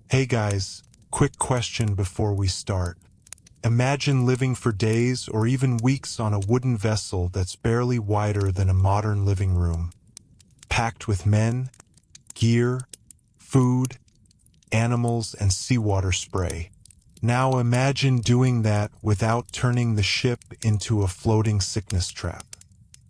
Hey guys, quick question before we start. Imagine living for days or even weeks on a wooden vessel that's barely wider than a modern living room, packed with men, gear, food, animals, and seawater spray. Now imagine doing that without turning the ship into a floating sickness trap.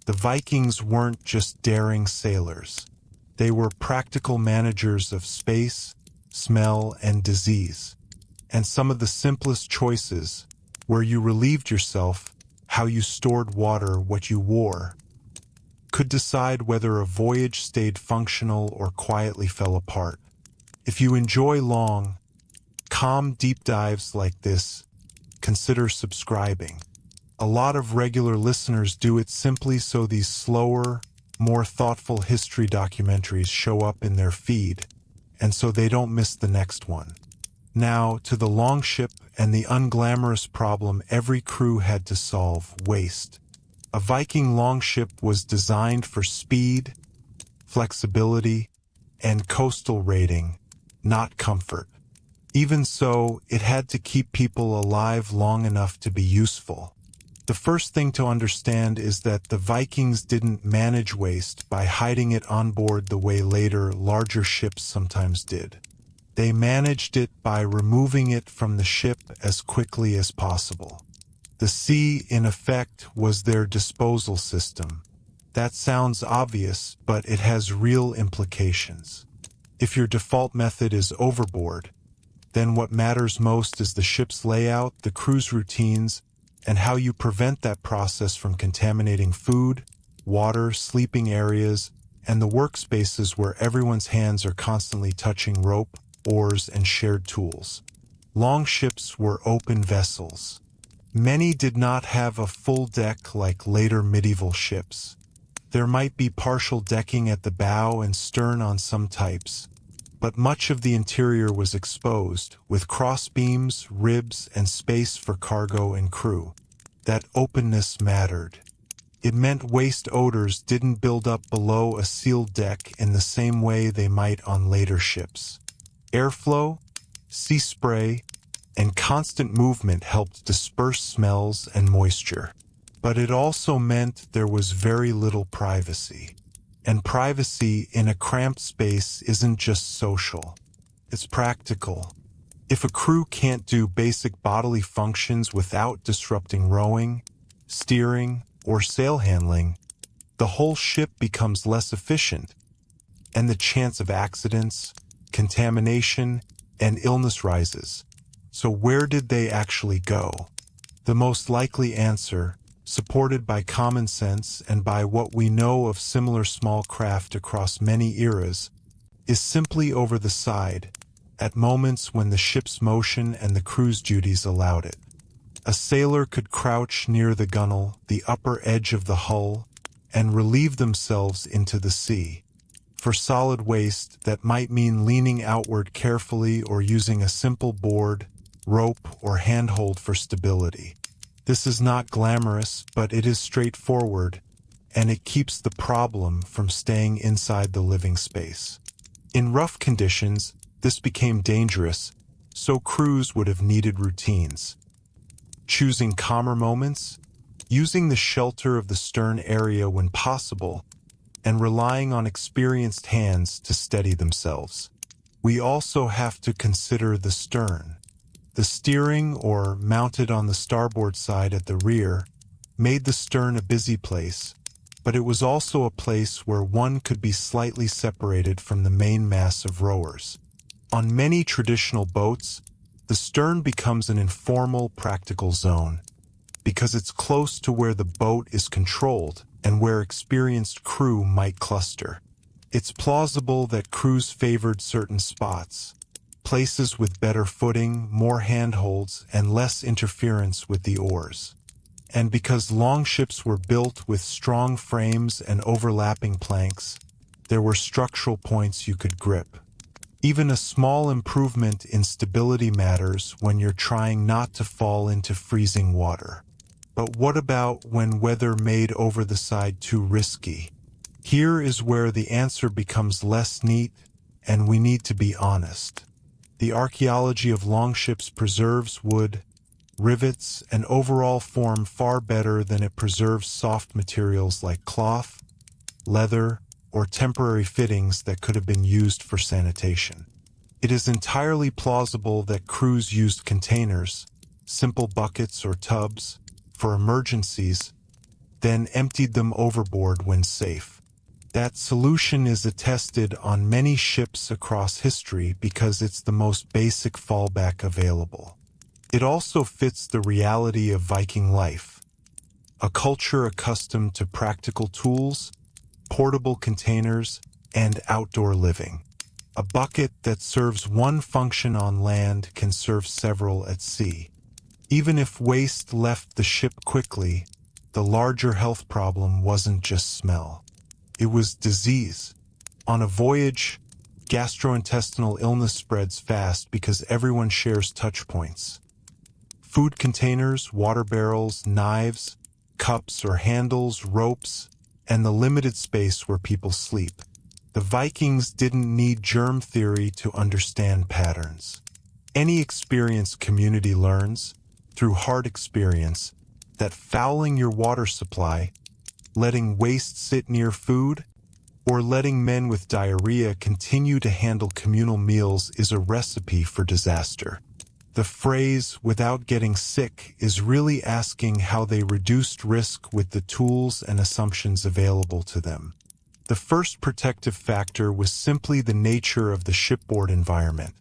The Vikings weren't just daring sailors. They were practical managers of space, smell, and disease. And some of the simplest choices, where you relieved yourself, how you stored water, what you wore, could decide whether a voyage stayed functional or quietly fell apart. If you enjoy long, calm deep dives like this, consider subscribing. A lot of regular listeners do it simply so these slower, more thoughtful history documentaries show up in their feed, and so they don't miss the next one. Now, to the longship and the unglamorous problem every crew had to solve: waste. A Viking longship was designed for speed, flexibility, and coastal raiding, not comfort. Even so, it had to keep people alive long enough to be useful. The first thing to understand is that the Vikings didn't manage waste by hiding it on board the way later larger ships sometimes did. They managed it by removing it from the ship as quickly as possible. The sea, in effect, was their disposal system. That sounds obvious, but it has real implications. If your default method is overboard, then what matters most is the ship's layout, the crew's routines, and how you prevent that process from contaminating food, water, sleeping areas, and the workspaces where everyone's hands are constantly touching rope, oars, and shared tools. Longships were open vessels. Many did not have a full deck like later medieval ships. There might be partial decking at the bow and stern on some types, but much of the interior was exposed, with crossbeams, ribs, and space for cargo and crew. That openness mattered. It meant waste odors didn't build up below a sealed deck in the same way they might on later ships. Airflow, sea spray, and constant movement helped disperse smells and moisture. But it also meant there was very little privacy. And privacy in a cramped space isn't just social. It's practical. If a crew can't do basic bodily functions without disrupting rowing, steering, or sail handling, the whole ship becomes less efficient, and the chance of accidents, contamination, and illness rises. So where did they actually go? The most likely answer, supported by common sense and by what we know of similar small craft across many eras, is simply over the side, at moments when the ship's motion and the crew's duties allowed it. A sailor could crouch near the gunwale, the upper edge of the hull, and relieve themselves into the sea. For solid waste, that might mean leaning outward carefully or using a simple board, rope, or handhold for stability. This is not glamorous, but it is straightforward, and it keeps the problem from staying inside the living space. In rough conditions, this became dangerous, so crews would have needed routines. Choosing calmer moments, using the shelter of the stern area when possible, and relying on experienced hands to steady themselves. We also have to consider the stern. The steering, or mounted on the starboard side at the rear, made the stern a busy place, but it was also a place where one could be slightly separated from the main mass of rowers. On many traditional boats, the stern becomes an informal, practical zone, because it's close to where the boat is controlled and where experienced crew might cluster. It's plausible that crews favored certain spots, places with better footing, more handholds, and less interference with the oars. And because longships were built with strong frames and overlapping planks, there were structural points you could grip. Even a small improvement in stability matters when you're trying not to fall into freezing water. But what about when weather made over the side too risky? Here is where the answer becomes less neat, and we need to be honest. The archaeology of longships preserves wood, rivets, and overall form far better than it preserves soft materials like cloth, leather, or temporary fittings that could have been used for sanitation. It is entirely plausible that crews used containers, simple buckets or tubs, for emergencies, then emptied them overboard when safe. That solution is attested on many ships across history because it's the most basic fallback available. It also fits the reality of Viking life, a culture accustomed to practical tools, portable containers, and outdoor living. A bucket that serves one function on land can serve several at sea. Even if waste left the ship quickly, the larger health problem wasn't just smell. It was disease. On a voyage, gastrointestinal illness spreads fast because everyone shares touch points. Food containers, water barrels, knives, cups or handles, ropes, and the limited space where people sleep. The Vikings didn't need germ theory to understand patterns. Any experienced community learns, through hard experience, that fouling your water supply, letting waste sit near food, or letting men with diarrhea continue to handle communal meals is a recipe for disaster. The phrase, "without getting sick," is really asking how they reduced risk with the tools and assumptions available to them. The first protective factor was simply the nature of the shipboard environment.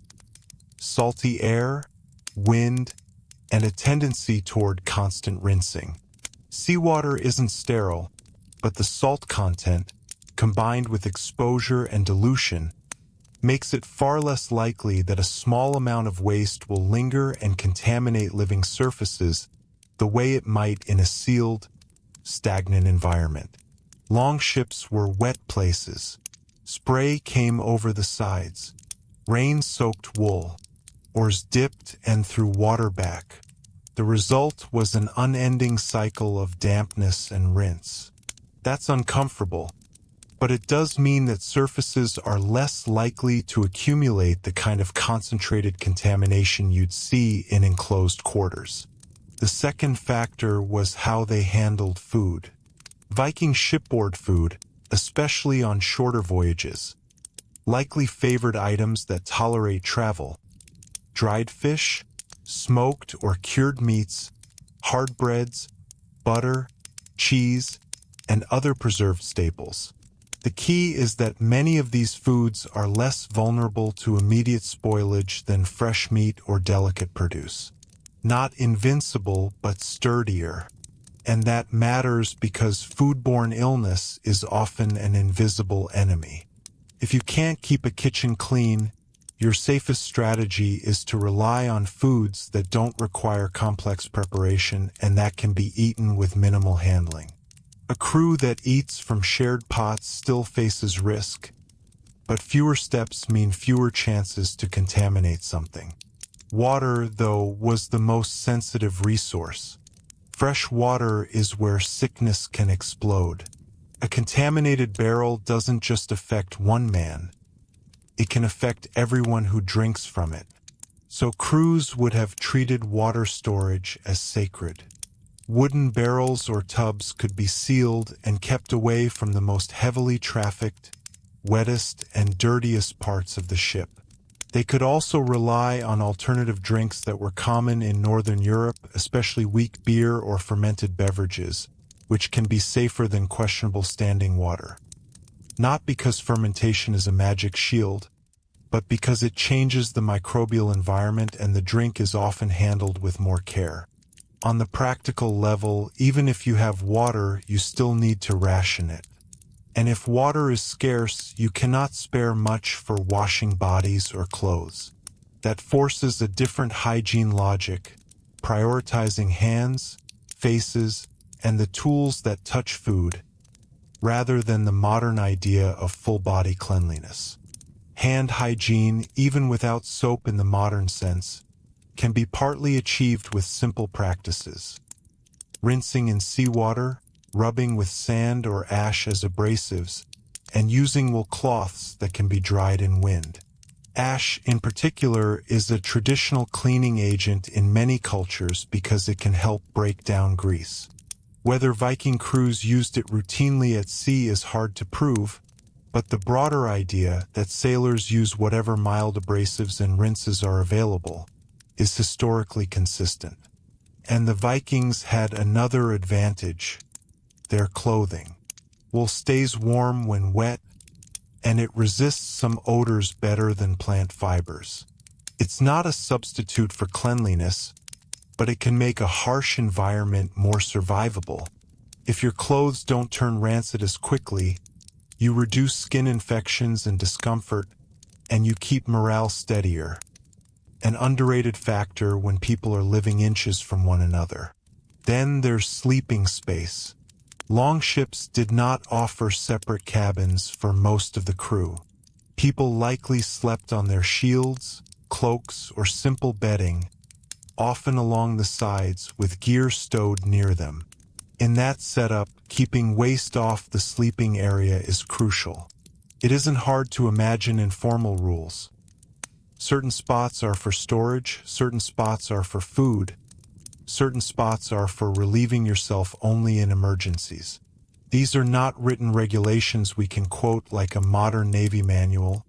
Salty air, wind, and a tendency toward constant rinsing. Seawater isn't sterile, but the salt content, combined with exposure and dilution, makes it far less likely that a small amount of waste will linger and contaminate living surfaces the way it might in a sealed, stagnant environment. Longships were wet places. Spray came over the sides. Rain soaked wool. Oars dipped and threw water back. The result was an unending cycle of dampness and rinse. That's uncomfortable, but it does mean that surfaces are less likely to accumulate the kind of concentrated contamination you'd see in enclosed quarters. The second factor was how they handled food. Viking shipboard food, especially on shorter voyages, likely favored items that tolerate travel. Dried fish, smoked or cured meats, hard breads, butter, cheese, and other preserved staples. The key is that many of these foods are less vulnerable to immediate spoilage than fresh meat or delicate produce. Not invincible, but sturdier. And that matters because foodborne illness is often an invisible enemy. If you can't keep a kitchen clean, your safest strategy is to rely on foods that don't require complex preparation and that can be eaten with minimal handling. A crew that eats from shared pots still faces risk, but fewer steps mean fewer chances to contaminate something. Water, though, was the most sensitive resource. Fresh water is where sickness can explode. A contaminated barrel doesn't just affect one man. It can affect everyone who drinks from it. So crews would have treated water storage as sacred. Wooden barrels or tubs could be sealed and kept away from the most heavily trafficked, wettest, and dirtiest parts of the ship. They could also rely on alternative drinks that were common in Northern Europe, especially weak beer or fermented beverages, which can be safer than questionable standing water. Not because fermentation is a magic shield, but because it changes the microbial environment and the drink is often handled with more care. On the practical level, even if you have water, you still need to ration it. And if water is scarce, you cannot spare much for washing bodies or clothes. That forces a different hygiene logic, prioritizing hands, faces, and the tools that touch food, rather than the modern idea of full-body cleanliness. Hand hygiene, even without soap in the modern sense, can be partly achieved with simple practices. Rinsing in seawater, rubbing with sand or ash as abrasives, and using wool cloths that can be dried in wind. Ash, in particular, is a traditional cleaning agent in many cultures because it can help break down grease. Whether Viking crews used it routinely at sea is hard to prove, but the broader idea that sailors use whatever mild abrasives and rinses are available is historically consistent. And the Vikings had another advantage: their clothing. Wool stays warm when wet, and it resists some odors better than plant fibers. It's not a substitute for cleanliness, but it can make a harsh environment more survivable. If your clothes don't turn rancid as quickly, you reduce skin infections and discomfort, and you keep morale steadier. An underrated factor when people are living inches from one another. Then there's sleeping space. Longships did not offer separate cabins for most of the crew. People likely slept on their shields, cloaks, or simple bedding, often along the sides with gear stowed near them. In that setup, keeping waste off the sleeping area is crucial. It isn't hard to imagine informal rules. Certain spots are for storage, certain spots are for food, certain spots are for relieving yourself only in emergencies. These are not written regulations we can quote like a modern Navy manual,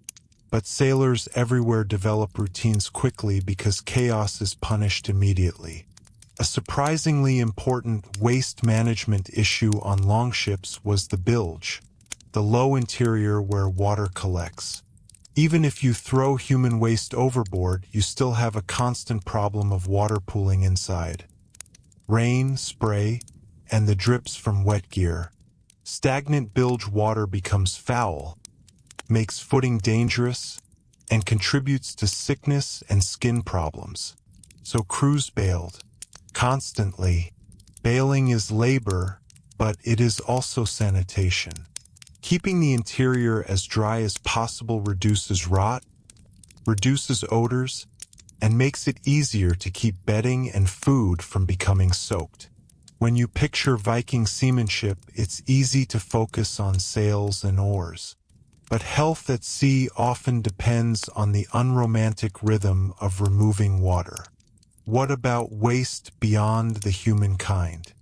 but sailors everywhere develop routines quickly because chaos is punished immediately. A surprisingly important waste management issue on longships was the bilge, the low interior where water collects. Even if you throw human waste overboard, you still have a constant problem of water pooling inside. Rain, spray, and the drips from wet gear. Stagnant bilge water becomes foul, makes footing dangerous, and contributes to sickness and skin problems. So crews bailed. Constantly. Bailing is labor, but it is also sanitation. Keeping the interior as dry as possible reduces rot, reduces odors, and makes it easier to keep bedding and food from becoming soaked. When you picture Viking seamanship, it's easy to focus on sails and oars. But health at sea often depends on the unromantic rhythm of removing water. What about waste beyond the humankind?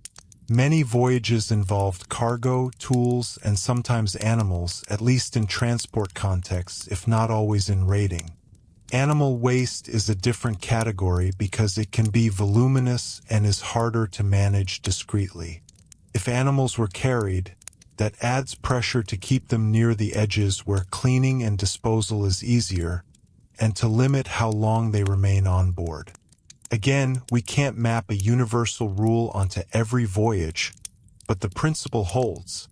Many voyages involved cargo, tools, and sometimes animals, at least in transport contexts, if not always in raiding. Animal waste is a different category because it can be voluminous and is harder to manage discreetly. If animals were carried, that adds pressure to keep them near the edges where cleaning and disposal is easier, and to limit how long they remain on board. Again, we can't map a universal rule onto every voyage, but the principle holds.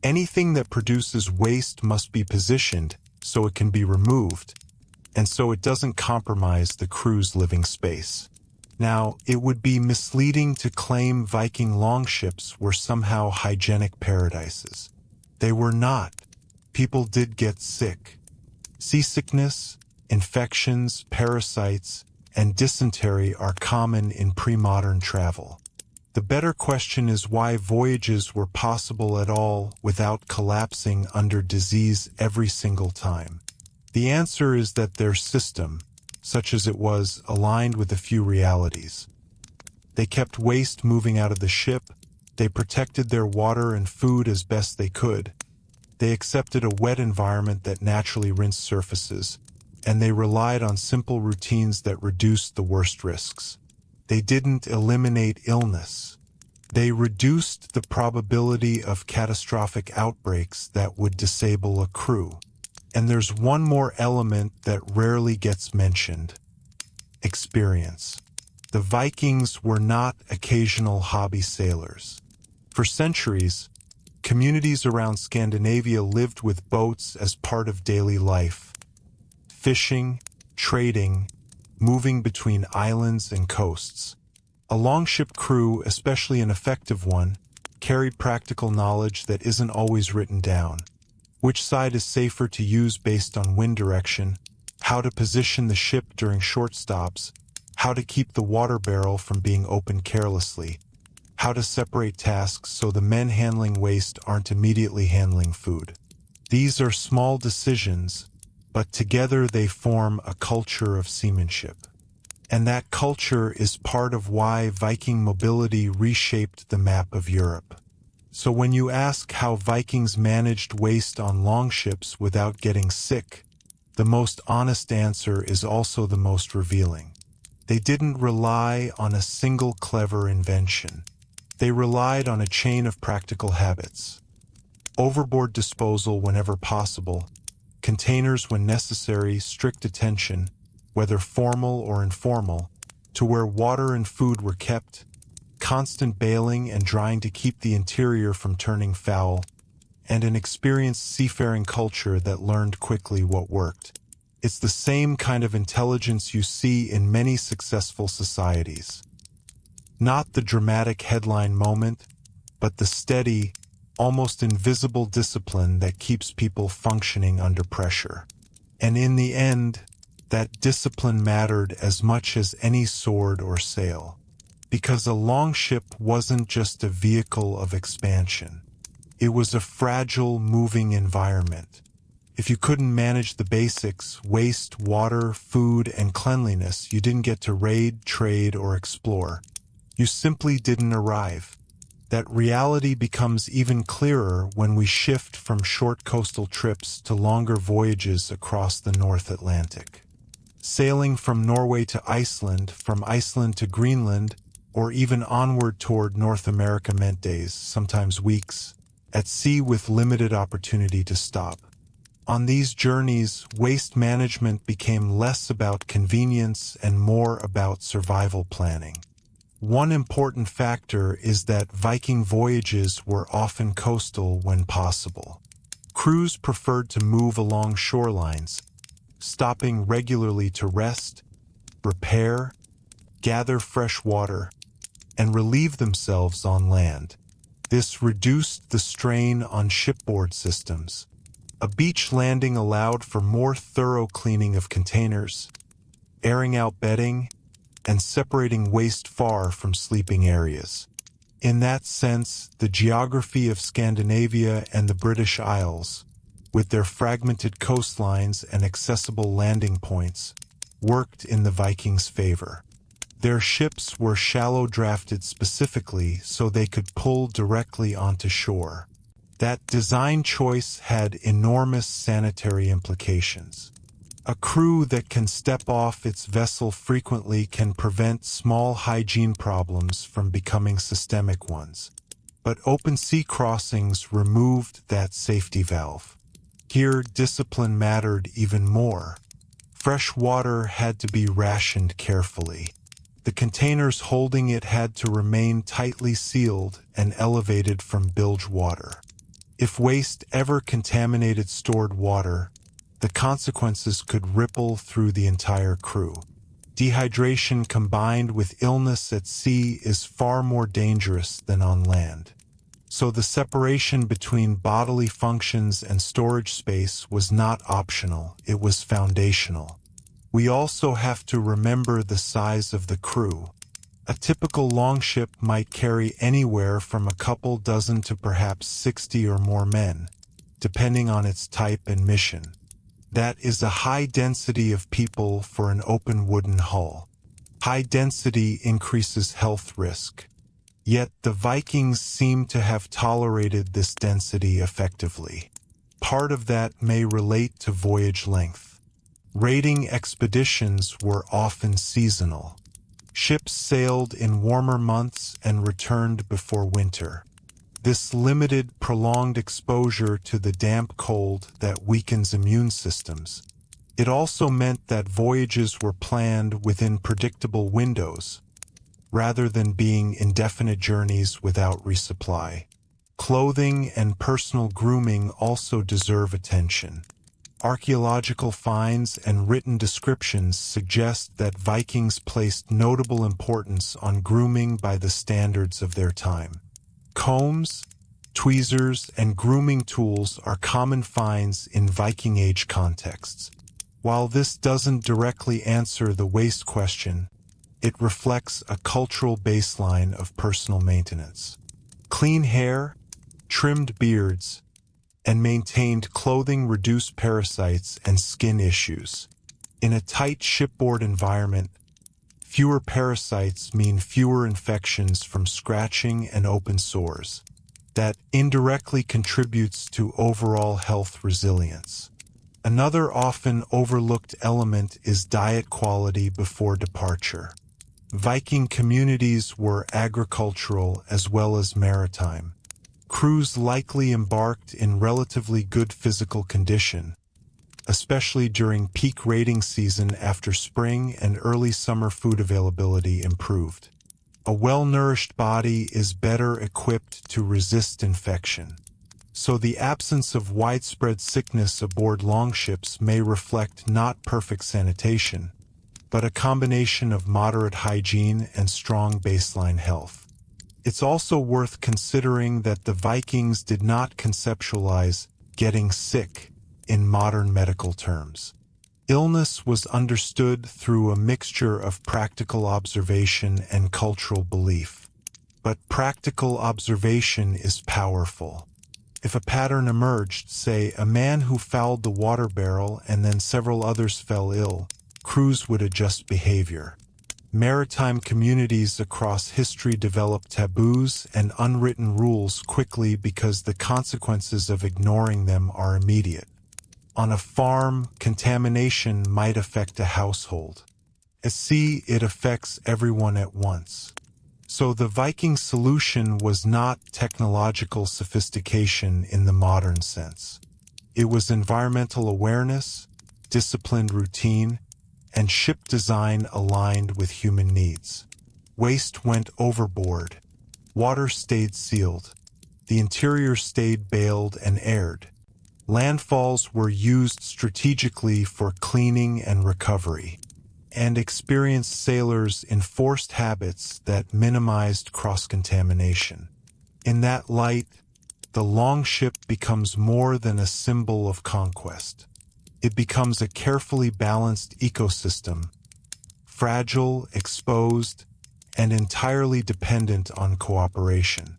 Anything that produces waste must be positioned so it can be removed, and so it doesn't compromise the crew's living space. Now, it would be misleading to claim Viking longships were somehow hygienic paradises. They were not. People did get sick. Seasickness, infections, parasites, and dysentery are common in pre-modern travel. The better question is why voyages were possible at all without collapsing under disease every single time. The answer is that their system, such as it was, aligned with a few realities. They kept waste moving out of the ship, they protected their water and food as best they could, they accepted a wet environment that naturally rinsed surfaces, and they relied on simple routines that reduced the worst risks. They didn't eliminate illness. They reduced the probability of catastrophic outbreaks that would disable a crew. And there's one more element that rarely gets mentioned: experience. The Vikings were not occasional hobby sailors. For centuries, communities around Scandinavia lived with boats as part of daily life. Fishing, trading, moving between islands and coasts. A longship crew, especially an effective one, carried practical knowledge that isn't always written down. Which side is safer to use based on wind direction, how to position the ship during short stops, how to keep the water barrel from being opened carelessly, how to separate tasks so the men handling waste aren't immediately handling food. These are small decisions, but together they form a culture of seamanship. And that culture is part of why Viking mobility reshaped the map of Europe. So when you ask how Vikings managed waste on longships without getting sick, the most honest answer is also the most revealing. They didn't rely on a single clever invention. They relied on a chain of practical habits. Overboard disposal whenever possible, containers when necessary, strict attention, whether formal or informal, to where water and food were kept, constant bailing and drying to keep the interior from turning foul, and an experienced seafaring culture that learned quickly what worked. It's the same kind of intelligence you see in many successful societies. Not the dramatic headline moment, but the steady, almost invisible discipline that keeps people functioning under pressure. And in the end, that discipline mattered as much as any sword or sail. Because a longship wasn't just a vehicle of expansion. It was a fragile, moving environment. If you couldn't manage the basics, waste, water, food, and cleanliness, you didn't get to raid, trade, or explore. You simply didn't arrive. That reality becomes even clearer when we shift from short coastal trips to longer voyages across the North Atlantic. Sailing from Norway to Iceland, from Iceland to Greenland, or even onward toward North America meant days, sometimes weeks, at sea with limited opportunity to stop. On these journeys, waste management became less about convenience and more about survival planning. One important factor is that Viking voyages were often coastal when possible. Crews preferred to move along shorelines, stopping regularly to rest, repair, gather fresh water, and relieve themselves on land. This reduced the strain on shipboard systems. A beach landing allowed for more thorough cleaning of containers, airing out bedding, and separating waste far from sleeping areas. In that sense, the geography of Scandinavia and the British Isles, with their fragmented coastlines and accessible landing points, worked in the Vikings' favor. Their ships were shallow-drafted specifically so they could pull directly onto shore. That design choice had enormous sanitary implications. A crew that can step off its vessel frequently can prevent small hygiene problems from becoming systemic ones. But open sea crossings removed that safety valve. Here, discipline mattered even more. Fresh water had to be rationed carefully. The containers holding it had to remain tightly sealed and elevated from bilge water. If waste ever contaminated stored water, the consequences could ripple through the entire crew. Dehydration combined with illness at sea is far more dangerous than on land. So the separation between bodily functions and storage space was not optional, it was foundational. We also have to remember the size of the crew. A typical longship might carry anywhere from a couple dozen to perhaps 60 or more men, depending on its type and mission. That is a high density of people for an open wooden hull. High density increases health risk. Yet the Vikings seem to have tolerated this density effectively. Part of that may relate to voyage length. Raiding expeditions were often seasonal. Ships sailed in warmer months and returned before winter. This limited, prolonged exposure to the damp cold that weakens immune systems. It also meant that voyages were planned within predictable windows, rather than being indefinite journeys without resupply. Clothing and personal grooming also deserve attention. Archaeological finds and written descriptions suggest that Vikings placed notable importance on grooming by the standards of their time. Combs, tweezers, and grooming tools are common finds in Viking Age contexts. While this doesn't directly answer the waste question, it reflects a cultural baseline of personal maintenance. Clean hair, trimmed beards, and maintained clothing-reduced parasites and skin issues. In a tight shipboard environment, fewer parasites mean fewer infections from scratching and open sores. That indirectly contributes to overall health resilience. Another often overlooked element is diet quality before departure. Viking communities were agricultural as well as maritime. Crews likely embarked in relatively good physical condition, especially during peak raiding season after spring and early summer food availability improved. A well-nourished body is better equipped to resist infection. So the absence of widespread sickness aboard longships may reflect not perfect sanitation, but a combination of moderate hygiene and strong baseline health. It's also worth considering that the Vikings did not conceptualize getting sick in modern medical terms. Illness was understood through a mixture of practical observation and cultural belief. But practical observation is powerful. If a pattern emerged, say a man who fouled the water barrel and then several others fell ill, crews would adjust behavior. Maritime communities across history developed taboos and unwritten rules quickly because the consequences of ignoring them are immediate. On a farm, contamination might affect a household. At sea, it affects everyone at once. So the Viking solution was not technological sophistication in the modern sense. It was environmental awareness, disciplined routine, and ship design aligned with human needs. Waste went overboard. Water stayed sealed. The interior stayed bailed and aired. Landfalls were used strategically for cleaning and recovery, and experienced sailors enforced habits that minimized cross-contamination. In that light, the longship becomes more than a symbol of conquest. It becomes a carefully balanced ecosystem, fragile, exposed, and entirely dependent on cooperation.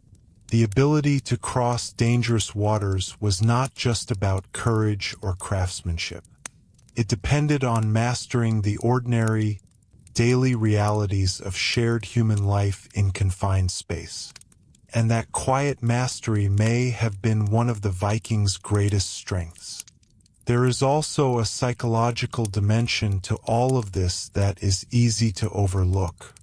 The ability to cross dangerous waters was not just about courage or craftsmanship. It depended on mastering the ordinary, daily realities of shared human life in confined space. And that quiet mastery may have been one of the Vikings' greatest strengths. There is also a psychological dimension to all of this that is easy to overlook.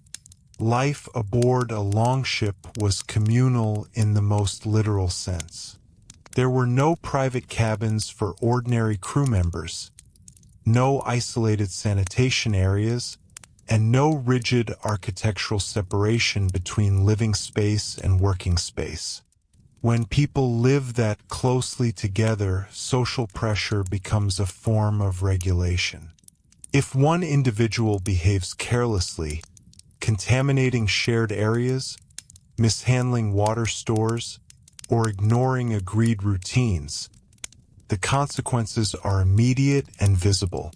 Life aboard a longship was communal in the most literal sense. There were no private cabins for ordinary crew members, no isolated sanitation areas, and no rigid architectural separation between living space and working space. When people live that closely together, social pressure becomes a form of regulation. If one individual behaves carelessly, contaminating shared areas, mishandling water stores, or ignoring agreed routines, the consequences are immediate and visible.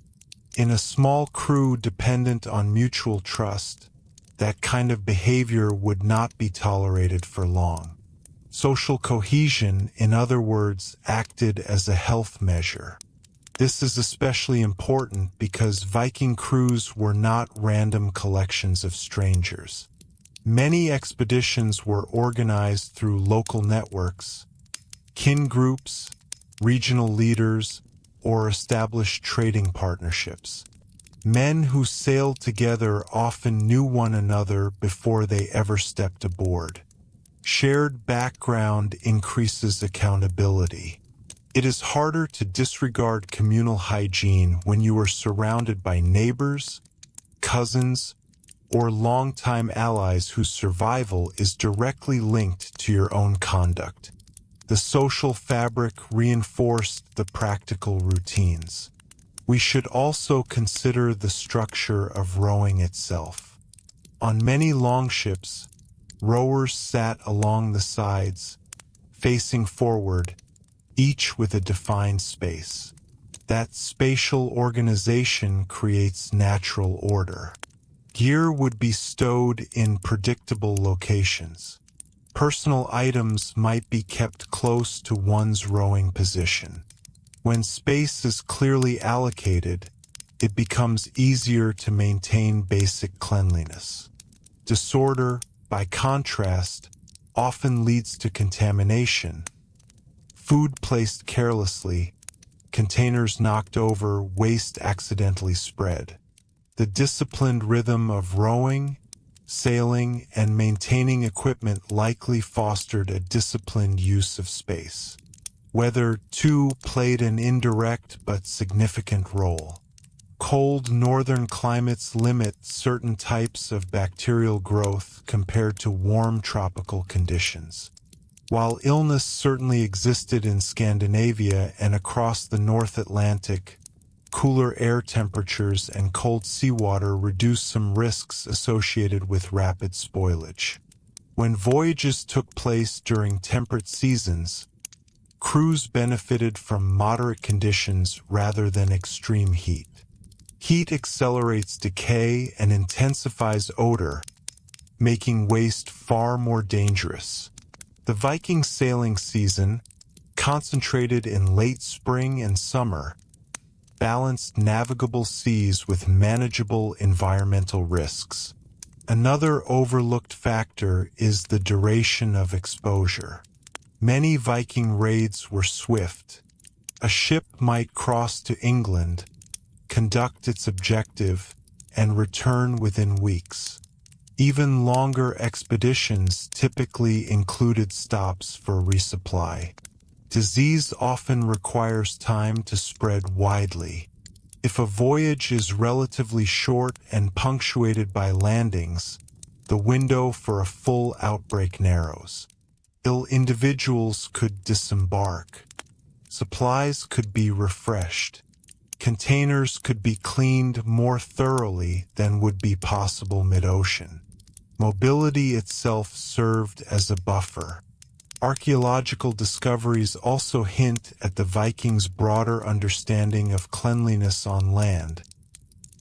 In a small crew dependent on mutual trust, that kind of behavior would not be tolerated for long. Social cohesion, in other words, acted as a health measure. This is especially important because Viking crews were not random collections of strangers. Many expeditions were organized through local networks, kin groups, regional leaders, or established trading partnerships. Men who sailed together often knew one another before they ever stepped aboard. Shared background increases accountability. It is harder to disregard communal hygiene when you are surrounded by neighbors, cousins, or longtime allies whose survival is directly linked to your own conduct. The social fabric reinforced the practical routines. We should also consider the structure of rowing itself. On many longships, rowers sat along the sides, facing forward, each with a defined space. That spatial organization creates natural order. Gear would be stowed in predictable locations. Personal items might be kept close to one's rowing position. When space is clearly allocated, it becomes easier to maintain basic cleanliness. Disorder, by contrast, often leads to contamination. Food placed carelessly, containers knocked over, waste accidentally spread. The disciplined rhythm of rowing, sailing, and maintaining equipment likely fostered a disciplined use of space. Weather, too, played an indirect but significant role. Cold northern climates limit certain types of bacterial growth compared to warm tropical conditions. While illness certainly existed in Scandinavia and across the North Atlantic, cooler air temperatures and cold seawater reduced some risks associated with rapid spoilage. When voyages took place during temperate seasons, crews benefited from moderate conditions rather than extreme heat. Heat accelerates decay and intensifies odor, making waste far more dangerous. The Viking sailing season, concentrated in late spring and summer, balanced navigable seas with manageable environmental risks. Another overlooked factor is the duration of exposure. Many Viking raids were swift. A ship might cross to England, conduct its objective, and return within weeks. Even longer expeditions typically included stops for resupply. Disease often requires time to spread widely. If a voyage is relatively short and punctuated by landings, the window for a full outbreak narrows. Ill individuals could disembark. Supplies could be refreshed. Containers could be cleaned more thoroughly than would be possible mid-ocean. Mobility itself served as a buffer. Archaeological discoveries also hint at the Vikings' broader understanding of cleanliness on land,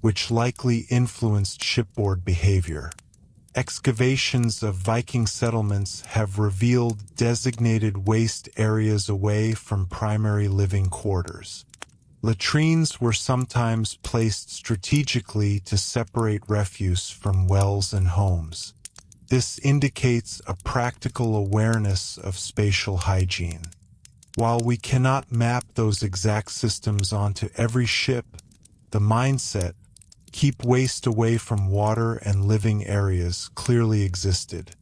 which likely influenced shipboard behavior. Excavations of Viking settlements have revealed designated waste areas away from primary living quarters. Latrines were sometimes placed strategically to separate refuse from wells and homes. This indicates a practical awareness of spatial hygiene. While we cannot map those exact systems onto every ship, the mindset, keep waste away from water and living areas, clearly existed.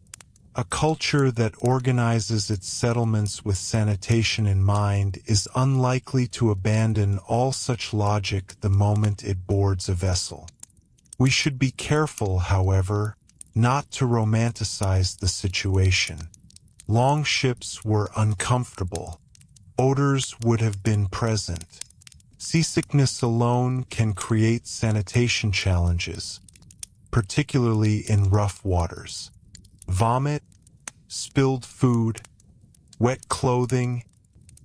A culture that organizes its settlements with sanitation in mind is unlikely to abandon all such logic the moment it boards a vessel. We should be careful, however, not to romanticize the situation. Longships were uncomfortable. Odors would have been present. Seasickness alone can create sanitation challenges, particularly in rough waters. Vomit, spilled food, wet clothing,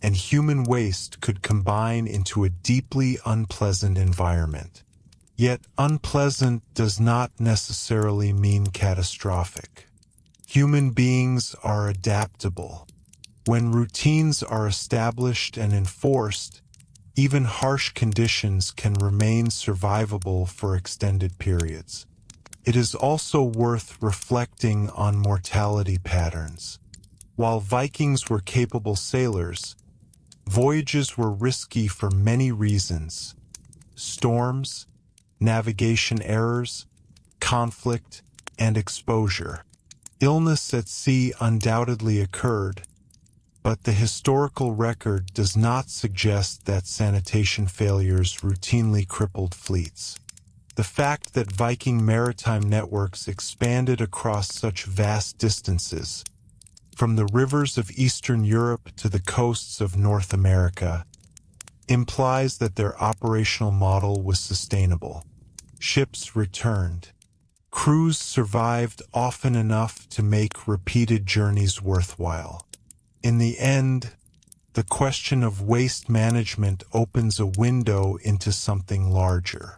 and human waste could combine into a deeply unpleasant environment. Yet unpleasant does not necessarily mean catastrophic. Human beings are adaptable. When routines are established and enforced, even harsh conditions can remain survivable for extended periods. It is also worth reflecting on mortality patterns. While Vikings were capable sailors, voyages were risky for many reasons: storms, navigation errors, conflict, and exposure. Illness at sea undoubtedly occurred, but the historical record does not suggest that sanitation failures routinely crippled fleets. The fact that Viking maritime networks expanded across such vast distances, from the rivers of Eastern Europe to the coasts of North America, implies that their operational model was sustainable. Ships returned. Crews survived often enough to make repeated journeys worthwhile. In the end, the question of waste management opens a window into something larger.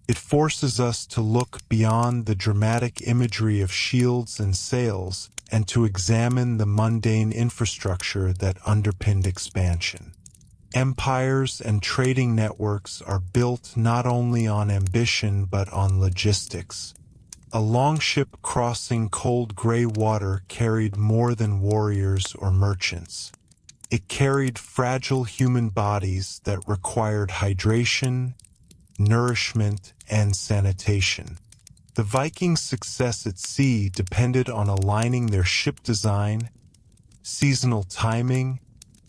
It forces us to look beyond the dramatic imagery of shields and sails and to examine the mundane infrastructure that underpinned expansion. Empires and trading networks are built not only on ambition but on logistics. A longship crossing cold gray water carried more than warriors or merchants. It carried fragile human bodies that required hydration, nourishment, and sanitation. The Vikings' success at sea depended on aligning their ship design, seasonal timing,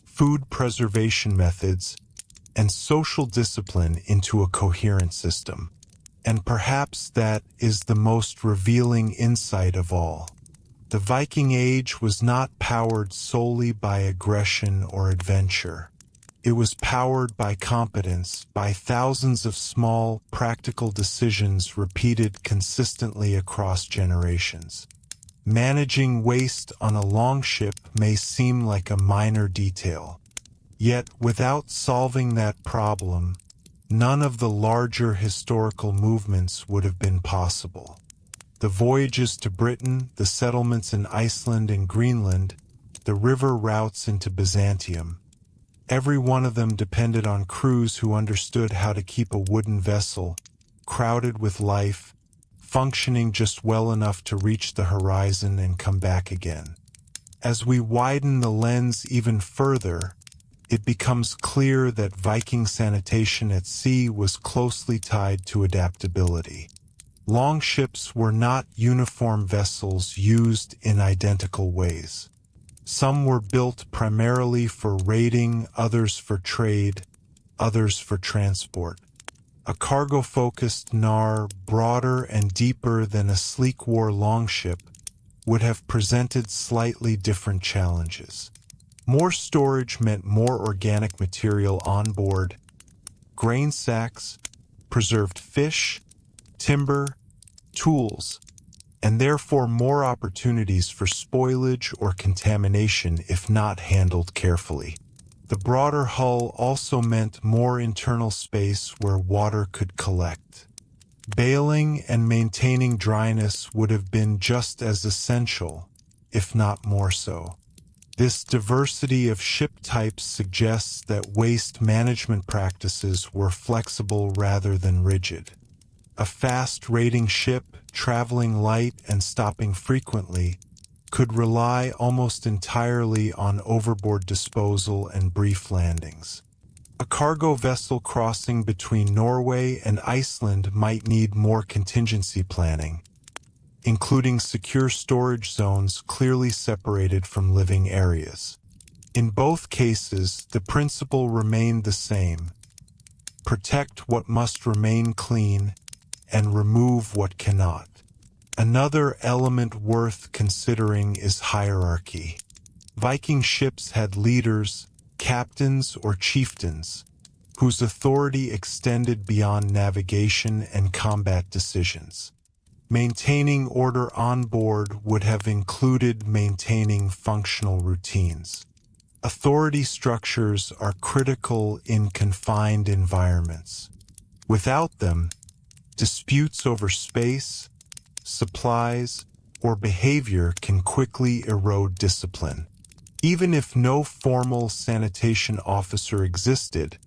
food preservation methods, and social discipline into a coherent system. And perhaps that is the most revealing insight of all. The Viking Age was not powered solely by aggression or adventure. It was powered by competence, by thousands of small, practical decisions repeated consistently across generations. Managing waste on a longship may seem like a minor detail. Yet, without solving that problem, none of the larger historical movements would have been possible. The voyages to Britain, the settlements in Iceland and Greenland, the river routes into Byzantium. Every one of them depended on crews who understood how to keep a wooden vessel, crowded with life, functioning just well enough to reach the horizon and come back again. As we widen the lens even further, it becomes clear that Viking sanitation at sea was closely tied to adaptability. Longships were not uniform vessels used in identical ways. Some were built primarily for raiding, others for trade, others for transport. A cargo-focused Nar, broader and deeper than a sleek war longship, would have presented slightly different challenges. More storage meant more organic material on board, grain sacks, preserved fish, timber, tools, and therefore more opportunities for spoilage or contamination if not handled carefully. The broader hull also meant more internal space where water could collect. Bailing and maintaining dryness would have been just as essential, if not more so. This diversity of ship types suggests that waste management practices were flexible rather than rigid. A fast raiding ship, traveling light and stopping frequently, could rely almost entirely on overboard disposal and brief landings. A cargo vessel crossing between Norway and Iceland might need more contingency planning, including secure storage zones clearly separated from living areas. In both cases, the principle remained the same: protect what must remain clean and remove what cannot. Another element worth considering is hierarchy. Viking ships had leaders, captains or chieftains, whose authority extended beyond navigation and combat decisions. Maintaining order on board would have included maintaining functional routines. Authority structures are critical in confined environments. Without them, disputes over space, supplies, or behavior can quickly erode discipline. Even if no formal sanitation officer existed,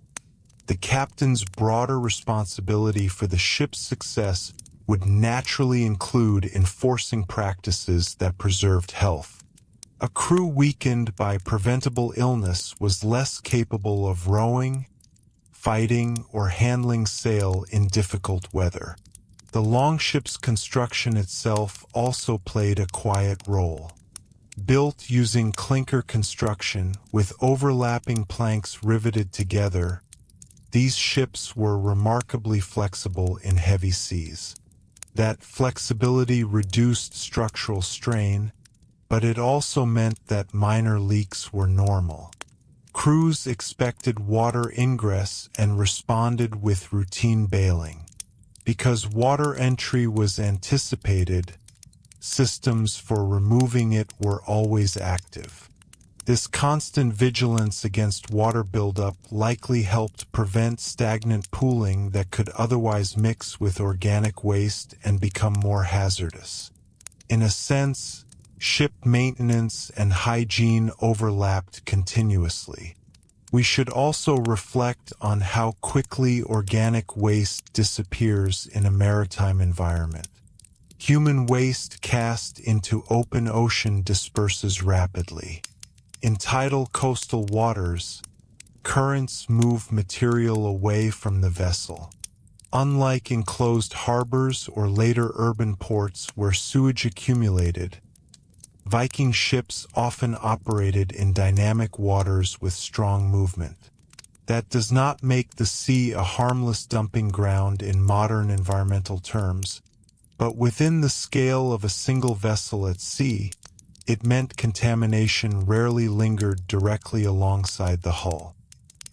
the captain's broader responsibility for the ship's success would naturally include enforcing practices that preserved health. A crew weakened by preventable illness was less capable of rowing, fighting, or handling sail in difficult weather. The longship's construction itself also played a quiet role. Built using clinker construction with overlapping planks riveted together, these ships were remarkably flexible in heavy seas. That flexibility reduced structural strain, but it also meant that minor leaks were normal. Crews expected water ingress and responded with routine bailing. Because water entry was anticipated, systems for removing it were always active. This constant vigilance against water buildup likely helped prevent stagnant pooling that could otherwise mix with organic waste and become more hazardous. In a sense, Ship maintenance and hygiene overlapped continuously. We should also reflect on how quickly organic waste disappears in a maritime environment. Human waste cast into open ocean disperses rapidly. In tidal coastal waters, currents move material away from the vessel. Unlike enclosed harbors or later urban ports where sewage accumulated, Viking ships often operated in dynamic waters with strong movement. That does not make the sea a harmless dumping ground in modern environmental terms, but within the scale of a single vessel at sea, it meant contamination rarely lingered directly alongside the hull.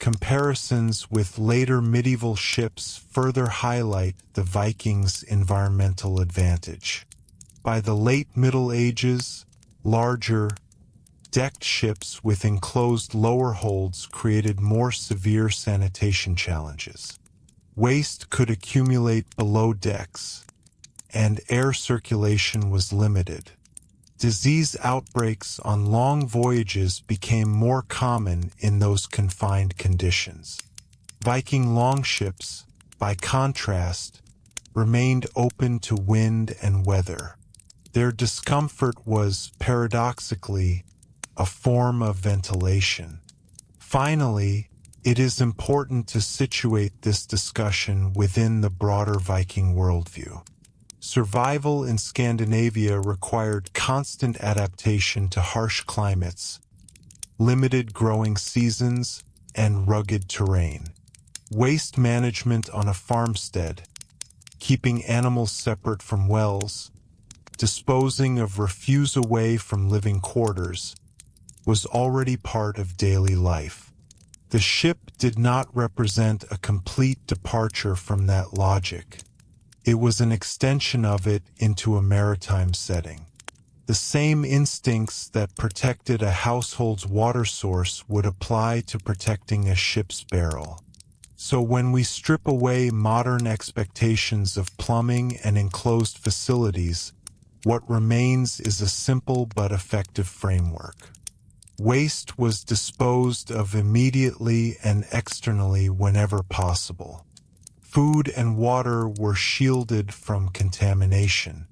Comparisons with later medieval ships further highlight the Vikings' environmental advantage. By the late Middle Ages, larger, decked ships with enclosed lower holds created more severe sanitation challenges. Waste could accumulate below decks, and air circulation was limited. Disease outbreaks on long voyages became more common in those confined conditions. Viking longships, by contrast, remained open to wind and weather. Their discomfort was, paradoxically, a form of ventilation. Finally, it is important to situate this discussion within the broader Viking worldview. Survival in Scandinavia required constant adaptation to harsh climates, limited growing seasons, and rugged terrain. Waste management on a farmstead, keeping animals separate from wells, disposing of refuse away from living quarters, was already part of daily life. The ship did not represent a complete departure from that logic. It was an extension of it into a maritime setting. The same instincts that protected a household's water source would apply to protecting a ship's barrel. So when we strip away modern expectations of plumbing and enclosed facilities, what remains is a simple but effective framework. Waste was disposed of immediately and externally whenever possible. Food and water were shielded from contamination.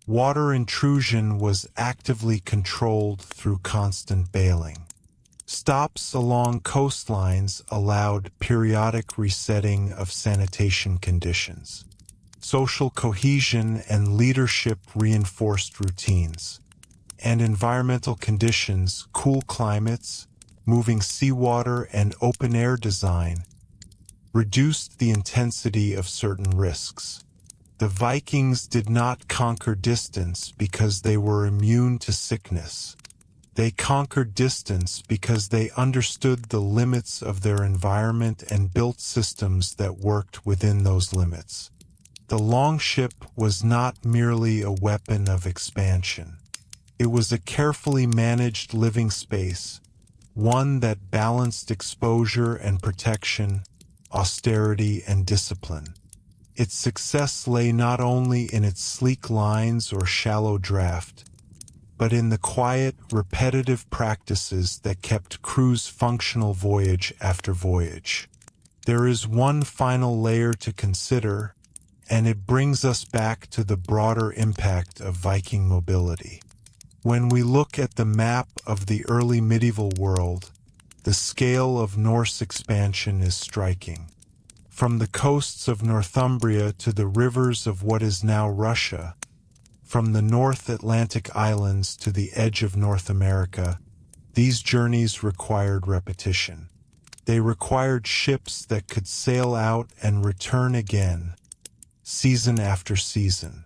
Water intrusion was actively controlled through constant bailing. Stops along coastlines allowed periodic resetting of sanitation conditions. Social cohesion and leadership reinforced routines. And environmental conditions, cool climates, moving seawater, and open-air design reduced the intensity of certain risks. The Vikings did not conquer distance because they were immune to sickness. They conquered distance because they understood the limits of their environment and built systems that worked within those limits. The longship was not merely a weapon of expansion. It was a carefully managed living space, one that balanced exposure and protection, austerity and discipline. Its success lay not only in its sleek lines or shallow draft, but in the quiet, repetitive practices that kept crews functional voyage after voyage. There is one final layer to consider, and it brings us back to the broader impact of Viking mobility. When we look at the map of the early medieval world, the scale of Norse expansion is striking. From the coasts of Northumbria to the rivers of what is now Russia, from the North Atlantic islands to the edge of North America, these journeys required repetition. They required ships that could sail out and return again, season after season.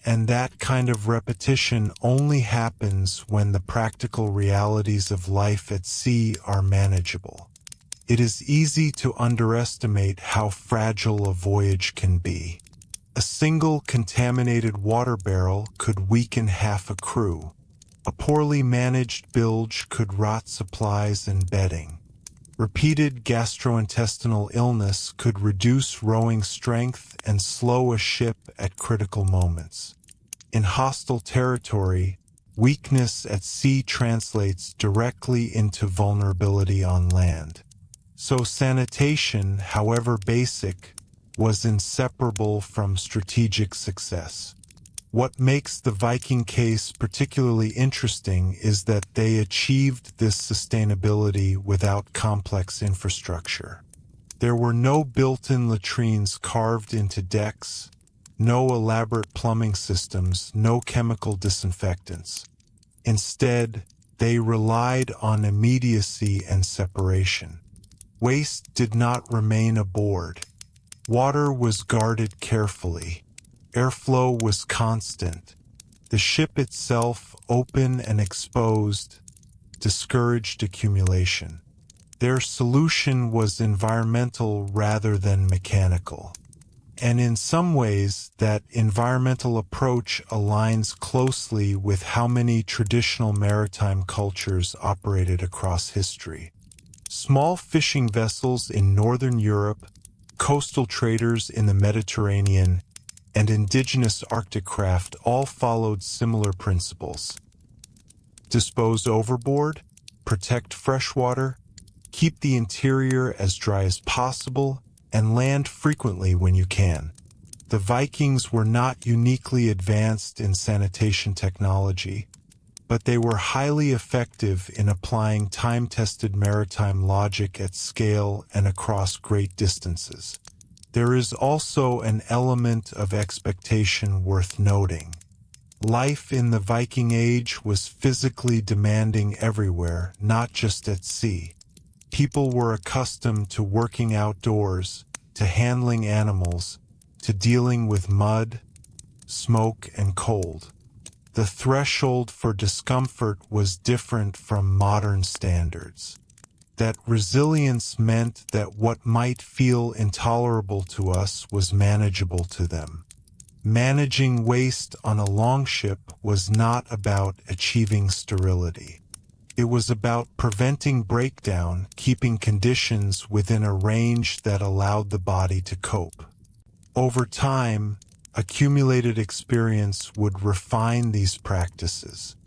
And that kind of repetition only happens when the practical realities of life at sea are manageable. It is easy to underestimate how fragile a voyage can be. A single contaminated water barrel could weaken half a crew. A poorly managed bilge could rot supplies and bedding. Repeated gastrointestinal illness could reduce rowing strength and slow a ship at critical moments. In hostile territory, Weakness at sea translates directly into vulnerability on land. So sanitation, however basic, was inseparable from strategic success. What makes the Viking case particularly interesting is that they achieved this sustainability without complex infrastructure. There were no built-in latrines carved into decks, no elaborate plumbing systems, no chemical disinfectants. Instead, they relied on immediacy and separation. Waste did not remain aboard. Water was guarded carefully. Airflow was constant. The ship itself, open and exposed, discouraged accumulation. Their solution was environmental rather than mechanical. And in some ways, that environmental approach aligns closely with how many traditional maritime cultures operated across history. Small fishing vessels in northern Europe, coastal traders in the Mediterranean, and indigenous Arctic craft all followed similar principles. Dispose overboard, protect freshwater, keep the interior as dry as possible, and land frequently when you can. The Vikings were not uniquely advanced in sanitation technology, but they were highly effective in applying time-tested maritime logic at scale and across great distances. There is also an element of expectation worth noting. Life in the Viking Age was physically demanding everywhere, not just at sea. People were accustomed to working outdoors, to handling animals, to dealing with mud, smoke, and cold. The threshold for discomfort was different from modern standards. That resilience meant that what might feel intolerable to us was manageable to them. Managing waste on a longship was not about achieving sterility. It was about preventing breakdown, keeping conditions within a range that allowed the body to cope. Over time, accumulated experience would refine these practices.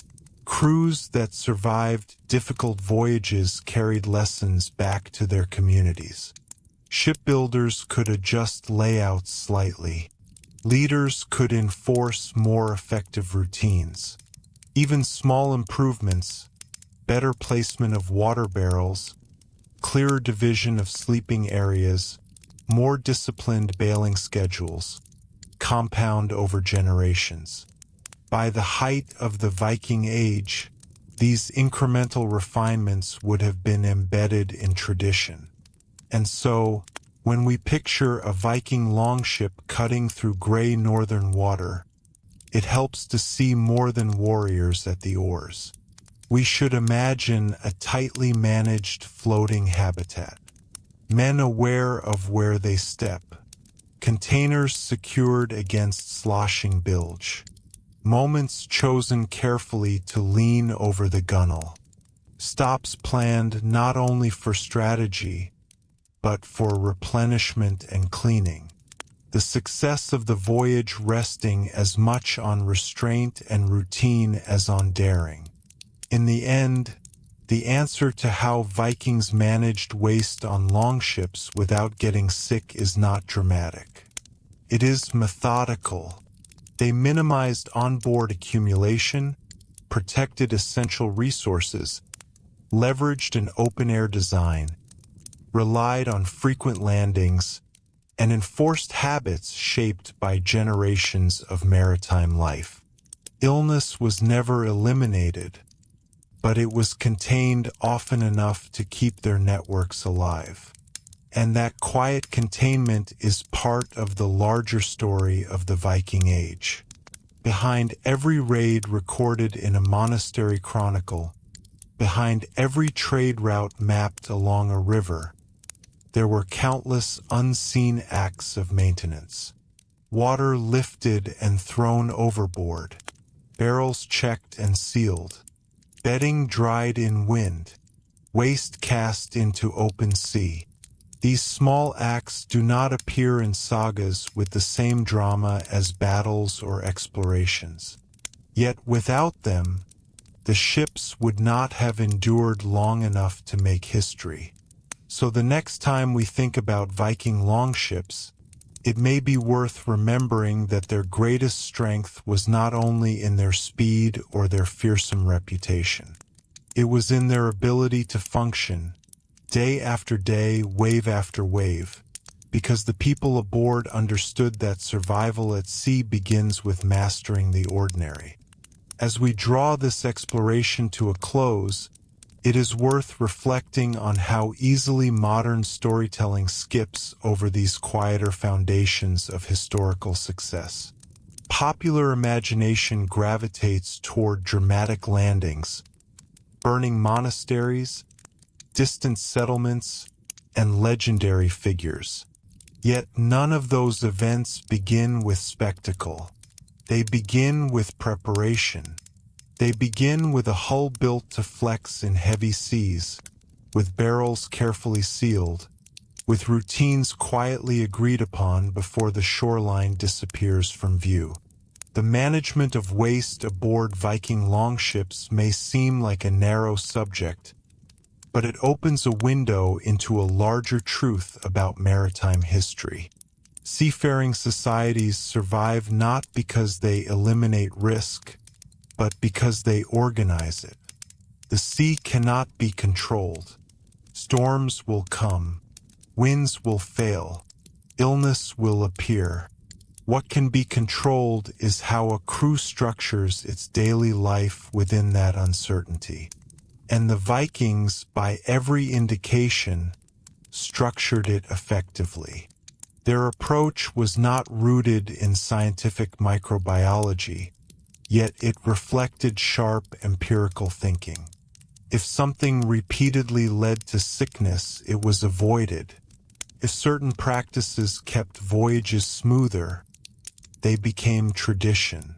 Crews that survived difficult voyages carried lessons back to their communities. Shipbuilders could adjust layouts slightly. Leaders could enforce more effective routines. Even small improvements, better placement of water barrels, clearer division of sleeping areas, more disciplined bailing schedules, compound over generations. By the height of the Viking Age, these incremental refinements would have been embedded in tradition. And so, when we picture a Viking longship cutting through gray northern water, it helps to see more than warriors at the oars. We should imagine a tightly managed floating habitat. Men aware of where they step. Containers secured against sloshing bilge. Moments chosen carefully to lean over the gunwale. Stops planned not only for strategy, but for replenishment and cleaning. The success of the voyage resting as much on restraint and routine as on daring. In the end, the answer to how Vikings managed waste on longships without getting sick is not dramatic. It is methodical. They minimized onboard accumulation, protected essential resources, leveraged an open-air design, relied on frequent landings, and enforced habits shaped by generations of maritime life. Illness was never eliminated, but it was contained often enough to keep their networks alive. And that quiet containment is part of the larger story of the Viking Age. Behind every raid recorded in a monastery chronicle, behind every trade route mapped along a river, there were countless unseen acts of maintenance. Water lifted and thrown overboard, barrels checked and sealed, bedding dried in wind, waste cast into open sea. These small acts do not appear in sagas with the same drama as battles or explorations. Yet without them, the ships would not have endured long enough to make history. So the next time we think about Viking longships, it may be worth remembering that their greatest strength was not only in their speed or their fearsome reputation. It was in their ability to function, day after day, wave after wave, because the people aboard understood that survival at sea begins with mastering the ordinary. As we draw this exploration to a close, it is worth reflecting on how easily modern storytelling skips over these quieter foundations of historical success. Popular imagination gravitates toward dramatic landings, burning monasteries, distant settlements, and legendary figures. Yet none of those events begin with spectacle. They begin with preparation. They begin with a hull built to flex in heavy seas, with barrels carefully sealed, with routines quietly agreed upon before the shoreline disappears from view. The management of waste aboard Viking longships may seem like a narrow subject, but it opens a window into a larger truth about maritime history. Seafaring societies survive not because they eliminate risk, but because they organize it. The sea cannot be controlled. Storms will come. Winds will fail. Illness will appear. What can be controlled is how a crew structures its daily life within that uncertainty. And the Vikings, by every indication, structured it effectively. Their approach was not rooted in scientific microbiology, yet it reflected sharp empirical thinking. If something repeatedly led to sickness, it was avoided. If certain practices kept voyages smoother, they became tradition.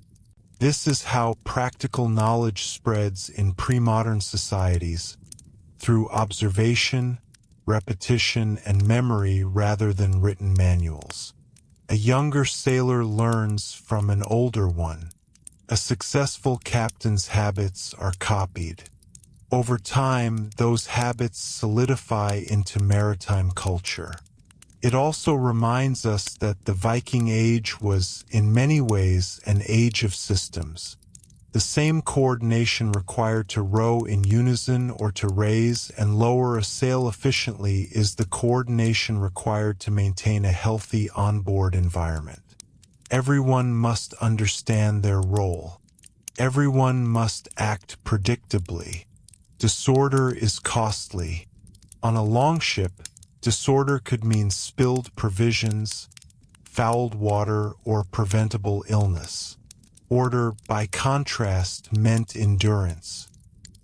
This is how practical knowledge spreads in pre-modern societies, through observation, repetition, and memory rather than written manuals. A younger sailor learns from an older one. A successful captain's habits are copied. Over time, those habits solidify into maritime culture. It also reminds us that the Viking Age was, in many ways, an age of systems. The same coordination required to row in unison or to raise and lower a sail efficiently is the coordination required to maintain a healthy onboard environment. Everyone must understand their role. Everyone must act predictably. Disorder is costly. On a longship, disorder could mean spilled provisions, fouled water, or preventable illness. Order, by contrast, meant endurance.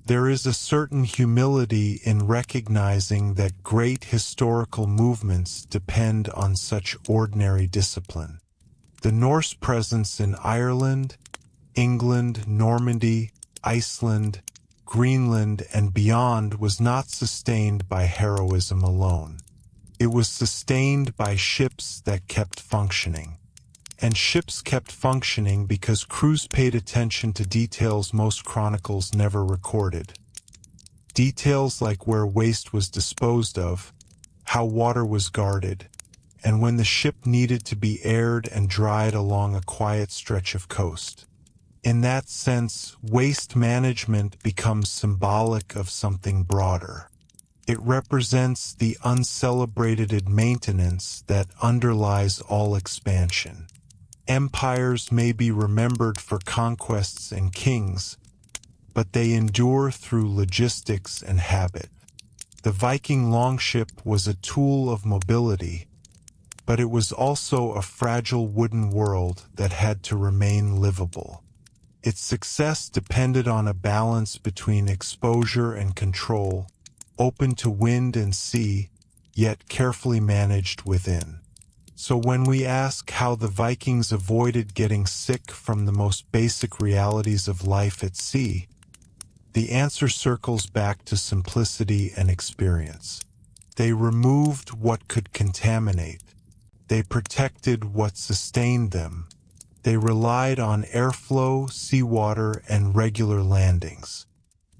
There is a certain humility in recognizing that great historical movements depend on such ordinary discipline. The Norse presence in Ireland, England, Normandy, Iceland, Greenland, and beyond was not sustained by heroism alone. It was sustained by ships that kept functioning. And ships kept functioning because crews paid attention to details most chronicles never recorded. Details like where waste was disposed of, how water was guarded, and when the ship needed to be aired and dried along a quiet stretch of coast. In that sense, waste management becomes symbolic of something broader. It represents the uncelebrated maintenance that underlies all expansion. Empires may be remembered for conquests and kings, but they endure through logistics and habit. The Viking longship was a tool of mobility, but it was also a fragile wooden world that had to remain livable. Its success depended on a balance between exposure and control, open to wind and sea, yet carefully managed within. So when we ask how the Vikings avoided getting sick from the most basic realities of life at sea, the answer circles back to simplicity and experience. They removed what could contaminate. They protected what sustained them. They relied on airflow, seawater, and regular landings.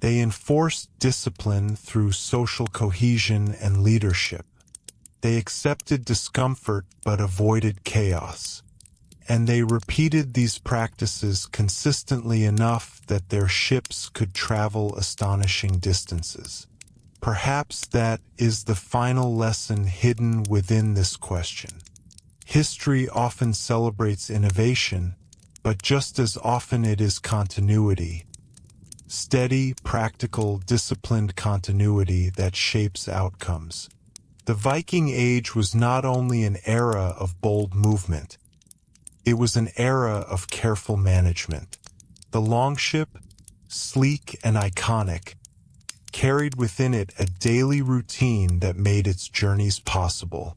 They enforced discipline through social cohesion and leadership. They accepted discomfort but avoided chaos. And they repeated these practices consistently enough that their ships could travel astonishing distances. Perhaps that is the final lesson hidden within this question. History often celebrates innovation, but just as often it is continuity. Steady, practical, disciplined continuity that shapes outcomes. The Viking Age was not only an era of bold movement, it was an era of careful management. The longship, sleek and iconic, carried within it a daily routine that made its journeys possible.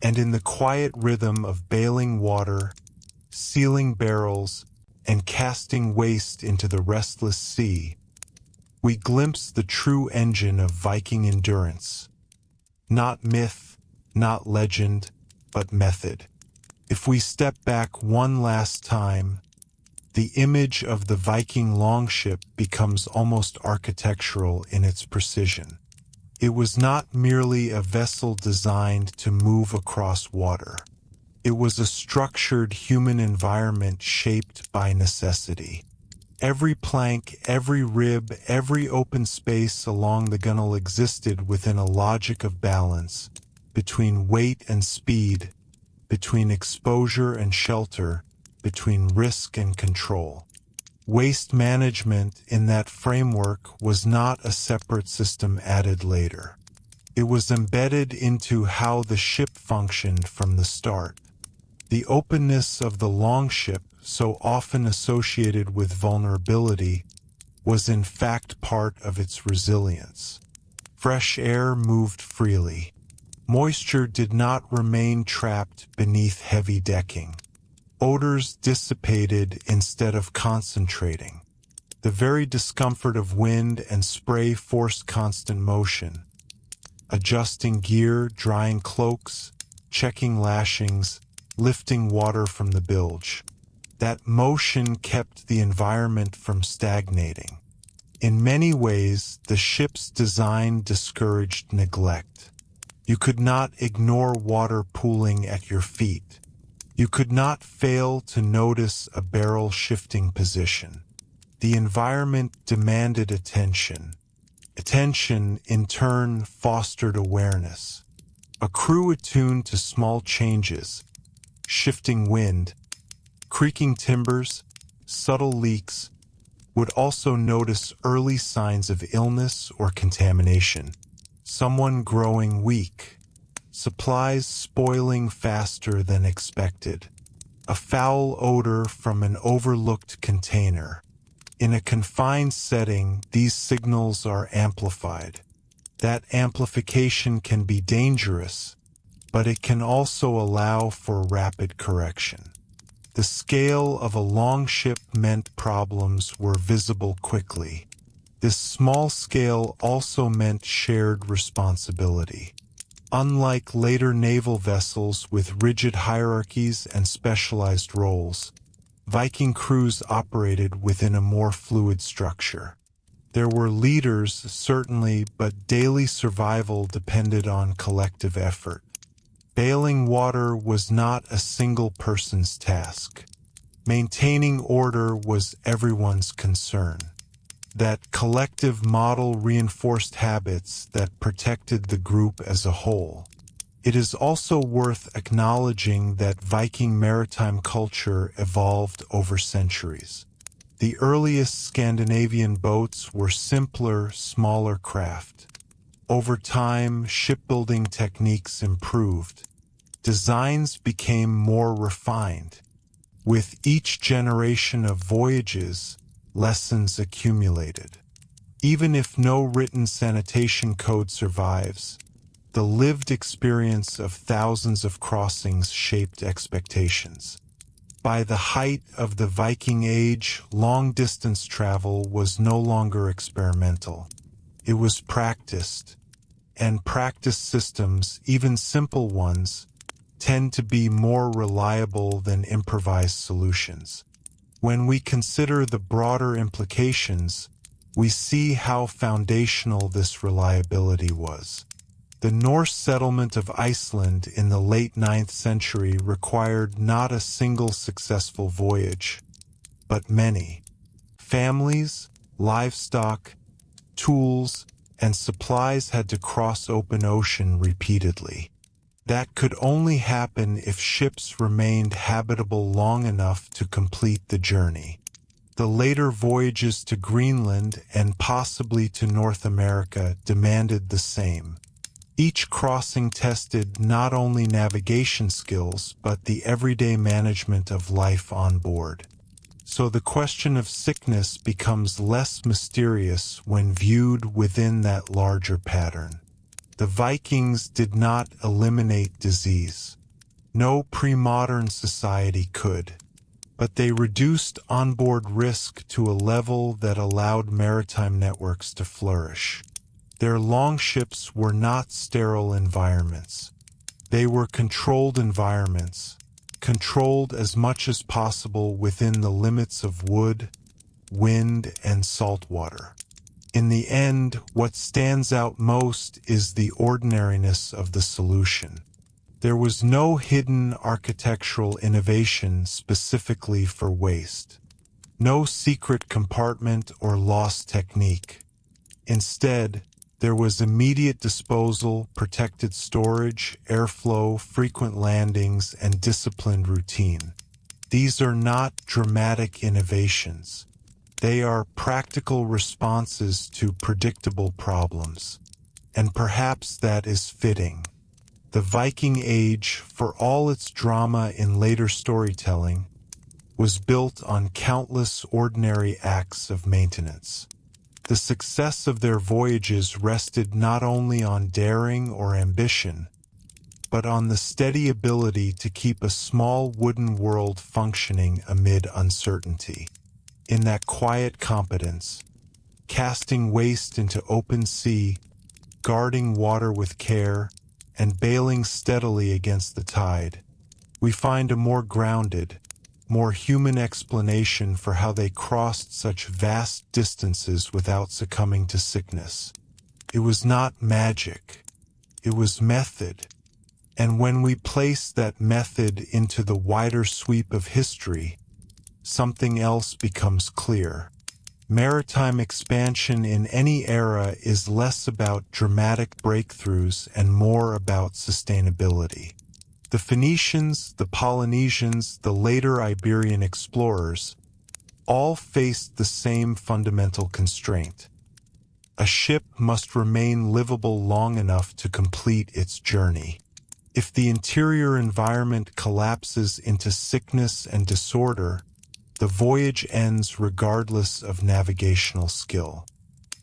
And in the quiet rhythm of bailing water, sealing barrels, and casting waste into the restless sea, we glimpse the true engine of Viking endurance. Not myth, not legend, but method. If we step back one last time, the image of the Viking longship becomes almost architectural in its precision. It was not merely a vessel designed to move across water. It was a structured human environment shaped by necessity. Every plank, every rib, every open space along the gunwale existed within a logic of balance, between weight and speed, between exposure and shelter, between risk and control. Waste management in that framework was not a separate system added later. It was embedded into how the ship functioned from the start. The openness of the longship, so often associated with vulnerability, was in fact part of its resilience. Fresh air moved freely. Moisture did not remain trapped beneath heavy decking. Odors dissipated instead of concentrating. The very discomfort of wind and spray forced constant motion. Adjusting gear, drying cloaks, checking lashings, lifting water from the bilge. That motion kept the environment from stagnating. In many ways, the ship's design discouraged neglect. You could not ignore water pooling at your feet. You could not fail to notice a barrel shifting position. The environment demanded attention. Attention, in turn, fostered awareness. A crew attuned to small changes, shifting wind, creaking timbers, subtle leaks, would also notice early signs of illness or contamination. Someone growing weak, supplies spoiling faster than expected, a foul odor from an overlooked container. In a confined setting, these signals are amplified. That amplification can be dangerous, but it can also allow for rapid correction. The scale of a longship meant problems were visible quickly. This small scale also meant shared responsibility. Unlike later naval vessels with rigid hierarchies and specialized roles, Viking crews operated within a more fluid structure. There were leaders, certainly, but daily survival depended on collective effort. Bailing water was not a single person's task. Maintaining order was everyone's concern. That collective model reinforced habits that protected the group as a whole. It is also worth acknowledging that Viking maritime culture evolved over centuries. The earliest Scandinavian boats were simpler, smaller craft. Over time, shipbuilding techniques improved. Designs became more refined. With each generation of voyages, lessons accumulated. Even if no written sanitation code survives, the lived experience of thousands of crossings shaped expectations. By the height of the Viking Age, long-distance travel was no longer experimental. It was practiced, and practice systems, even simple ones, tend to be more reliable than improvised solutions. When we consider the broader implications, we see how foundational this reliability was. The Norse settlement of Iceland in the late 9th century required not a single successful voyage, but many. Families, livestock, tools, and supplies had to cross open ocean repeatedly. That could only happen if ships remained habitable long enough to complete the journey. The later voyages to Greenland and possibly to North America demanded the same. Each crossing tested not only navigation skills but the everyday management of life on board. So the question of sickness becomes less mysterious when viewed within that larger pattern. The Vikings did not eliminate disease. No pre-modern society could. But they reduced onboard risk to a level that allowed maritime networks to flourish. Their longships were not sterile environments. They were controlled environments, controlled as much as possible within the limits of wood, wind, and salt water. In the end, what stands out most is the ordinariness of the solution. There was no hidden architectural innovation specifically for waste. No secret compartment or lost technique. Instead, there was immediate disposal, protected storage, airflow, frequent landings, and disciplined routine. These are not dramatic innovations. They are practical responses to predictable problems. And perhaps that is fitting. The Viking Age, for all its drama in later storytelling, was built on countless ordinary acts of maintenance. The success of their voyages rested not only on daring or ambition, but on the steady ability to keep a small wooden world functioning amid uncertainty. In that quiet competence, casting waste into open sea, guarding water with care, and bailing steadily against the tide, we find a more grounded, more human explanation for how they crossed such vast distances without succumbing to sickness. It was not magic. It was method. And when we place that method into the wider sweep of history, something else becomes clear. Maritime expansion in any era is less about dramatic breakthroughs and more about sustainability. The Phoenicians, the Polynesians, the later Iberian explorers all faced the same fundamental constraint. A ship must remain livable long enough to complete its journey. If the interior environment collapses into sickness and disorder, the voyage ends regardless of navigational skill.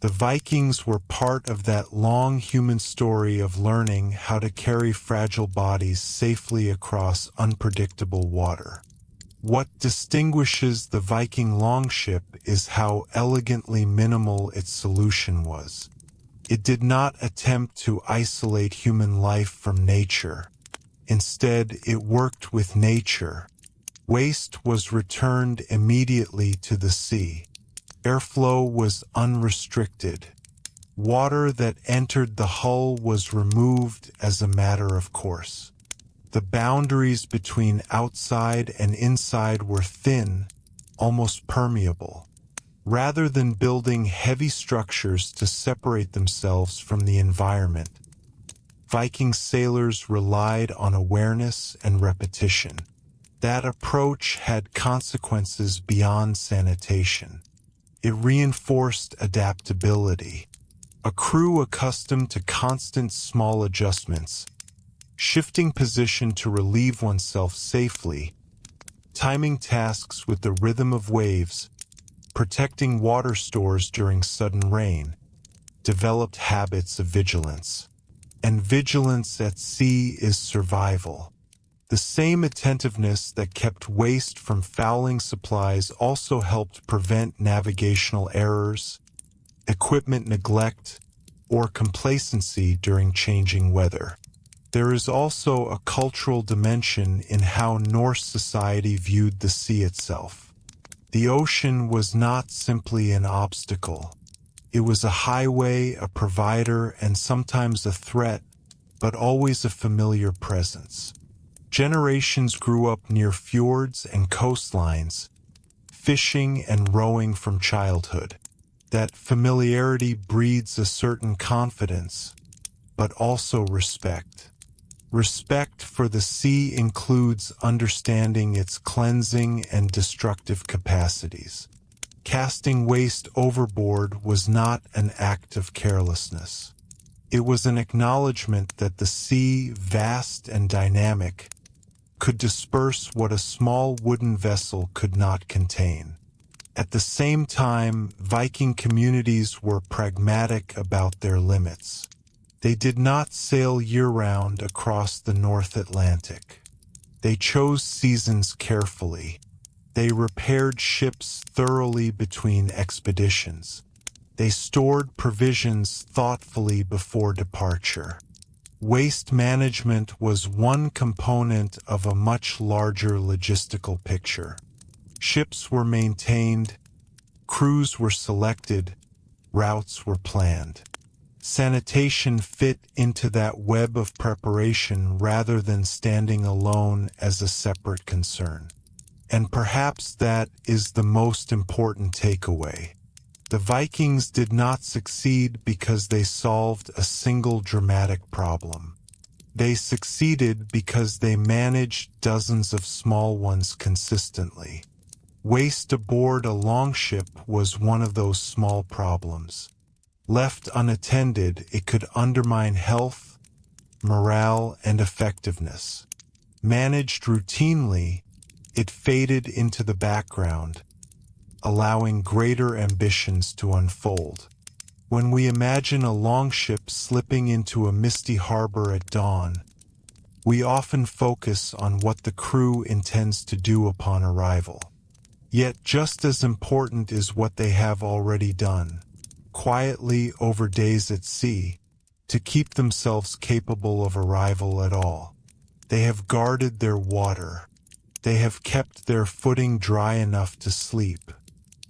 The Vikings were part of that long human story of learning how to carry fragile bodies safely across unpredictable water. What distinguishes the Viking Longship is how elegantly minimal its solution was. It did not attempt to isolate human life from nature. Instead, it worked with nature. Waste was returned immediately to the sea. Airflow was unrestricted. Water that entered the hull was removed as a matter of course. The boundaries between outside and inside were thin, almost permeable. Rather than building heavy structures to separate themselves from the environment, Viking sailors relied on awareness and repetition. That approach had consequences beyond sanitation. It reinforced adaptability. A crew accustomed to constant small adjustments, shifting position to relieve oneself safely, timing tasks with the rhythm of waves, protecting water stores during sudden rain, developed habits of vigilance. And vigilance at sea is survival. The same attentiveness that kept waste from fouling supplies also helped prevent navigational errors, equipment neglect, or complacency during changing weather. There is also a cultural dimension in how Norse society viewed the sea itself. The ocean was not simply an obstacle. It was a highway, a provider, and sometimes a threat, but always a familiar presence. Generations grew up near fjords and coastlines, fishing and rowing from childhood. That familiarity breeds a certain confidence, but also respect. Respect for the sea includes understanding its cleansing and destructive capacities. Casting waste overboard was not an act of carelessness. It was an acknowledgement that the sea, vast and dynamic, could disperse what a small wooden vessel could not contain. At the same time, Viking communities were pragmatic about their limits. They did not sail year-round across the North Atlantic. They chose seasons carefully. They repaired ships thoroughly between expeditions. They stored provisions thoughtfully before departure. Waste management was one component of a much larger logistical picture. Ships were maintained, crews were selected, routes were planned. Sanitation fit into that web of preparation rather than standing alone as a separate concern. And perhaps that is the most important takeaway. The Vikings did not succeed because they solved a single dramatic problem. They succeeded because they managed dozens of small ones consistently. Waste aboard a longship was one of those small problems. Left unattended, it could undermine health, morale, and effectiveness. Managed routinely, it faded into the background, allowing greater ambitions to unfold. When we imagine a longship slipping into a misty harbor at dawn, we often focus on what the crew intends to do upon arrival. Yet just as important is what they have already done, quietly over days at sea, to keep themselves capable of arrival at all. They have guarded their water. They have kept their footing dry enough to sleep.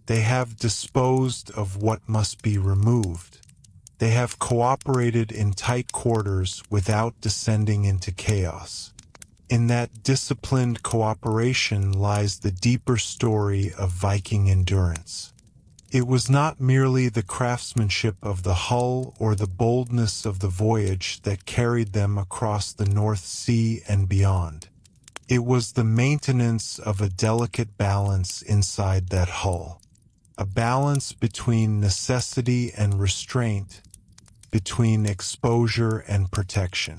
They have disposed of what must be removed. They have cooperated in tight quarters without descending into chaos. In that disciplined cooperation lies the deeper story of Viking endurance. It was not merely the craftsmanship of the hull or the boldness of the voyage that carried them across the North Sea and beyond. It was the maintenance of a delicate balance inside that hull. A balance between necessity and restraint, between exposure and protection.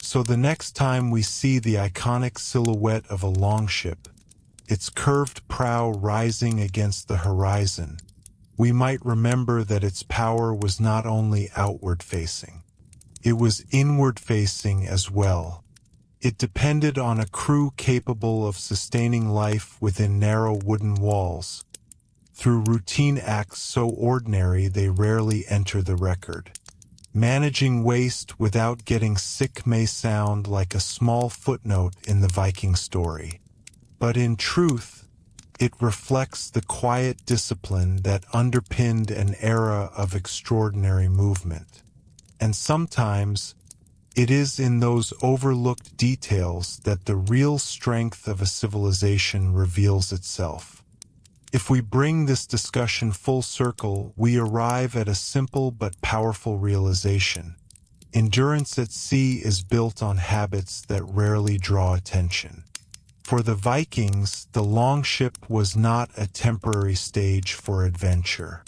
So the next time we see the iconic silhouette of a longship, its curved prow rising against the horizon, we might remember that its power was not only outward-facing. It was inward-facing as well. It depended on a crew capable of sustaining life within narrow wooden walls, through routine acts so ordinary they rarely enter the record. Managing waste without getting sick may sound like a small footnote in the Viking story, but in truth, it reflects the quiet discipline that underpinned an era of extraordinary movement. And sometimes, it is in those overlooked details that the real strength of a civilization reveals itself. If we bring this discussion full circle, we arrive at a simple but powerful realization. Endurance at sea is built on habits that rarely draw attention. For the Vikings, the longship was not a temporary stage for adventure.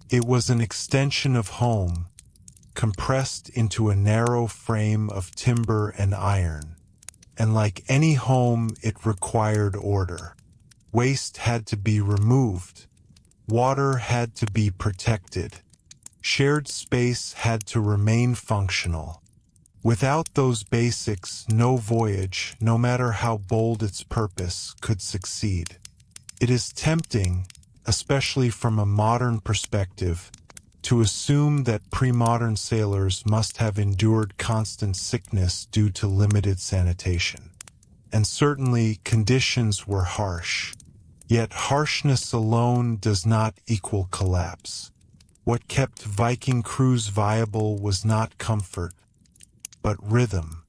It was an extension of home, compressed into a narrow frame of timber and iron. And like any home, it required order. Waste had to be removed. Water had to be protected. Shared space had to remain functional. Without those basics, no voyage, no matter how bold its purpose, could succeed. It is tempting, especially from a modern perspective, to assume that pre-modern sailors must have endured constant sickness due to limited sanitation. And certainly conditions were harsh. Yet harshness alone does not equal collapse. What kept Viking crews viable was not comfort, but rhythm.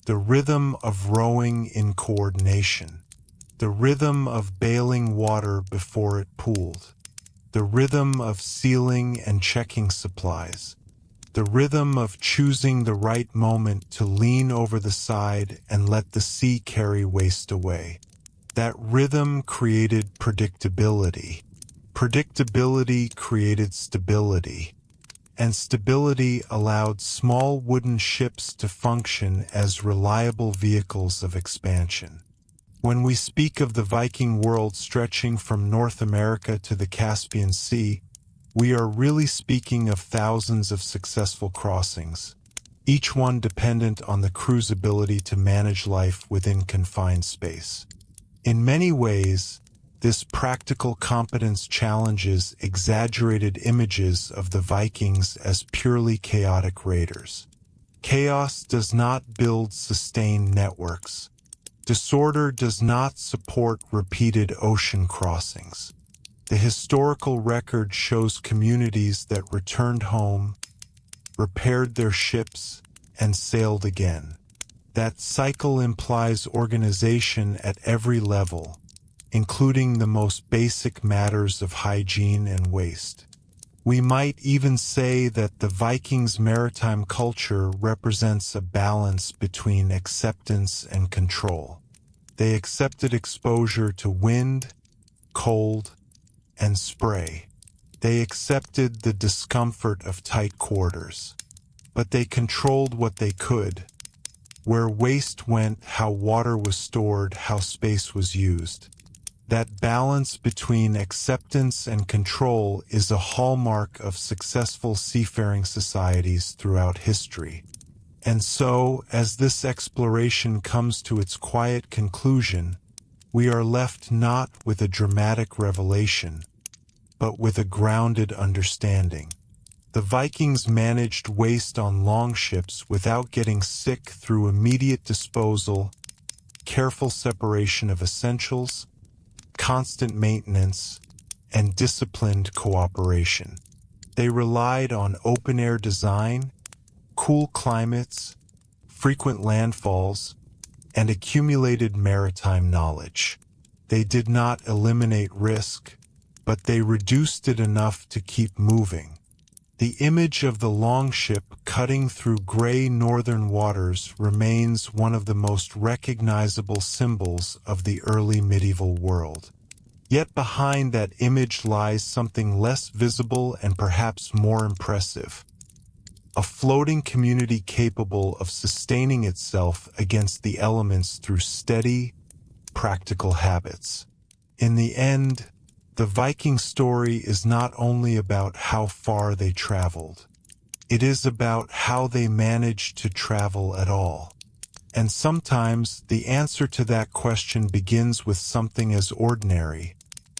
The rhythm of rowing in coordination. The rhythm of bailing water before it pooled. The rhythm of sealing and checking supplies. The rhythm of choosing the right moment to lean over the side and let the sea carry waste away. That rhythm created predictability. Predictability created stability. And stability allowed small wooden ships to function as reliable vehicles of expansion. When we speak of the Viking world stretching from North America to the Caspian Sea, we are really speaking of thousands of successful crossings, each one dependent on the crew's ability to manage life within confined space. In many ways, this practical competence challenges exaggerated images of the Vikings as purely chaotic raiders. Chaos does not build sustained networks. Disorder does not support repeated ocean crossings. The historical record shows communities that returned home, repaired their ships, and sailed again. That cycle implies organization at every level, including the most basic matters of hygiene and waste. We might even say that the Vikings' maritime culture represents a balance between acceptance and control. They accepted exposure to wind, cold, and spray. They accepted the discomfort of tight quarters. But they controlled what they could. Where waste went, how water was stored, how space was used. That balance between acceptance and control is a hallmark of successful seafaring societies throughout history. And so, as this exploration comes to its quiet conclusion, we are left not with a dramatic revelation, but with a grounded understanding. The Vikings managed waste on longships without getting sick through immediate disposal, careful separation of essentials, constant maintenance, and disciplined cooperation. They relied on open-air design, cool climates, frequent landfalls, and accumulated maritime knowledge. They did not eliminate risk, but they reduced it enough to keep moving. The image of the longship cutting through gray northern waters remains one of the most recognizable symbols of the early medieval world. Yet behind that image lies something less visible and perhaps more impressive. A floating community capable of sustaining itself against the elements through steady, practical habits. In the end, the Viking story is not only about how far they traveled. It is about how they managed to travel at all. And sometimes the answer to that question begins with something as ordinary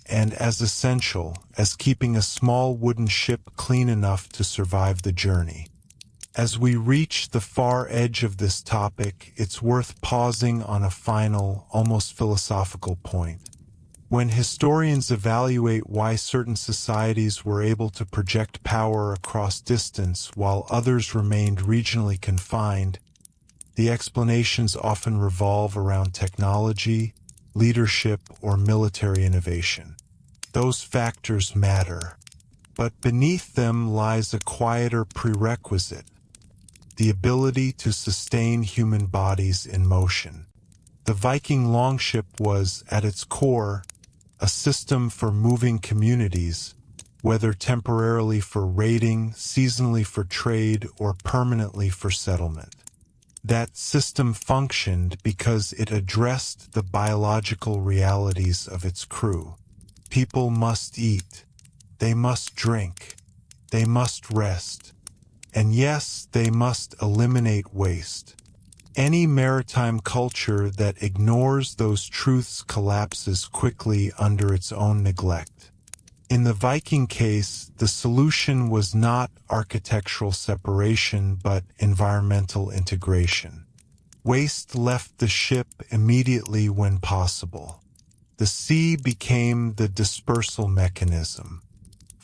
and as essential as keeping a small wooden ship clean enough to survive the journey. As we reach the far edge of this topic, it's worth pausing on a final, almost philosophical point. When historians evaluate why certain societies were able to project power across distance while others remained regionally confined, the explanations often revolve around technology, leadership, or military innovation. Those factors matter, but beneath them lies a quieter prerequisite: the ability to sustain human bodies in motion. The Viking longship was, at its core, a system for moving communities, whether temporarily for raiding, seasonally for trade, or permanently for settlement. That system functioned because it addressed the biological realities of its crew. People must eat, they must drink, they must rest, and yes, they must eliminate waste. Any maritime culture that ignores those truths collapses quickly under its own neglect. In the Viking case, the solution was not architectural separation but environmental integration. Waste left the ship immediately when possible. The sea became the dispersal mechanism.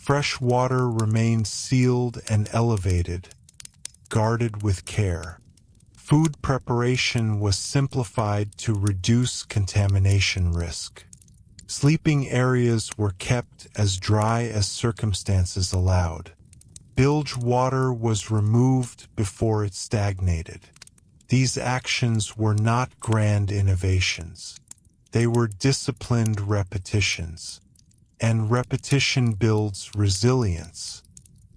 Fresh water remained sealed and elevated, guarded with care. Food preparation was simplified to reduce contamination risk. Sleeping areas were kept as dry as circumstances allowed. Bilge water was removed before it stagnated. These actions were not grand innovations. They were disciplined repetitions. And repetition builds resilience.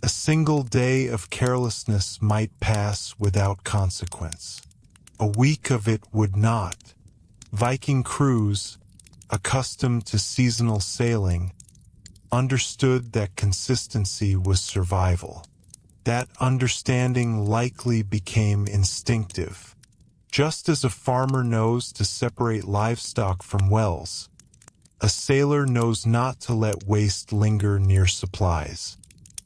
A single day of carelessness might pass without consequence. A week of it would not. Viking crews, accustomed to seasonal sailing, understood that consistency was survival. That understanding likely became instinctive. Just as a farmer knows to separate livestock from wells, a sailor knows not to let waste linger near supplies.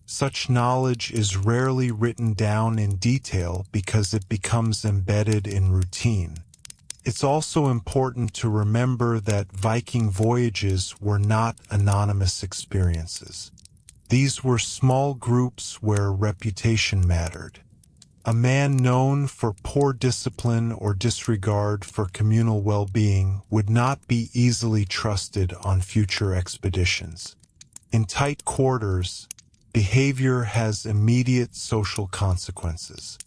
Such knowledge is rarely written down in detail because it becomes embedded in routine. It's also important to remember that Viking voyages were not anonymous experiences. These were small groups where reputation mattered. A man known for poor discipline or disregard for communal well-being would not be easily trusted on future expeditions. In tight quarters, behavior has immediate social consequences.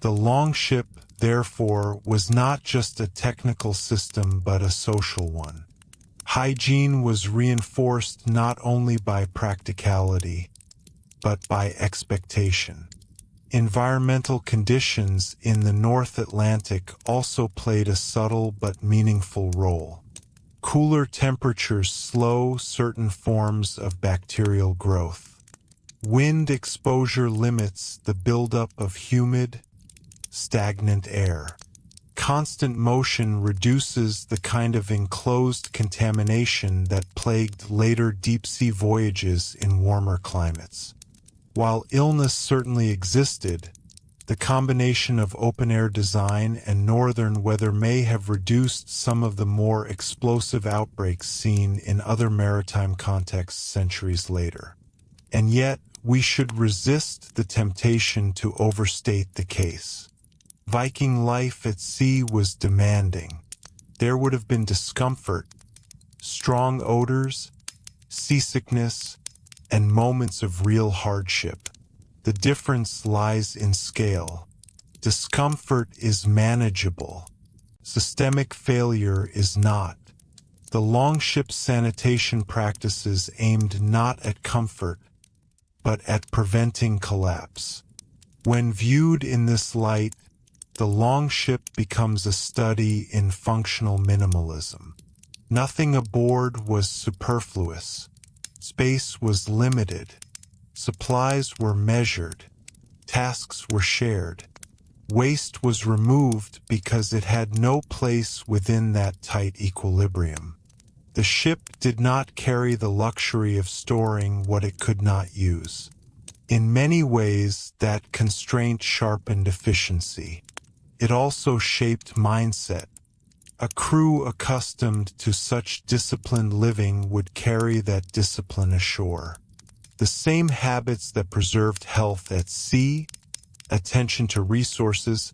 The longship, therefore, was not just a technical system but a social one. Hygiene was reinforced not only by practicality, but by expectation. Environmental conditions in the North Atlantic also played a subtle but meaningful role. Cooler temperatures slow certain forms of bacterial growth. Wind exposure limits the buildup of humid, stagnant air. Constant motion reduces the kind of enclosed contamination that plagued later deep-sea voyages in warmer climates. While illness certainly existed, the combination of open-air design and northern weather may have reduced some of the more explosive outbreaks seen in other maritime contexts centuries later. And yet, we should resist the temptation to overstate the case. Viking life at sea was demanding. There would have been discomfort, strong odors, seasickness, and moments of real hardship. The difference lies in scale. Discomfort is manageable. Systemic failure is not. The longship sanitation practices aimed not at comfort, but at preventing collapse. When viewed in this light, the longship becomes a study in functional minimalism. Nothing aboard was superfluous. Space was limited. Supplies were measured. Tasks were shared. Waste was removed because it had no place within that tight equilibrium. The ship did not carry the luxury of storing what it could not use. In many ways, that constraint sharpened efficiency. It also shaped mindset. A crew accustomed to such disciplined living would carry that discipline ashore. The same habits that preserved health at sea, attention to resources,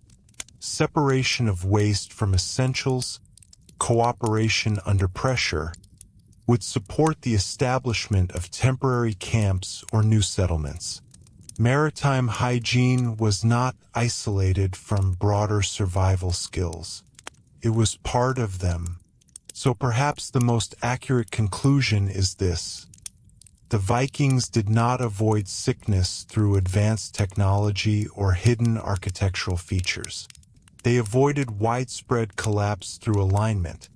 separation of waste from essentials, cooperation under pressure, would support the establishment of temporary camps or new settlements. Maritime hygiene was not isolated from broader survival skills. It was part of them. So perhaps the most accurate conclusion is this. The Vikings did not avoid sickness through advanced technology or hidden architectural features. They avoided widespread collapse through alignment,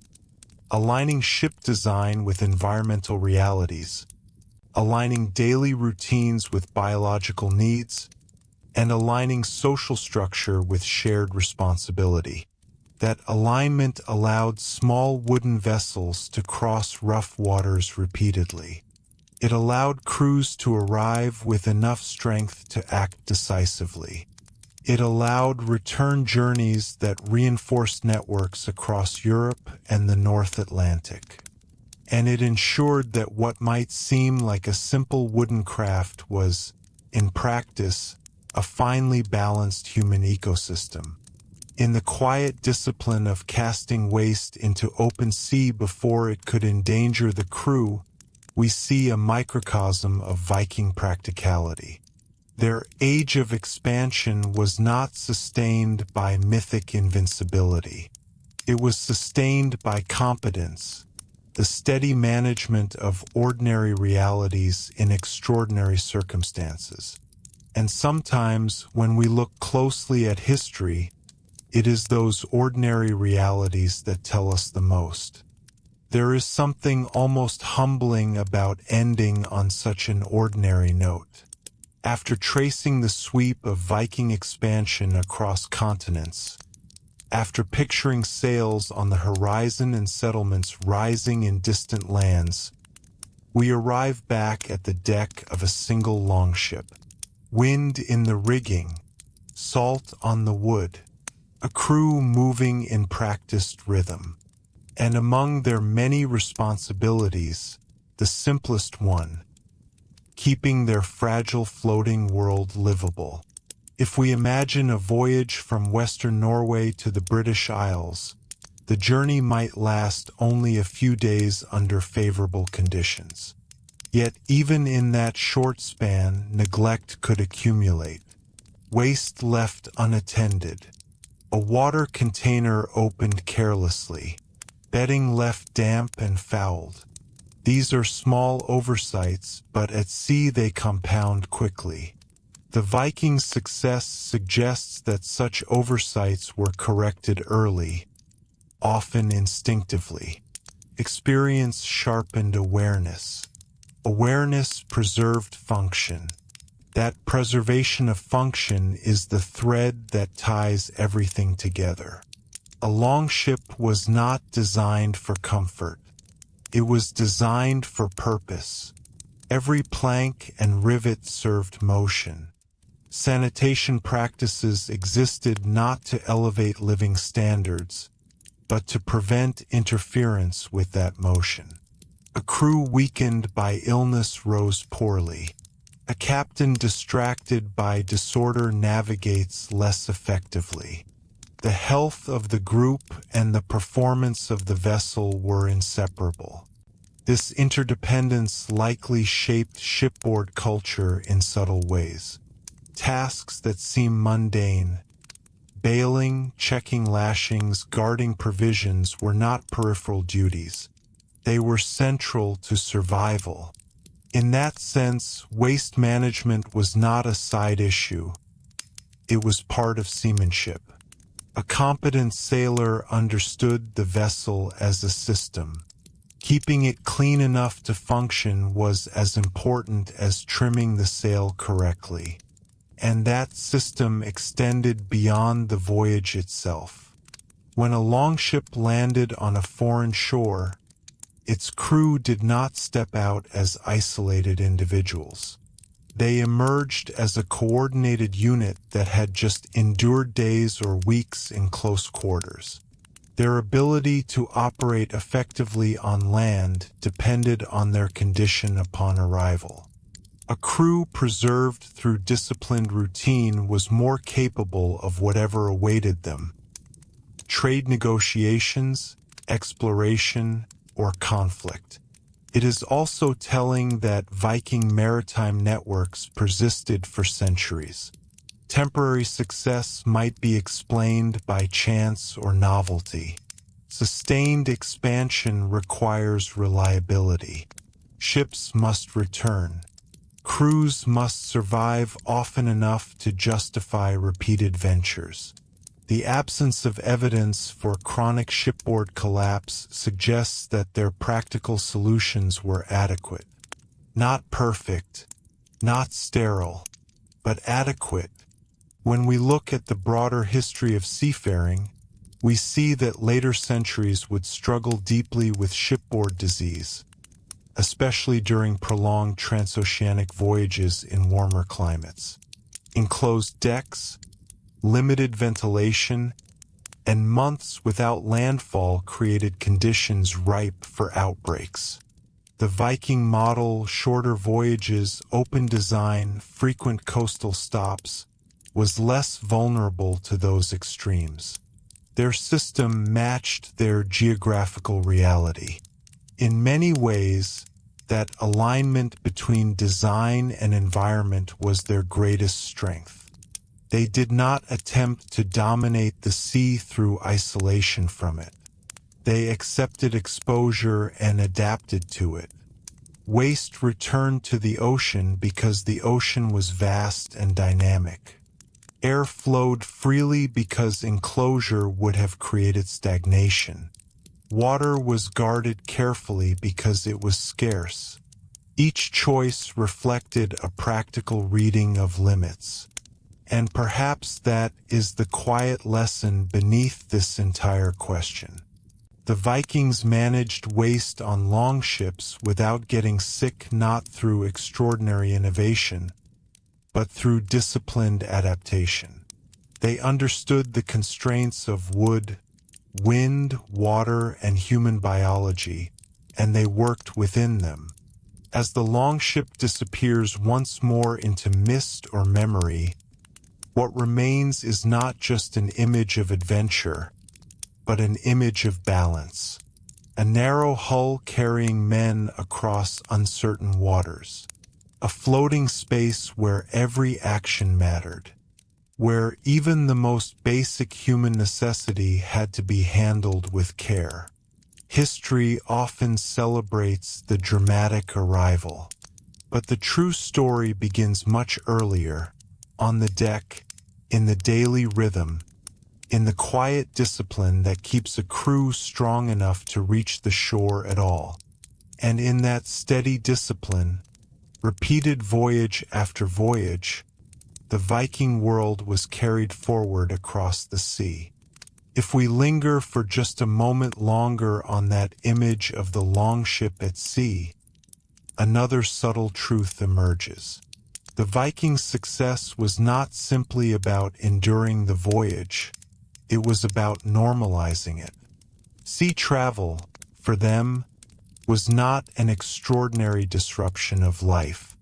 aligning ship design with environmental realities, aligning daily routines with biological needs, and aligning social structure with shared responsibility. That alignment allowed small wooden vessels to cross rough waters repeatedly. It allowed crews to arrive with enough strength to act decisively. It allowed return journeys that reinforced networks across Europe and the North Atlantic. and it ensured that what might seem like a simple wooden craft was, in practice, a finely balanced human ecosystem. In the quiet discipline of casting waste into open sea before it could endanger the crew, we see a microcosm of Viking practicality. Their age of expansion was not sustained by mythic invincibility. It was sustained by competence, the steady management of ordinary realities in extraordinary circumstances. And sometimes, when we look closely at history, it is those ordinary realities that tell us the most. There is something almost humbling about ending on such an ordinary note. After tracing the sweep of Viking expansion across continents, after picturing sails on the horizon and settlements rising in distant lands, we arrive back at the deck of a single longship. Wind in the rigging, salt on the wood, a crew moving in practiced rhythm. And among their many responsibilities, the simplest one, keeping their fragile floating world livable. If we imagine a voyage from Western Norway to the British Isles, the journey might last only a few days under favorable conditions. Yet even in that short span, neglect could accumulate. Waste left unattended. A water container opened carelessly. Bedding left damp and fouled. These are small oversights, but at sea they compound quickly. The Vikings' success suggests that such oversights were corrected early, often instinctively. Experience sharpened awareness. Awareness preserved function. That preservation of function is the thread that ties everything together. A longship was not designed for comfort. It was designed for purpose. Every plank and rivet served motion. Sanitation practices existed not to elevate living standards, but to prevent interference with that motion. A crew weakened by illness rose poorly. A captain distracted by disorder navigates less effectively. The health of the group and the performance of the vessel were inseparable. This interdependence likely shaped shipboard culture in subtle ways. Tasks that seem mundane, bailing, checking lashings, guarding provisions, were not peripheral duties. They were central to survival. In that sense, waste management was not a side issue. It was part of seamanship. A competent sailor understood the vessel as a system. Keeping it clean enough to function was as important as trimming the sail correctly. And that system extended beyond the voyage itself. When a longship landed on a foreign shore, its crew did not step out as isolated individuals. They emerged as a coordinated unit that had just endured days or weeks in close quarters. Their ability to operate effectively on land depended on their condition upon arrival. A crew preserved through disciplined routine was more capable of whatever awaited them. Trade negotiations, exploration, or conflict. It is also telling that Viking maritime networks persisted for centuries. Temporary success might be explained by chance or novelty. Sustained expansion requires reliability. Ships must return. Crews must survive often enough to justify repeated ventures. The absence of evidence for chronic shipboard collapse suggests that their practical solutions were adequate. Not perfect, not sterile, but adequate. When we look at the broader history of seafaring, we see that later centuries would struggle deeply with shipboard disease, especially during prolonged transoceanic voyages in warmer climates. Enclosed decks, limited ventilation, and months without landfall created conditions ripe for outbreaks. The Viking model, shorter voyages, open design, frequent coastal stops, was less vulnerable to those extremes. Their system matched their geographical reality. In many ways, that alignment between design and environment was their greatest strength. They did not attempt to dominate the sea through isolation from it. They accepted exposure and adapted to it. Waste returned to the ocean because the ocean was vast and dynamic. Air flowed freely because enclosure would have created stagnation. Water was guarded carefully because it was scarce. Each choice reflected a practical reading of limits. And perhaps that is the quiet lesson beneath this entire question. The Vikings managed waste on longships without getting sick, not through extraordinary innovation, but through disciplined adaptation. They understood the constraints of wood, wind, water, and human biology, and they worked within them. As the longship disappears once more into mist or memory, what remains is not just an image of adventure, but an image of balance. A narrow hull carrying men across uncertain waters. A floating space where every action mattered. Where even the most basic human necessity had to be handled with care. History often celebrates the dramatic arrival. But the true story begins much earlier, on the deck, in the daily rhythm, in the quiet discipline that keeps a crew strong enough to reach the shore at all. And in that steady discipline, repeated voyage after voyage, the Viking world was carried forward across the sea. If we linger for just a moment longer on that image of the longship at sea, another subtle truth emerges. The Vikings' success was not simply about enduring the voyage, it was about normalizing it. Sea travel, for them, was not an extraordinary disruption of life.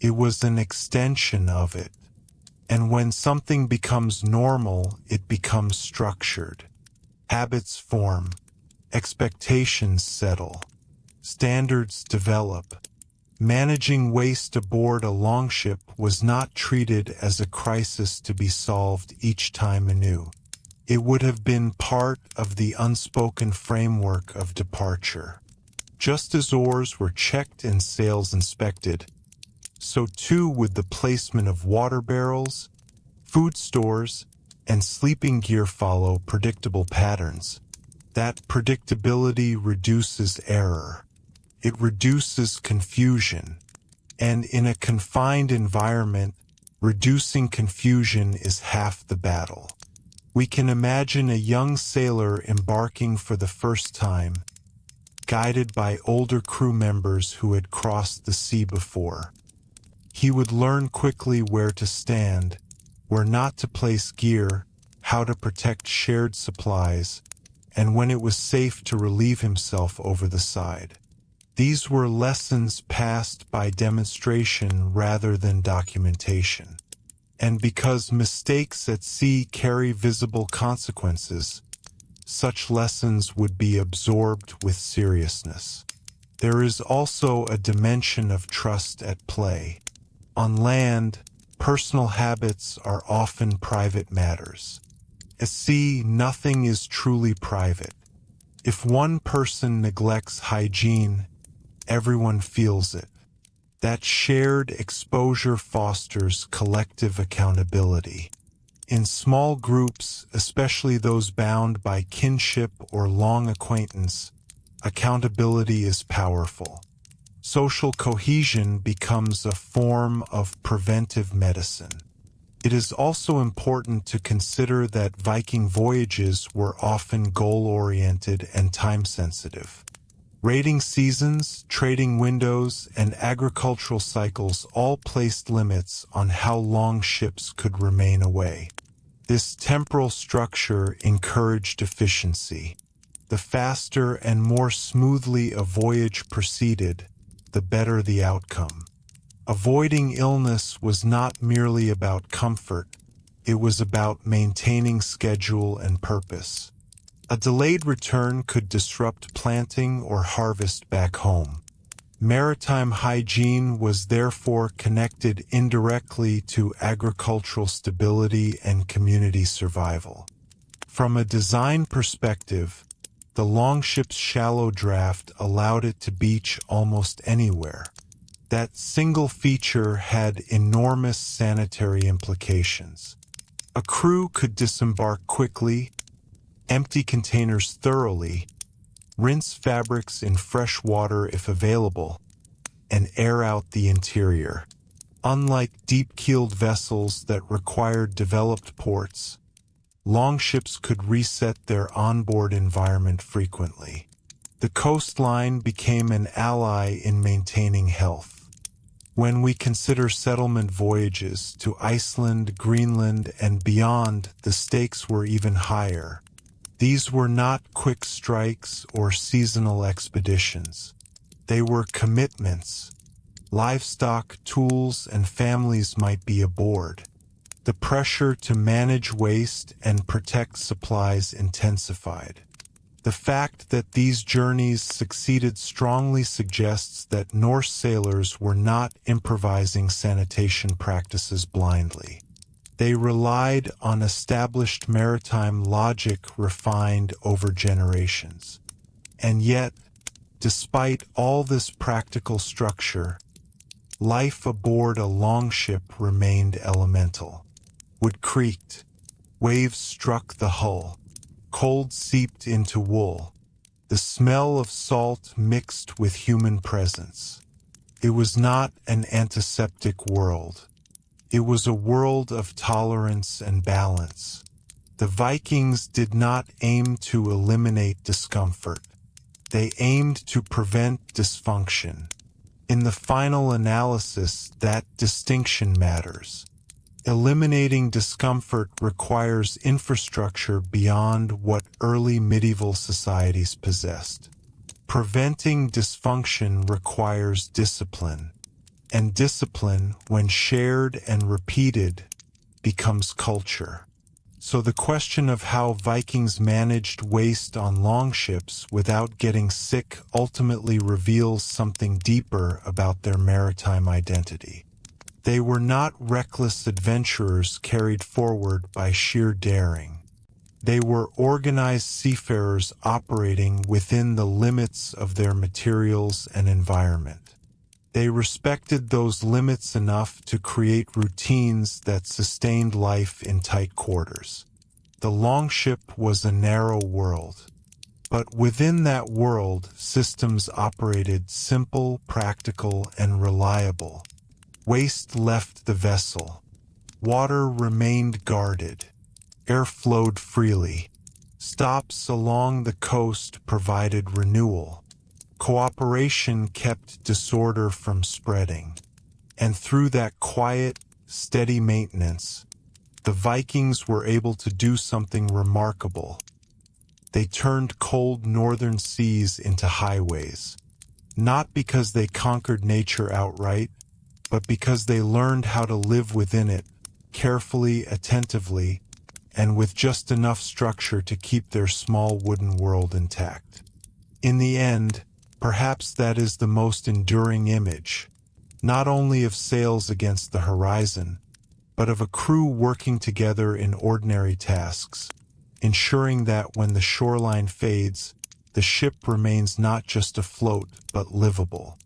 It was an extension of it. And when something becomes normal, it becomes structured. Habits form, expectations settle, standards develop. Managing waste aboard a longship was not treated as a crisis to be solved each time anew. It would have been part of the unspoken framework of departure. Just as oars were checked and sails inspected, so too would the placement of water barrels, food stores, and sleeping gear follow predictable patterns. That predictability reduces error. It reduces confusion. And in a confined environment, reducing confusion is half the battle. We can imagine a young sailor embarking for the first time, guided by older crew members who had crossed the sea before. He would learn quickly where to stand, where not to place gear, how to protect shared supplies, and when it was safe to relieve himself over the side. These were lessons passed by demonstration rather than documentation. And because mistakes at sea carry visible consequences, such lessons would be absorbed with seriousness. There is also a dimension of trust at play. On land, personal habits are often private matters. At sea, nothing is truly private. If one person neglects hygiene, everyone feels it. That shared exposure fosters collective accountability. In small groups, especially those bound by kinship or long acquaintance, accountability is powerful. Social cohesion becomes a form of preventive medicine. It is also important to consider that Viking voyages were often goal-oriented and time-sensitive. Raiding seasons, trading windows, and agricultural cycles all placed limits on how long ships could remain away. This temporal structure encouraged efficiency. The faster and more smoothly a voyage proceeded, the better the outcome. Avoiding illness was not merely about comfort, it was about maintaining schedule and purpose. A delayed return could disrupt planting or harvest back home. Maritime hygiene was therefore connected indirectly to agricultural stability and community survival. From a design perspective, the longship's shallow draft allowed it to beach almost anywhere. That single feature had enormous sanitary implications. A crew could disembark quickly, empty containers thoroughly, rinse fabrics in fresh water if available, and air out the interior. Unlike deep-keeled vessels that required developed ports, longships could reset their onboard environment frequently. The coastline became an ally in maintaining health. When we consider settlement voyages to Iceland, Greenland, and beyond, the stakes were even higher. These were not quick strikes or seasonal expeditions. They were commitments. Livestock, tools, and families might be aboard. The pressure to manage waste and protect supplies intensified. The fact that these journeys succeeded strongly suggests that Norse sailors were not improvising sanitation practices blindly. They relied on established maritime logic refined over generations. And yet, despite all this practical structure, life aboard a longship remained elemental. Wood creaked, waves struck the hull, cold seeped into wool. The smell of salt mixed with human presence. It was not an antiseptic world. It was a world of tolerance and balance. The Vikings did not aim to eliminate discomfort. They aimed to prevent dysfunction. In the final analysis, that distinction matters. Eliminating discomfort requires infrastructure beyond what early medieval societies possessed. Preventing dysfunction requires discipline. And discipline, when shared and repeated, becomes culture. So the question of how Vikings managed waste on longships without getting sick ultimately reveals something deeper about their maritime identity. They were not reckless adventurers carried forward by sheer daring. They were organized seafarers operating within the limits of their materials and environment. They respected those limits enough to create routines that sustained life in tight quarters. The longship was a narrow world, but within that world, systems operated simple, practical, and reliable. Waste left the vessel. Water remained guarded. Air flowed freely. Stops along the coast provided renewal. Cooperation kept disorder from spreading. And through that quiet, steady maintenance, the Vikings were able to do something remarkable. They turned cold northern seas into highways, not because they conquered nature outright, but because they learned how to live within it, carefully, attentively, and with just enough structure to keep their small wooden world intact. In the end, perhaps that is the most enduring image, not only of sails against the horizon, but of a crew working together in ordinary tasks, ensuring that when the shoreline fades, the ship remains not just afloat, but livable.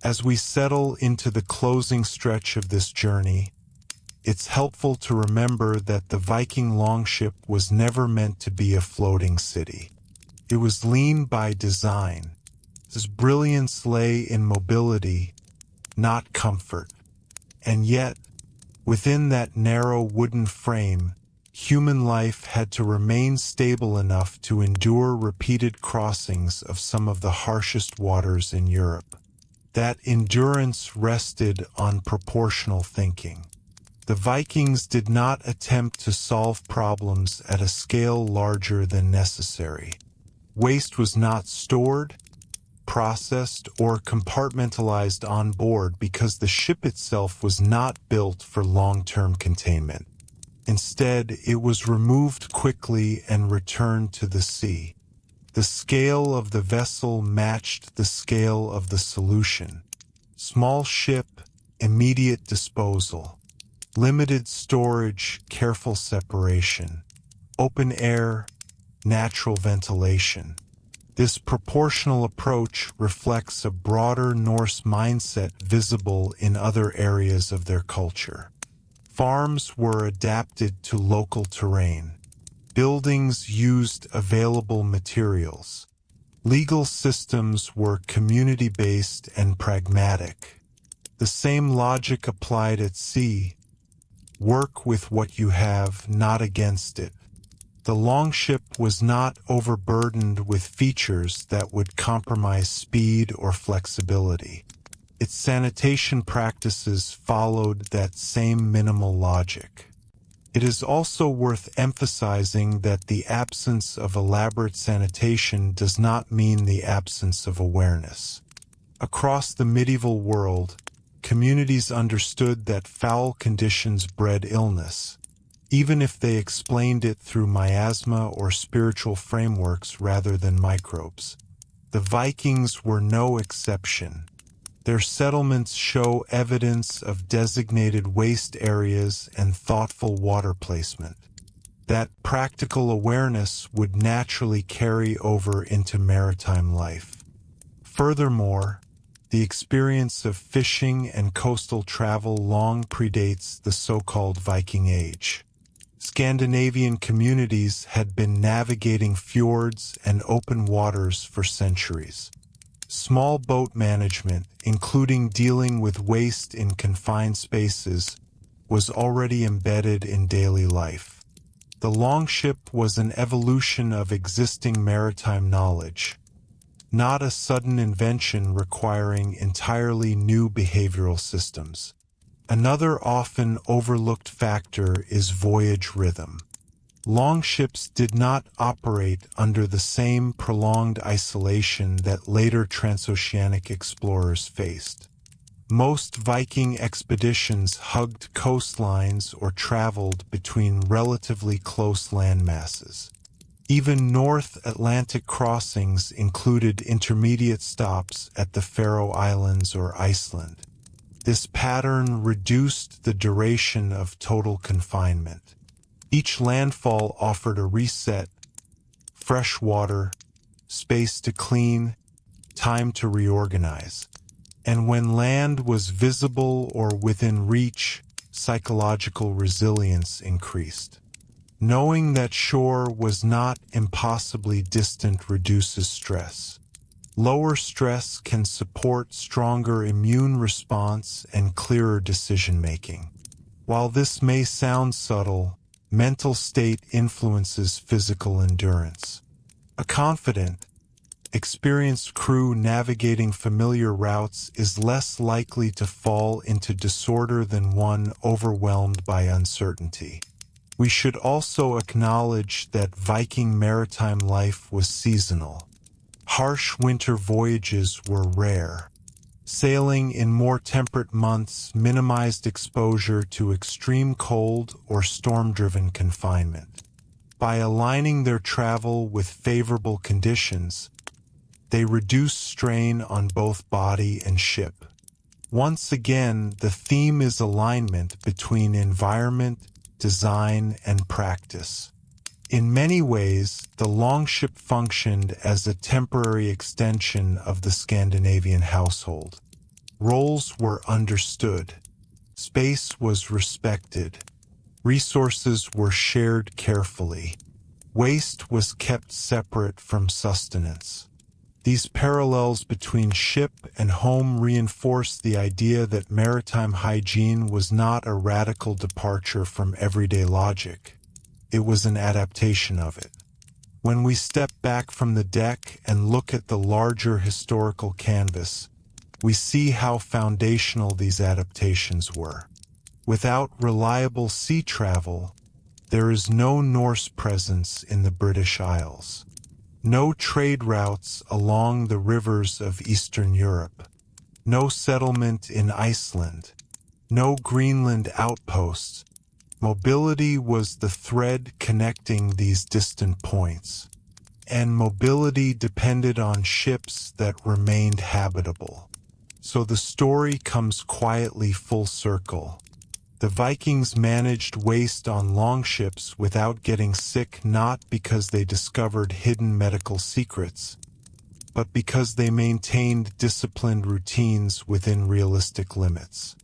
As we settle into the closing stretch of this journey, it's helpful to remember that the Viking Longship was never meant to be a floating city. It was lean by design. Its brilliance lay in mobility, not comfort. And yet, within that narrow wooden frame, human life had to remain stable enough to endure repeated crossings of some of the harshest waters in Europe. That endurance rested on proportional thinking. The Vikings did not attempt to solve problems at a scale larger than necessary. Waste was not stored, processed, or compartmentalized on board because the ship itself was not built for long-term containment. Instead, it was removed quickly and returned to the sea. The scale of the vessel matched the scale of the solution. Small ship, immediate disposal. Limited storage, careful separation. Open air, natural ventilation. This proportional approach reflects a broader Norse mindset visible in other areas of their culture. Farms were adapted to local terrain. Buildings used available materials. Legal systems were community-based and pragmatic. The same logic applied at sea. Work with what you have, not against it. The longship was not overburdened with features that would compromise speed or flexibility. Its sanitation practices followed that same minimal logic. It is also worth emphasizing that the absence of elaborate sanitation does not mean the absence of awareness. Across the medieval world, communities understood that foul conditions bred illness, even if they explained it through miasma or spiritual frameworks rather than microbes. The Vikings were no exception. Their settlements show evidence of designated waste areas and thoughtful water placement. That practical awareness would naturally carry over into maritime life. Furthermore, the experience of fishing and coastal travel long predates the so-called Viking Age. Scandinavian communities had been navigating fjords and open waters for centuries. Small boat management, including dealing with waste in confined spaces, was already embedded in daily life. The longship was an evolution of existing maritime knowledge, not a sudden invention requiring entirely new behavioral systems. Another often overlooked factor is voyage rhythm. Longships did not operate under the same prolonged isolation that later transoceanic explorers faced. Most Viking expeditions hugged coastlines or traveled between relatively close land masses. Even North Atlantic crossings included intermediate stops at the Faroe Islands or Iceland. This pattern reduced the duration of total confinement. Each landfall offered a reset, fresh water, space to clean, time to reorganize. And when land was visible or within reach, psychological resilience increased. Knowing that shore was not impossibly distant reduces stress. Lower stress can support stronger immune response and clearer decision-making. While this may sound subtle, mental state influences physical endurance. A confident, experienced crew navigating familiar routes is less likely to fall into disorder than one overwhelmed by uncertainty. We should also acknowledge that Viking maritime life was seasonal. Harsh winter voyages were rare. Sailing in more temperate months minimized exposure to extreme cold or storm-driven confinement. By aligning their travel with favorable conditions, they reduced strain on both body and ship. Once again, the theme is alignment between environment, design, and practice. In many ways, the longship functioned as a temporary extension of the Scandinavian household. Roles were understood. Space was respected. Resources were shared carefully. Waste was kept separate from sustenance. These parallels between ship and home reinforce the idea that maritime hygiene was not a radical departure from everyday logic. It was an adaptation of it. When we step back from the deck and look at the larger historical canvas, we see how foundational these adaptations were. Without reliable sea travel, there is no Norse presence in the British Isles, no trade routes along the rivers of Eastern Europe, no settlement in Iceland, no Greenland outposts. Mobility was the thread connecting these distant points, and mobility depended on ships that remained habitable. So the story comes quietly full circle. The Vikings managed waste on longships without getting sick, not because they discovered hidden medical secrets, but because they maintained disciplined routines within realistic limits.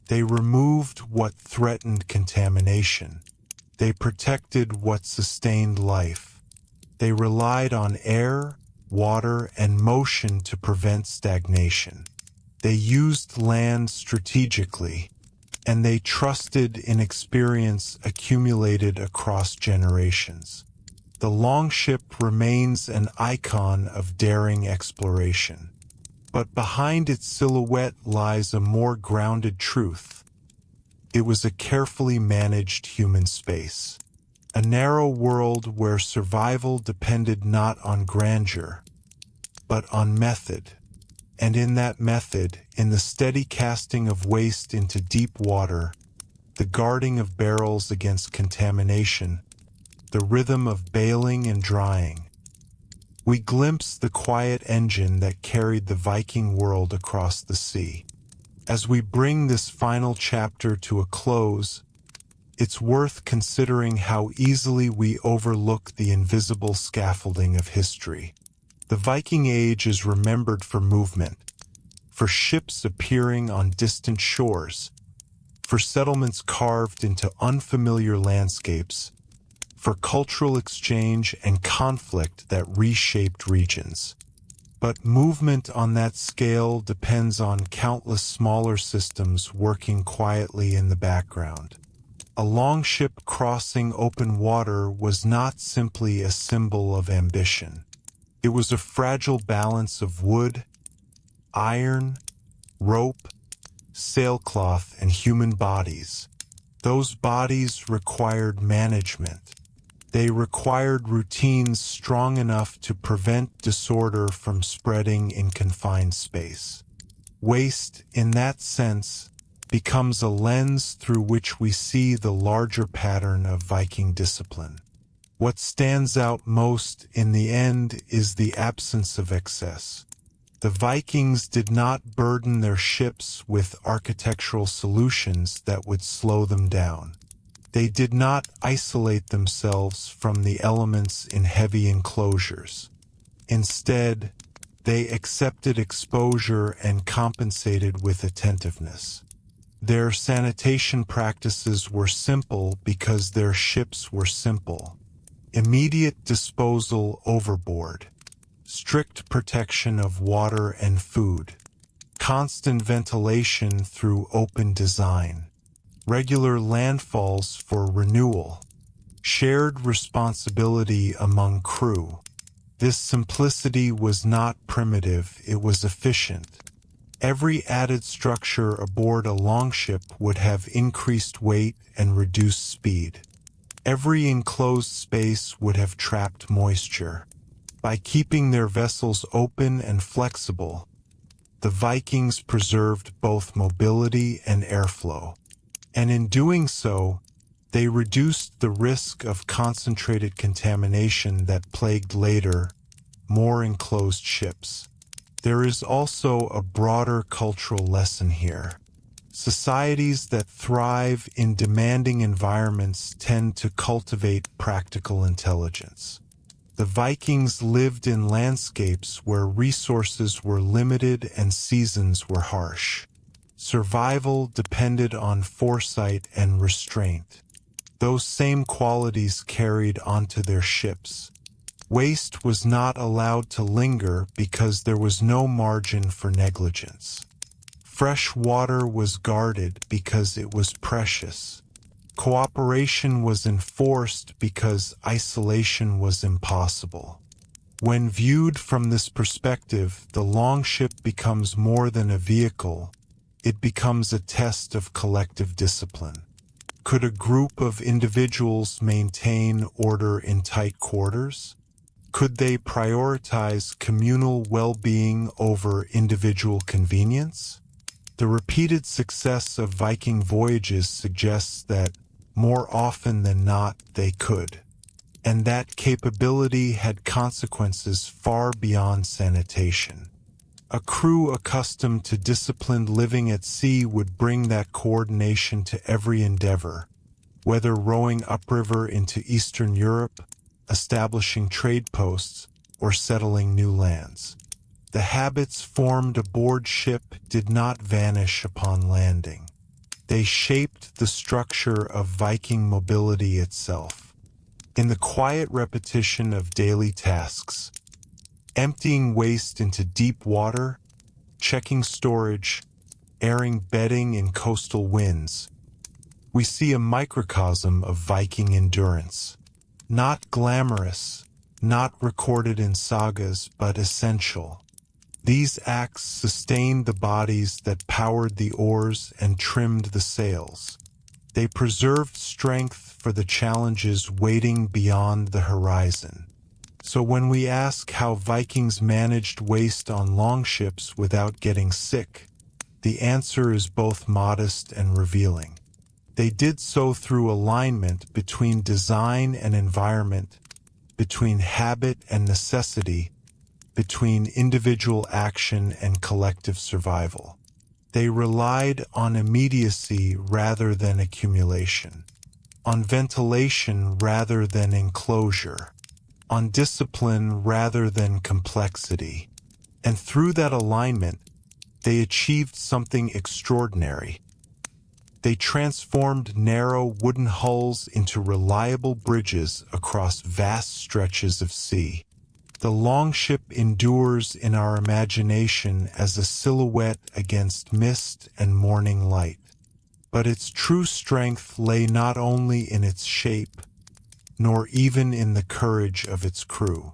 They removed what threatened contamination. They protected what sustained life. They relied on air, water, and motion to prevent stagnation. They used land strategically, and they trusted in experience accumulated across generations. The longship remains an icon of daring exploration. But behind its silhouette lies a more grounded truth. It was a carefully managed human space, a narrow world where survival depended not on grandeur, but on method. And in that method, in the steady casting of waste into deep water, the guarding of barrels against contamination, the rhythm of bailing and drying, we glimpse the quiet engine that carried the Viking world across the sea. As we bring this final chapter to a close, it's worth considering how easily we overlook the invisible scaffolding of history. The Viking Age is remembered for movement, for ships appearing on distant shores, for settlements carved into unfamiliar landscapes, for cultural exchange and conflict that reshaped regions. But movement on that scale depends on countless smaller systems working quietly in the background. A longship crossing open water was not simply a symbol of ambition. It was a fragile balance of wood, iron, rope, sailcloth, and human bodies. Those bodies required management. They required routines strong enough to prevent disorder from spreading in confined space. Waste, in that sense, becomes a lens through which we see the larger pattern of Viking discipline. What stands out most in the end is the absence of excess. The Vikings did not burden their ships with architectural solutions that would slow them down. They did not isolate themselves from the elements in heavy enclosures. Instead, they accepted exposure and compensated with attentiveness. Their sanitation practices were simple because their ships were simple. Immediate disposal overboard, strict protection of water and food, constant ventilation through open design, regular landfalls for renewal, shared responsibility among crew. This simplicity was not primitive, it was efficient. Every added structure aboard a longship would have increased weight and reduced speed. Every enclosed space would have trapped moisture. By keeping their vessels open and flexible, the Vikings preserved both mobility and airflow. And in doing so, they reduced the risk of concentrated contamination that plagued later, more enclosed ships. There is also a broader cultural lesson here. Societies that thrive in demanding environments tend to cultivate practical intelligence. The Vikings lived in landscapes where resources were limited and seasons were harsh. Survival depended on foresight and restraint. Those same qualities carried onto their ships. Waste was not allowed to linger because there was no margin for negligence. Fresh water was guarded because it was precious. Cooperation was enforced because isolation was impossible. When viewed from this perspective, the longship becomes more than a vehicle. it becomes a test of collective discipline. Could a group of individuals maintain order in tight quarters? Could they prioritize communal well-being over individual convenience? The repeated success of Viking voyages suggests that, more often than not, they could. And that capability had consequences far beyond sanitation. A crew accustomed to disciplined living at sea would bring that coordination to every endeavor, whether rowing upriver into Eastern Europe, establishing trade posts, or settling new lands. The habits formed aboard ship did not vanish upon landing. They shaped the structure of Viking mobility itself. In the quiet repetition of daily tasks, emptying waste into deep water, checking storage, airing bedding in coastal winds, we see a microcosm of Viking endurance. Not glamorous, not recorded in sagas, but essential. These acts sustained the bodies that powered the oars and trimmed the sails. They preserved strength for the challenges waiting beyond the horizon. So when we ask how Vikings managed waste on longships without getting sick, the answer is both modest and revealing. They did so through alignment between design and environment, between habit and necessity, between individual action and collective survival. They relied on immediacy rather than accumulation, on ventilation rather than enclosure, on discipline rather than complexity. And through that alignment, they achieved something extraordinary. They transformed narrow wooden hulls into reliable bridges across vast stretches of sea. The longship endures in our imagination as a silhouette against mist and morning light. But its true strength lay not only in its shape, nor even in the courage of its crew.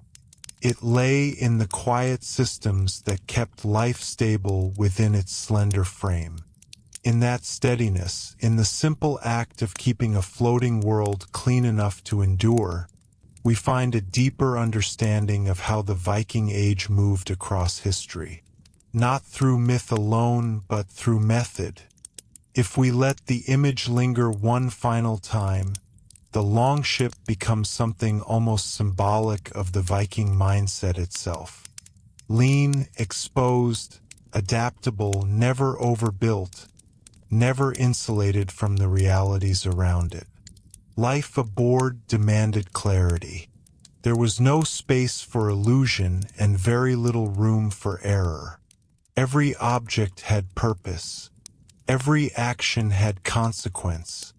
It lay in the quiet systems that kept life stable within its slender frame. In that steadiness, in the simple act of keeping a floating world clean enough to endure, we find a deeper understanding of how the Viking Age moved across history. Not through myth alone, but through method. If we let the image linger one final time, the longship becomes something almost symbolic of the Viking mindset itself. Lean, exposed, adaptable, never overbuilt, never insulated from the realities around it. Life aboard demanded clarity. There was no space for illusion and very little room for error. Every object had purpose. Every action had consequence.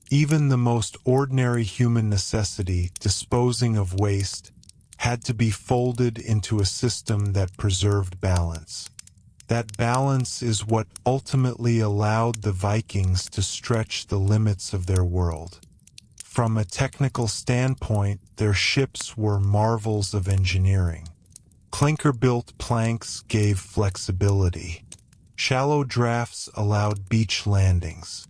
Even the most ordinary human necessity, disposing of waste, had to be folded into a system that preserved balance. That balance is what ultimately allowed the Vikings to stretch the limits of their world. From a technical standpoint, their ships were marvels of engineering. Clinker-built planks gave flexibility. Shallow drafts allowed beach landings.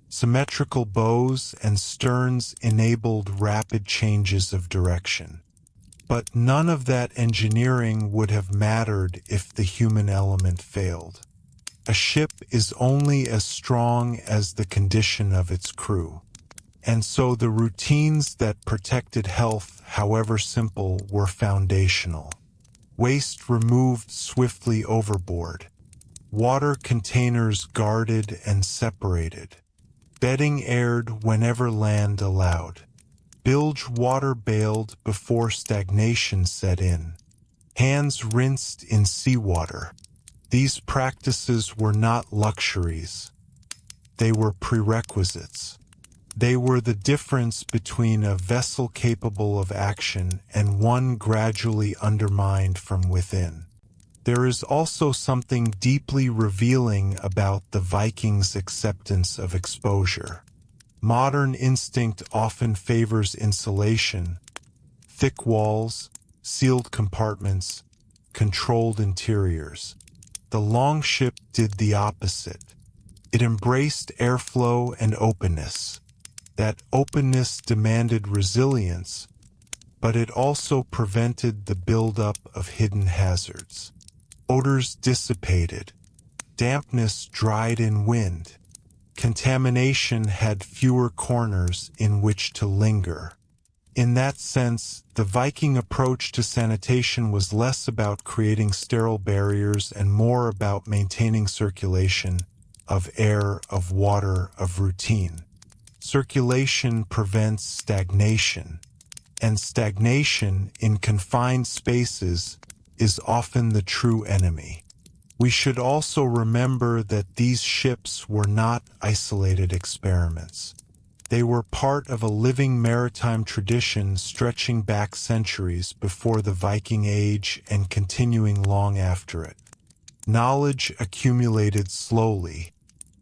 Symmetrical bows and sterns enabled rapid changes of direction. But none of that engineering would have mattered if the human element failed. A ship is only as strong as the condition of its crew. And so the routines that protected health, however simple, were foundational. Waste removed swiftly overboard. Water containers guarded and separated. Bedding aired whenever land allowed. Bilge water bailed before stagnation set in. Hands rinsed in seawater. These practices were not luxuries. They were prerequisites. They were the difference between a vessel capable of action and one gradually undermined from within. There is also something deeply revealing about the Vikings' acceptance of exposure. Modern instinct often favors insulation, thick walls, sealed compartments, controlled interiors. The longship did the opposite. It embraced airflow and openness. That openness demanded resilience, but it also prevented the buildup of hidden hazards. Odors dissipated. Dampness dried in wind. Contamination had fewer corners in which to linger. In that sense, the Viking approach to sanitation was less about creating sterile barriers and more about maintaining circulation of air, of water, of routine. Circulation prevents stagnation, and stagnation in confined spaces is often the true enemy. We should also remember that these ships were not isolated experiments. They were part of a living maritime tradition stretching back centuries before the Viking Age and continuing long after it. Knowledge accumulated slowly.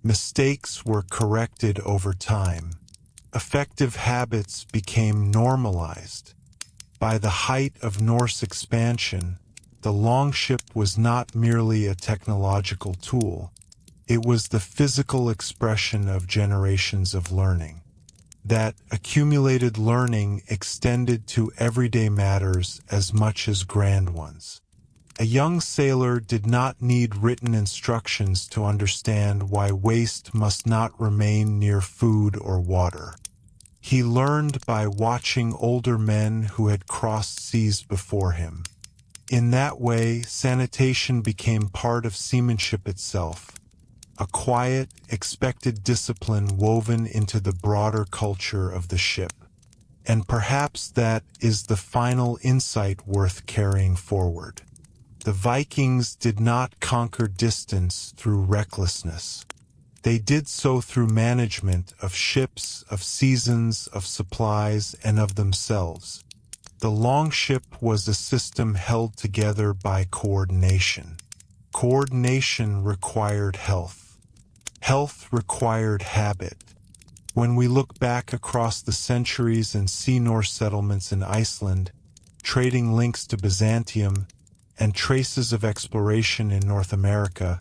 Mistakes were corrected over time. Effective habits became normalized. By the height of Norse expansion, the longship was not merely a technological tool. It was the physical expression of generations of learning. That accumulated learning extended to everyday matters as much as grand ones. A young sailor did not need written instructions to understand why waste must not remain near food or water. He learned by watching older men who had crossed seas before him. In that way, sanitation became part of seamanship itself, a quiet, expected discipline woven into the broader culture of the ship. And perhaps that is the final insight worth carrying forward. The Vikings did not conquer distance through recklessness. They did so through management of ships, of seasons, of supplies, and of themselves. The longship was a system held together by coordination. Coordination required health. Health required habit. When we look back across the centuries and see Norse settlements in Iceland, trading links to Byzantium, and traces of exploration in North America,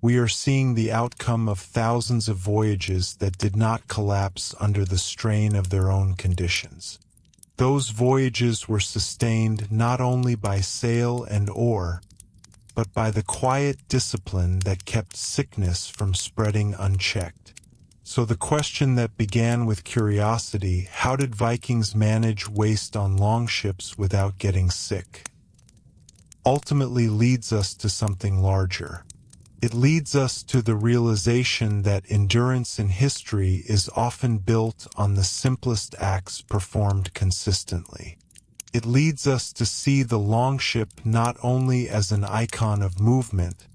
we are seeing the outcome of thousands of voyages that did not collapse under the strain of their own conditions. Those voyages were sustained not only by sail and oar, but by the quiet discipline that kept sickness from spreading unchecked. So the question that began with curiosity, how did Vikings manage waste on longships without getting sick, ultimately leads us to something larger. It leads us to the realization that endurance in history is often built on the simplest acts performed consistently. It leads us to see the longship not only as an icon of movement,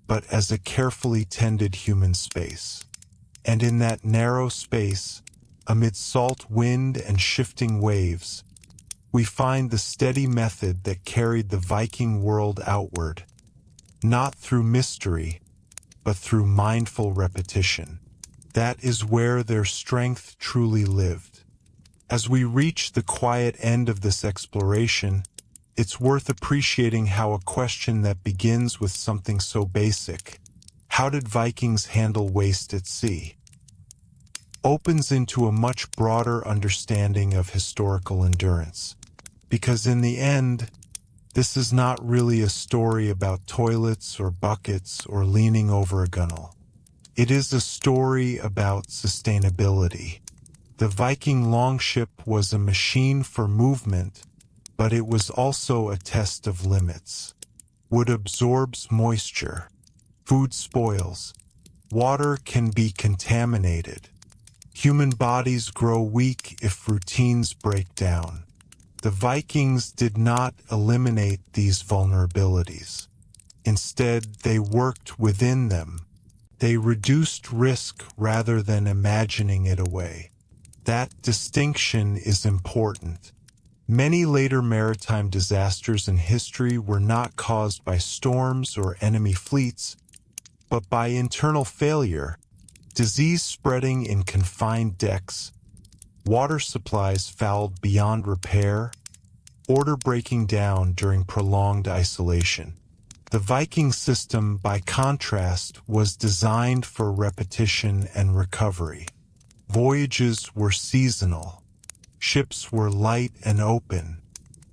but as a carefully tended human space. And in that narrow space, amid salt wind and shifting waves, we find the steady method that carried the Viking world outward, not through mystery, but through mindful repetition. That is where their strength truly lived. As we reach the quiet end of this exploration, it's worth appreciating how a question that begins with something so basic, how did Vikings handle waste at sea, opens into a much broader understanding of historical endurance. Because in the end, this is not really a story about toilets or buckets or leaning over a gunwale. It is a story about sustainability. The Viking longship was a machine for movement, but it was also a test of limits. Wood absorbs moisture. Food spoils. Water can be contaminated. Human bodies grow weak if routines break down. The Vikings did not eliminate these vulnerabilities. Instead, they worked within them. They reduced risk rather than imagining it away. That distinction is important. Many later maritime disasters in history were not caused by storms or enemy fleets, but by internal failure, disease spreading in confined decks, water supplies fouled beyond repair, order breaking down during prolonged isolation. The Viking system, by contrast, was designed for repetition and recovery. Voyages were seasonal. Ships were light and open.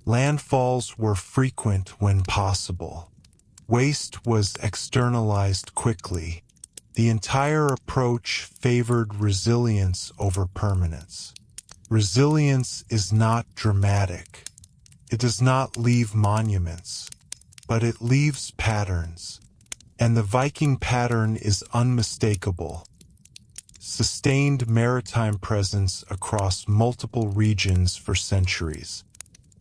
Landfalls were frequent when possible. Waste was externalized quickly. The entire approach favored resilience over permanence. Resilience is not dramatic. It does not leave monuments, but it leaves patterns. And the Viking pattern is unmistakable. Sustained maritime presence across multiple regions for centuries.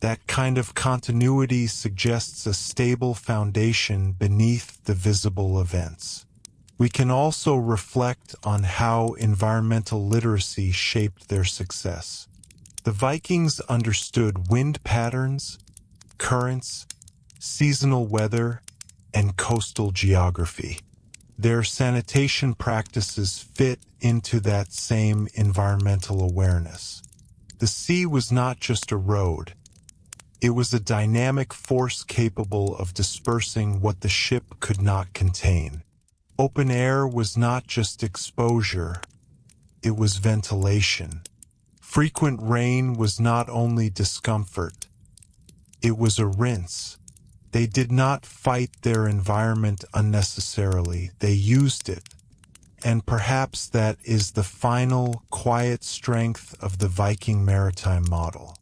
That kind of continuity suggests a stable foundation beneath the visible events. We can also reflect on how environmental literacy shaped their success. The Vikings understood wind patterns, currents, seasonal weather, and coastal geography. Their sanitation practices fit into that same environmental awareness. The sea was not just a road. It was a dynamic force capable of dispersing what the ship could not contain. Open air was not just exposure, it was ventilation. Frequent rain was not only discomfort, it was a rinse. They did not fight their environment unnecessarily, they used it. And perhaps that is the final, quiet strength of the Viking maritime model.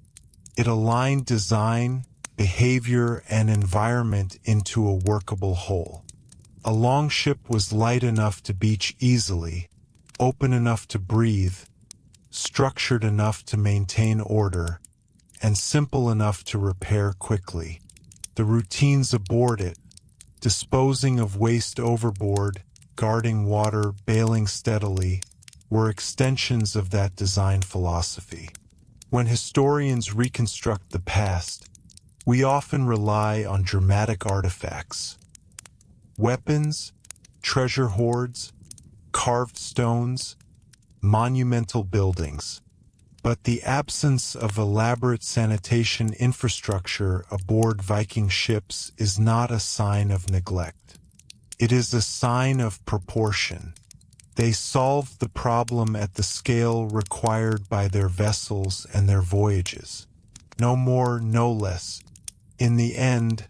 It aligned design, behavior, and environment into a workable whole. A longship was light enough to beach easily, open enough to breathe, structured enough to maintain order, and simple enough to repair quickly. The routines aboard it, disposing of waste overboard, guarding water, bailing steadily, were extensions of that design philosophy. When historians reconstruct the past, we often rely on dramatic artifacts. Weapons, treasure hoards, carved stones, monumental buildings. But the absence of elaborate sanitation infrastructure aboard Viking ships is not a sign of neglect. It is a sign of proportion. They solved the problem at the scale required by their vessels and their voyages. No more, no less. In the end,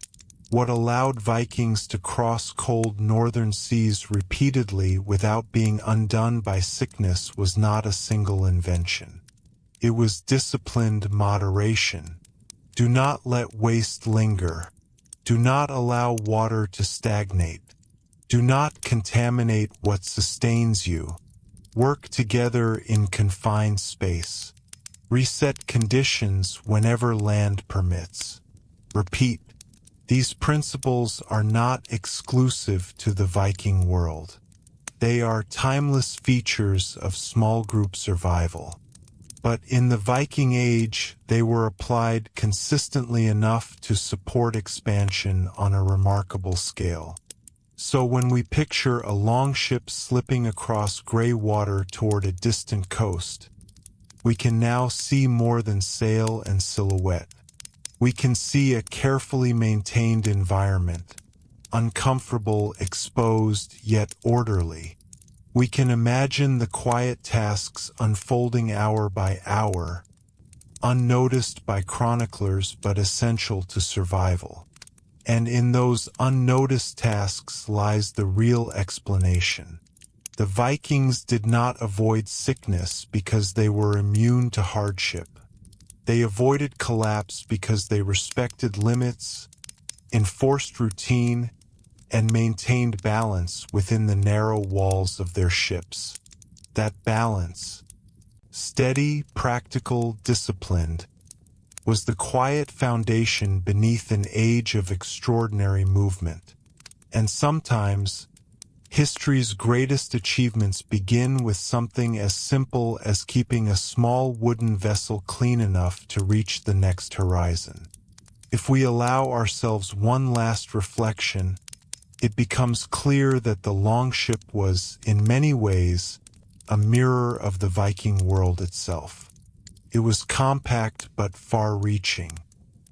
what allowed Vikings to cross cold northern seas repeatedly without being undone by sickness was not a single invention. It was disciplined moderation. Do not let waste linger. Do not allow water to stagnate. Do not contaminate what sustains you. Work together in confined space. Reset conditions whenever land permits. Repeat. These principles are not exclusive to the Viking world. They are timeless features of small group survival. But in the Viking Age, they were applied consistently enough to support expansion on a remarkable scale. So when we picture a longship slipping across gray water toward a distant coast, we can now see more than sail and silhouette. We can see a carefully maintained environment, uncomfortable, exposed, yet orderly. We can imagine the quiet tasks unfolding hour by hour, unnoticed by chroniclers but essential to survival. And in those unnoticed tasks lies the real explanation. The Vikings did not avoid sickness because they were immune to hardship. They avoided collapse because they respected limits, enforced routine, and maintained balance within the narrow walls of their ships. That balance, steady, practical, disciplined, was the quiet foundation beneath an age of extraordinary movement. And sometimes, history's greatest achievements begin with something as simple as keeping a small wooden vessel clean enough to reach the next horizon. If we allow ourselves one last reflection, it becomes clear that the longship was, in many ways, a mirror of the Viking world itself. It was compact but far-reaching.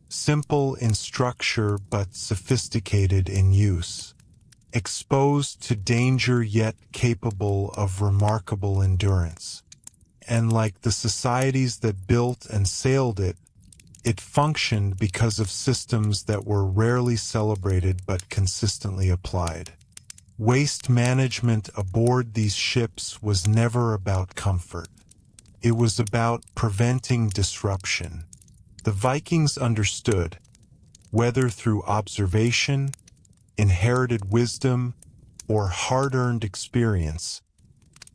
simple in structure but sophisticated in use, exposed to danger yet capable of remarkable endurance. And like the societies that built and sailed it, it functioned because of systems that were rarely celebrated but consistently applied. Waste management aboard these ships was never about comfort. It was about preventing disruption. The Vikings understood, whether through observation, inherited wisdom, or hard-earned experience,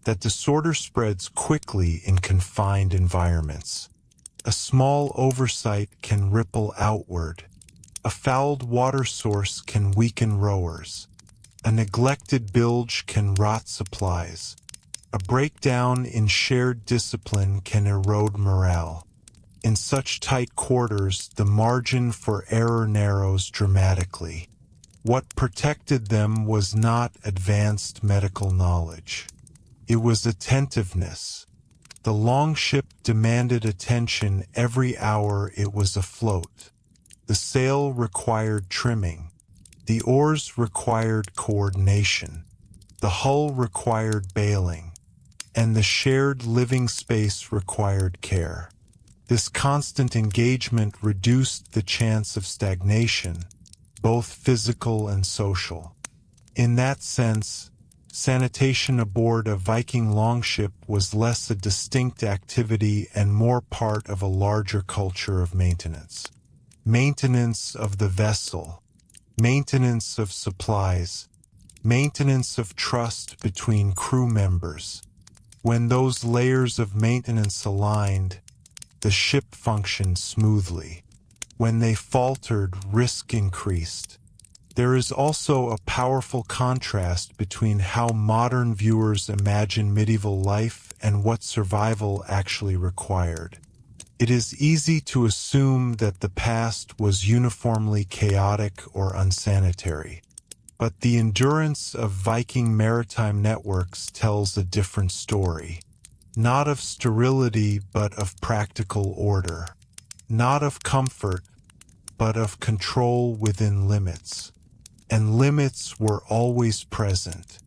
that disorder spreads quickly in confined environments. A small oversight can ripple outward. A fouled water source can weaken rowers. A neglected bilge can rot supplies. A breakdown in shared discipline can erode morale. In such tight quarters, the margin for error narrows dramatically. What protected them was not advanced medical knowledge. It was attentiveness. The longship demanded attention every hour it was afloat. The sail required trimming. The oars required coordination. The hull required bailing. And the shared living space required care. This constant engagement reduced the chance of stagnation, both physical and social. In that sense, sanitation aboard a Viking longship was less a distinct activity and more part of a larger culture of maintenance. Maintenance of the vessel, maintenance of supplies, maintenance of trust between crew members. When those layers of maintenance aligned, the ship functioned smoothly. When they faltered, risk increased. There is also a powerful contrast between how modern viewers imagine medieval life and what survival actually required. It is easy to assume that the past was uniformly chaotic or unsanitary. But the endurance of Viking maritime networks tells a different story. Not of sterility, but of practical order. Not of comfort, but of control within limits. And limits were always present.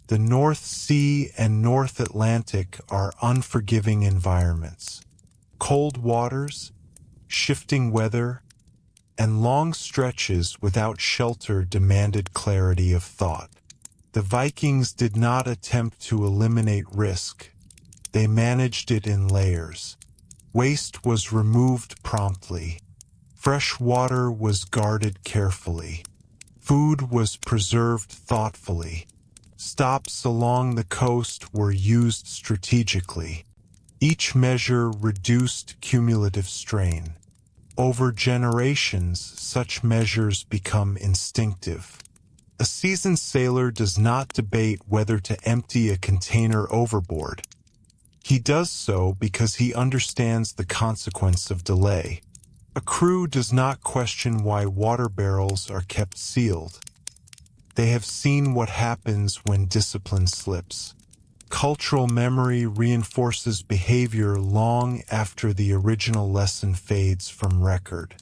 The North Sea and North Atlantic are unforgiving environments. Cold waters, shifting weather, and long stretches without shelter demanded clarity of thought. The Vikings did not attempt to eliminate risk. They managed it in layers. Waste was removed promptly. Fresh water was guarded carefully. Food was preserved thoughtfully. Stops along the coast were used strategically. Each measure reduced cumulative strain. Over generations, such measures become instinctive. A seasoned sailor does not debate whether to empty a container overboard. He does so because he understands the consequence of delay. A crew does not question why water barrels are kept sealed. They have seen what happens when discipline slips. Cultural memory reinforces behavior long after the original lesson fades from record.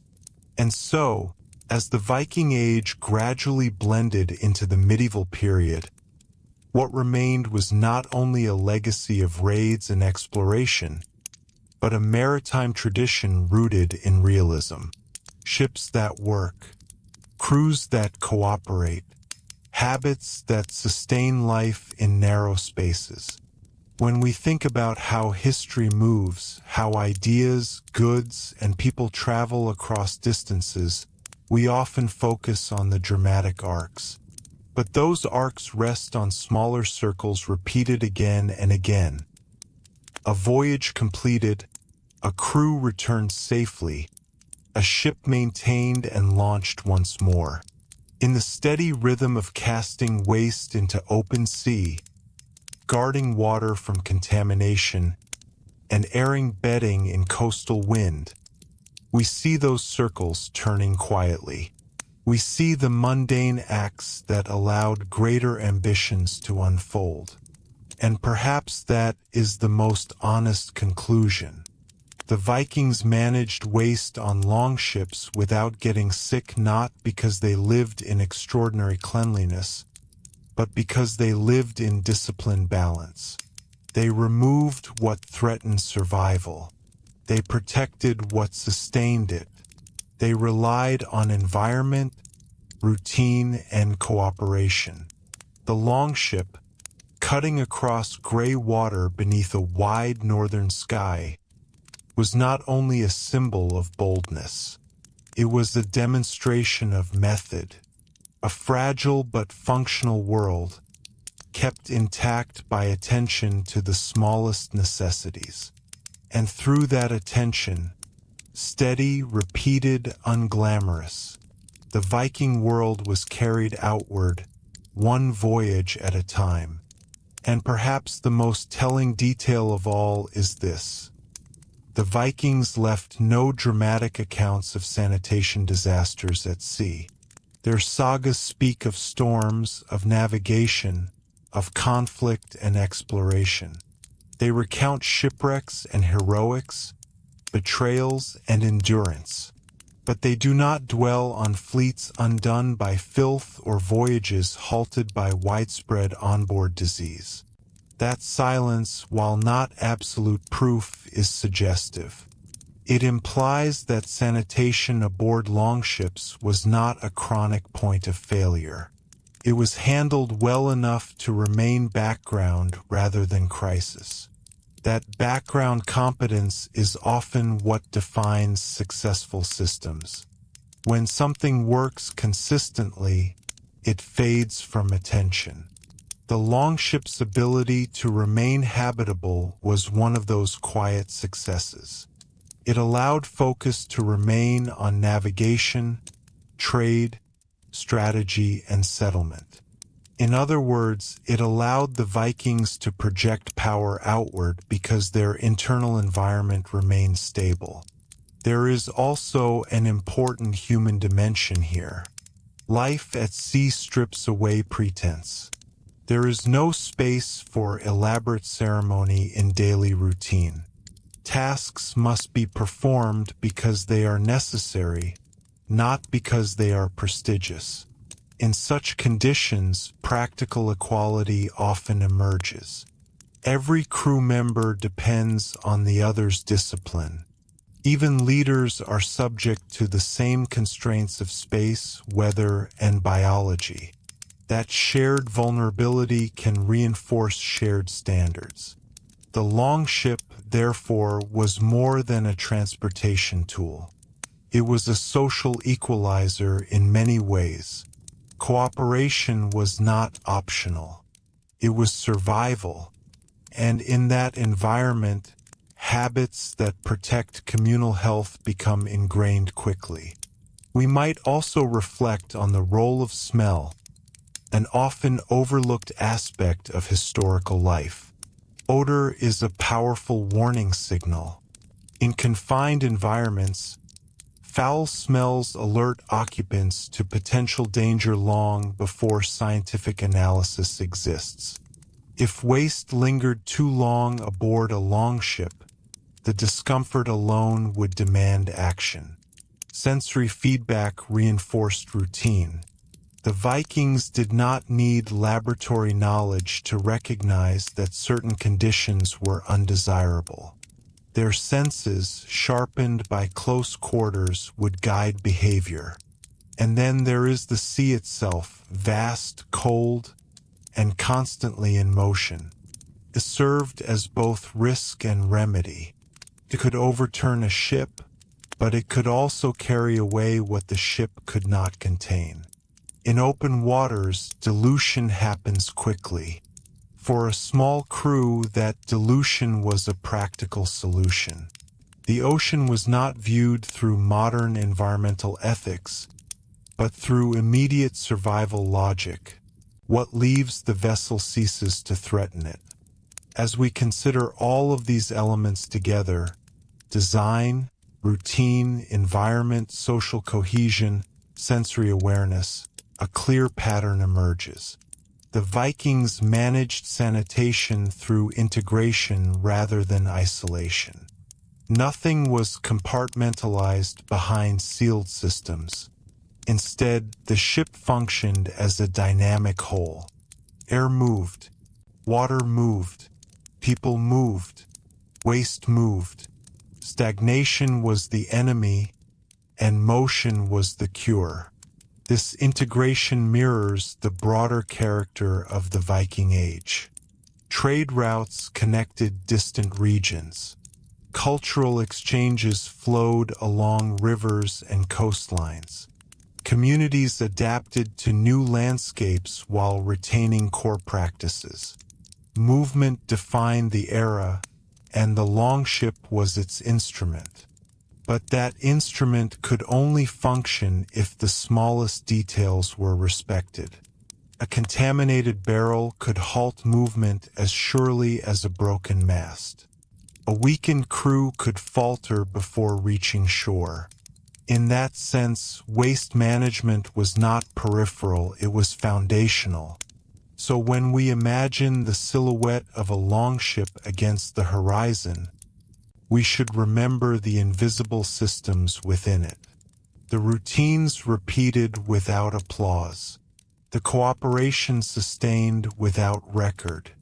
And so, as the Viking Age gradually blended into the medieval period, what remained was not only a legacy of raids and exploration, but a maritime tradition rooted in realism. Ships that work, crews that cooperate, habits that sustain life in narrow spaces. When we think about how history moves, how ideas, goods, and people travel across distances, we often focus on the dramatic arcs. But those arcs rest on smaller circles repeated again and again. A voyage completed, a crew returned safely, a ship maintained and launched once more. In the steady rhythm of casting waste into open sea, guarding water from contamination, and airing bedding in coastal wind, we see those circles turning quietly. We see the mundane acts that allowed greater ambitions to unfold. And perhaps that is the most honest conclusion. The Vikings managed waste on longships without getting sick, not because they lived in extraordinary cleanliness, but because they lived in disciplined balance. They removed what threatened survival. They protected what sustained it. They relied on environment, routine, and cooperation. The longship, cutting across gray water beneath a wide northern sky, was not only a symbol of boldness. It was a demonstration of method. A fragile but functional world, kept intact by attention to the smallest necessities. And through that attention, steady, repeated, unglamorous, the Viking world was carried outward, one voyage at a time. And perhaps the most telling detail of all is this. The Vikings left no dramatic accounts of sanitation disasters at sea. Their sagas speak of storms, of navigation, of conflict and exploration. They recount shipwrecks and heroics, betrayals and endurance. But they do not dwell on fleets undone by filth or voyages halted by widespread onboard disease. That silence, while not absolute proof, is suggestive. It implies that sanitation aboard longships was not a chronic point of failure. It was handled well enough to remain background rather than crisis. That background competence is often what defines successful systems. When something works consistently, it fades from attention. The longship's ability to remain habitable was one of those quiet successes. It allowed focus to remain on navigation, trade, strategy, and settlement. In other words, it allowed the Vikings to project power outward because their internal environment remained stable. There is also an important human dimension here. Life at sea strips away pretense. There is no space for elaborate ceremony in daily routine. Tasks must be performed because they are necessary, not because they are prestigious. In such conditions, practical equality often emerges. Every crew member depends on the other's discipline. Even leaders are subject to the same constraints of space, weather, and biology. That shared vulnerability can reinforce shared standards. The longship, therefore, was more than a transportation tool. It was a social equalizer in many ways. Cooperation was not optional. It was survival. And in that environment, habits that protect communal health become ingrained quickly. We might also reflect on the role of smell, an often overlooked aspect of historical life. Odor is a powerful warning signal. In confined environments, foul smells alert occupants to potential danger long before scientific analysis exists. If waste lingered too long aboard a longship, the discomfort alone would demand action. Sensory feedback reinforced routine. The Vikings did not need laboratory knowledge to recognize that certain conditions were undesirable. Their senses, sharpened by close quarters, would guide behavior. And then there is the sea itself, vast, cold, and constantly in motion. It served as both risk and remedy. It could overturn a ship, but it could also carry away what the ship could not contain. In open waters, dilution happens quickly. For a small crew, that dilution was a practical solution. The ocean was not viewed through modern environmental ethics, but through immediate survival logic. What leaves the vessel ceases to threaten it. As we consider all of these elements together, design, routine, environment, social cohesion, sensory awareness, a clear pattern emerges. The Vikings managed sanitation through integration rather than isolation. Nothing was compartmentalized behind sealed systems. Instead, the ship functioned as a dynamic whole. Air moved, water moved, people moved, waste moved. Stagnation was the enemy, and motion was the cure. This integration mirrors the broader character of the Viking Age. Trade routes connected distant regions. Cultural exchanges flowed along rivers and coastlines. Communities adapted to new landscapes while retaining core practices. Movement defined the era, and the longship was its instrument. But that instrument could only function if the smallest details were respected. A contaminated barrel could halt movement as surely as a broken mast. A weakened crew could falter before reaching shore. In that sense, waste management was not peripheral, it was foundational. So when we imagine the silhouette of a longship against the horizon, we should remember the invisible systems within it. The routines repeated without applause. The cooperation sustained without record.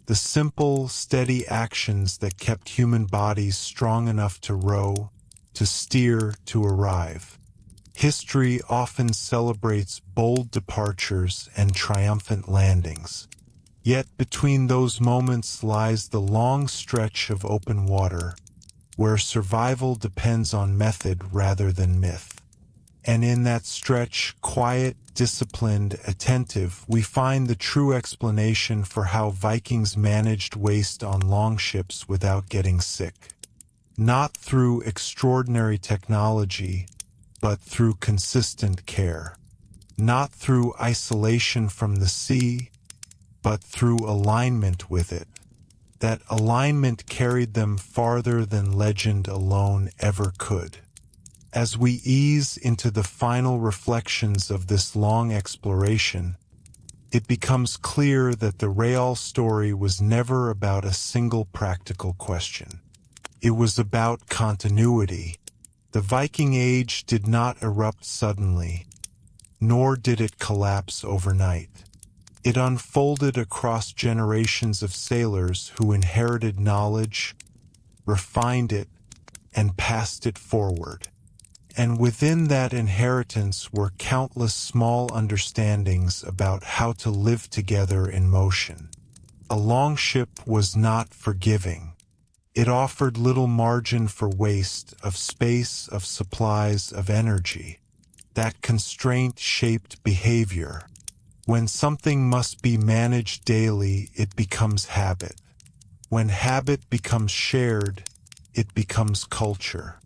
The simple, steady actions that kept human bodies strong enough to row, to steer, to arrive. History often celebrates bold departures and triumphant landings. Yet between those moments lies the long stretch of open water, where survival depends on method rather than myth. And in that stretch, quiet, disciplined, attentive, we find the true explanation for how Vikings managed waste on longships without getting sick. Not through extraordinary technology, but through consistent care. Not through isolation from the sea, but through alignment with it. That alignment carried them farther than legend alone ever could. As we ease into the final reflections of this long exploration, it becomes clear that the Real story was never about a single practical question. It was about continuity. The Viking Age did not erupt suddenly, nor did it collapse overnight. It unfolded across generations of sailors who inherited knowledge, refined it, and passed it forward. And within that inheritance were countless small understandings about how to live together in motion. A longship was not forgiving. It offered little margin for waste of space, of supplies, of energy. That constraint shaped behavior. When something must be managed daily, it becomes habit. When habit becomes shared, it becomes culture.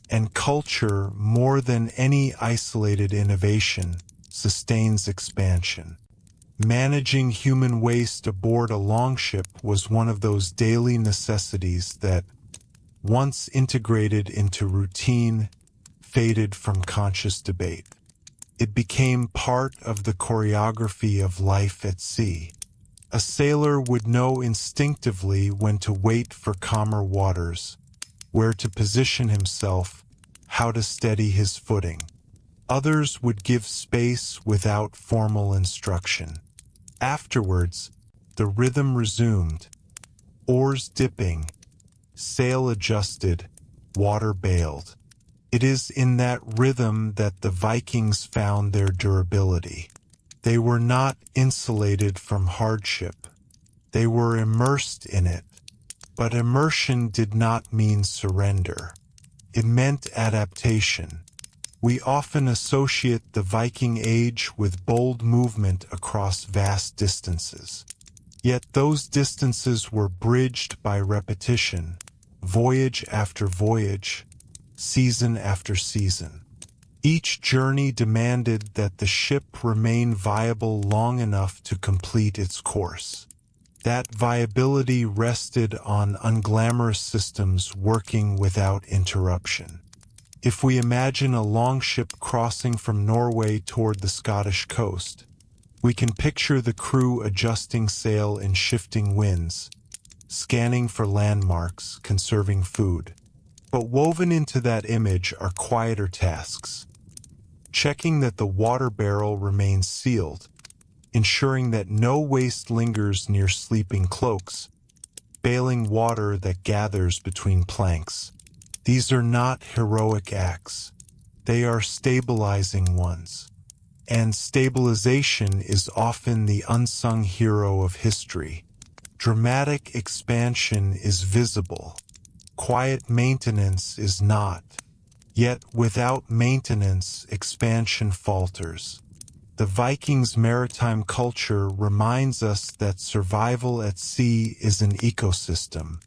And culture, more than any isolated innovation, sustains expansion. Managing human waste aboard a longship was one of those daily necessities that, once integrated into routine, faded from conscious debate. It became part of the choreography of life at sea. A sailor would know instinctively when to wait for calmer waters, where to position himself, how to steady his footing. Others would give space without formal instruction. Afterwards, the rhythm resumed, oars dipping, sail adjusted, water bailed. It is in that rhythm that the Vikings found their durability. They were not insulated from hardship. They were immersed in it. But immersion did not mean surrender. It meant adaptation. We often associate the Viking Age with bold movement across vast distances. Yet those distances were bridged by repetition, voyage after voyage, season after season. Each journey demanded that the ship remain viable long enough to complete its course. That viability rested on unglamorous systems working without interruption. If we imagine a longship crossing from Norway toward the Scottish coast, we can picture the crew adjusting sail in shifting winds, scanning for landmarks, conserving food. But woven into that image are quieter tasks. Checking that the water barrel remains sealed, ensuring that no waste lingers near sleeping cloaks, bailing water that gathers between planks. These are not heroic acts. They are stabilizing ones. And stabilization is often the unsung hero of history. Dramatic expansion is visible. Quiet maintenance is not. Yet without maintenance, expansion falters. The Vikings' maritime culture reminds us that survival at sea is an ecosystem.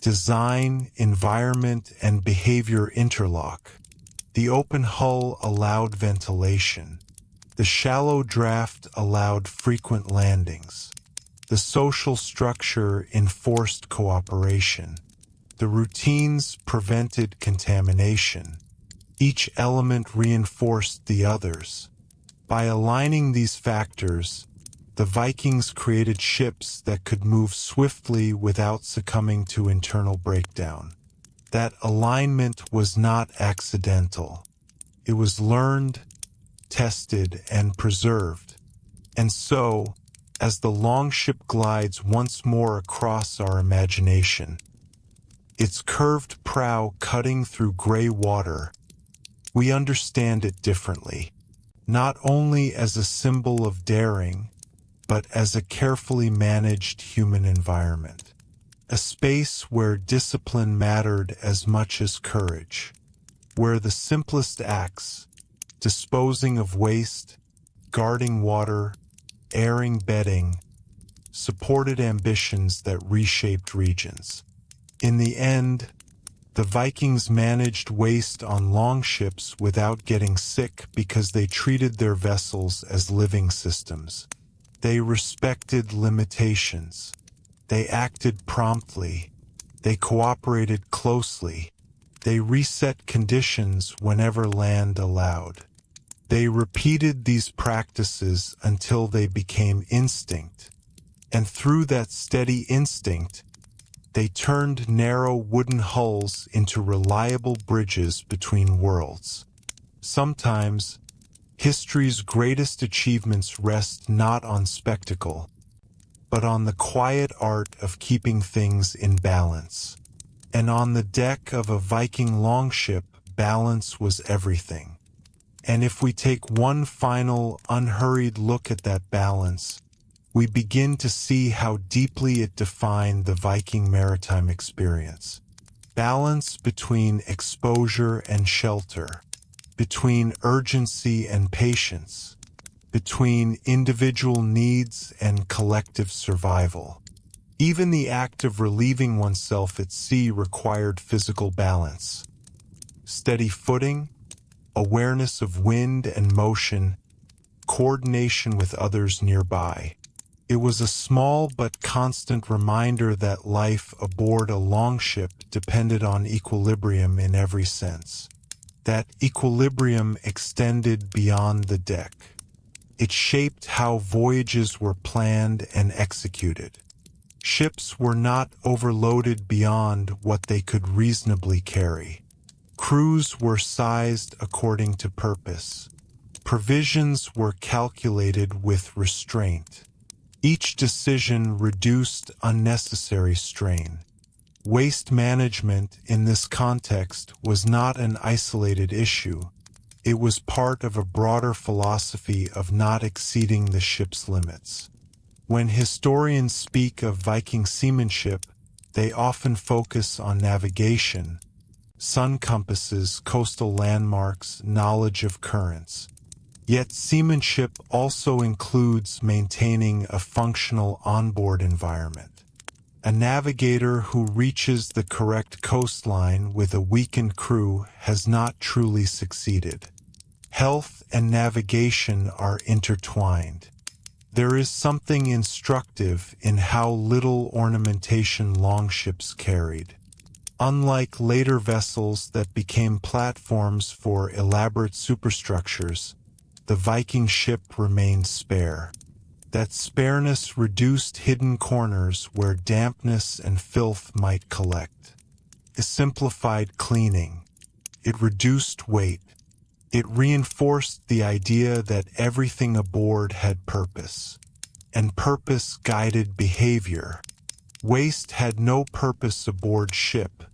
Design, environment, and behavior interlock. The open hull allowed ventilation. The shallow draft allowed frequent landings. The social structure enforced cooperation. The routines prevented contamination. Each element reinforced the others. By aligning these factors, the Vikings created ships that could move swiftly without succumbing to internal breakdown. That alignment was not accidental. It was learned, tested, and preserved. And so, as the longship glides once more across our imagination, its curved prow cutting through gray water, we understand it differently, not only as a symbol of daring, but as a carefully managed human environment. A space where discipline mattered as much as courage, where the simplest acts, disposing of waste, guarding water, airing bedding, supported ambitions that reshaped regions. In the end, the Vikings managed waste on longships without getting sick because they treated their vessels as living systems. They respected limitations. They acted promptly. They cooperated closely. They reset conditions whenever land allowed. They repeated these practices until they became instinct. And through that steady instinct, they turned narrow wooden hulls into reliable bridges between worlds. Sometimes, history's greatest achievements rest not on spectacle, but on the quiet art of keeping things in balance. And on the deck of a Viking longship, balance was everything. And if we take one final, unhurried look at that balance, we begin to see how deeply it defined the Viking maritime experience. Balance between exposure and shelter, between urgency and patience, between individual needs and collective survival. Even the act of relieving oneself at sea required physical balance. Steady footing, awareness of wind and motion, coordination with others nearby. It was a small but constant reminder that life aboard a longship depended on equilibrium in every sense. That equilibrium extended beyond the deck. It shaped how voyages were planned and executed. Ships were not overloaded beyond what they could reasonably carry. Crews were sized according to purpose. Provisions were calculated with restraint. Each decision reduced unnecessary strain. Waste management in this context was not an isolated issue. It was part of a broader philosophy of not exceeding the ship's limits. When historians speak of Viking seamanship, they often focus on navigation, sun compasses, coastal landmarks, knowledge of currents. Yet seamanship also includes maintaining a functional onboard environment. A navigator who reaches the correct coastline with a weakened crew has not truly succeeded. Health and navigation are intertwined. There is something instructive in how little ornamentation longships carried. Unlike later vessels that became platforms for elaborate superstructures, the Viking ship remained spare. That spareness reduced hidden corners where dampness and filth might collect. It simplified cleaning. It reduced weight. It reinforced the idea that everything aboard had purpose, and purpose guided behavior. Waste had no purpose aboard ship.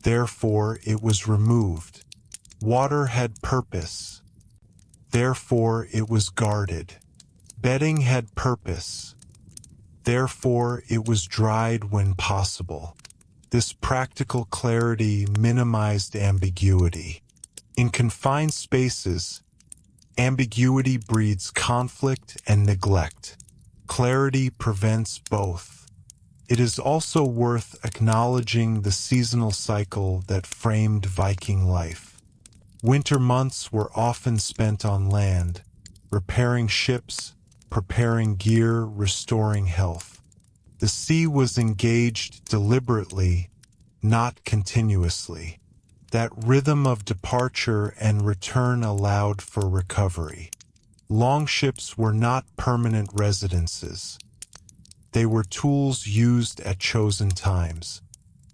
Therefore, it was removed. Water had purpose. Therefore, it was guarded. Bedding had purpose. Therefore, it was dried when possible. This practical clarity minimized ambiguity. In confined spaces, ambiguity breeds conflict and neglect. Clarity prevents both. It is also worth acknowledging the seasonal cycle that framed Viking life. Winter months were often spent on land, repairing ships, preparing gear, restoring health. The sea was engaged deliberately, not continuously. That rhythm of departure and return allowed for recovery. Longships were not permanent residences. They were tools used at chosen times.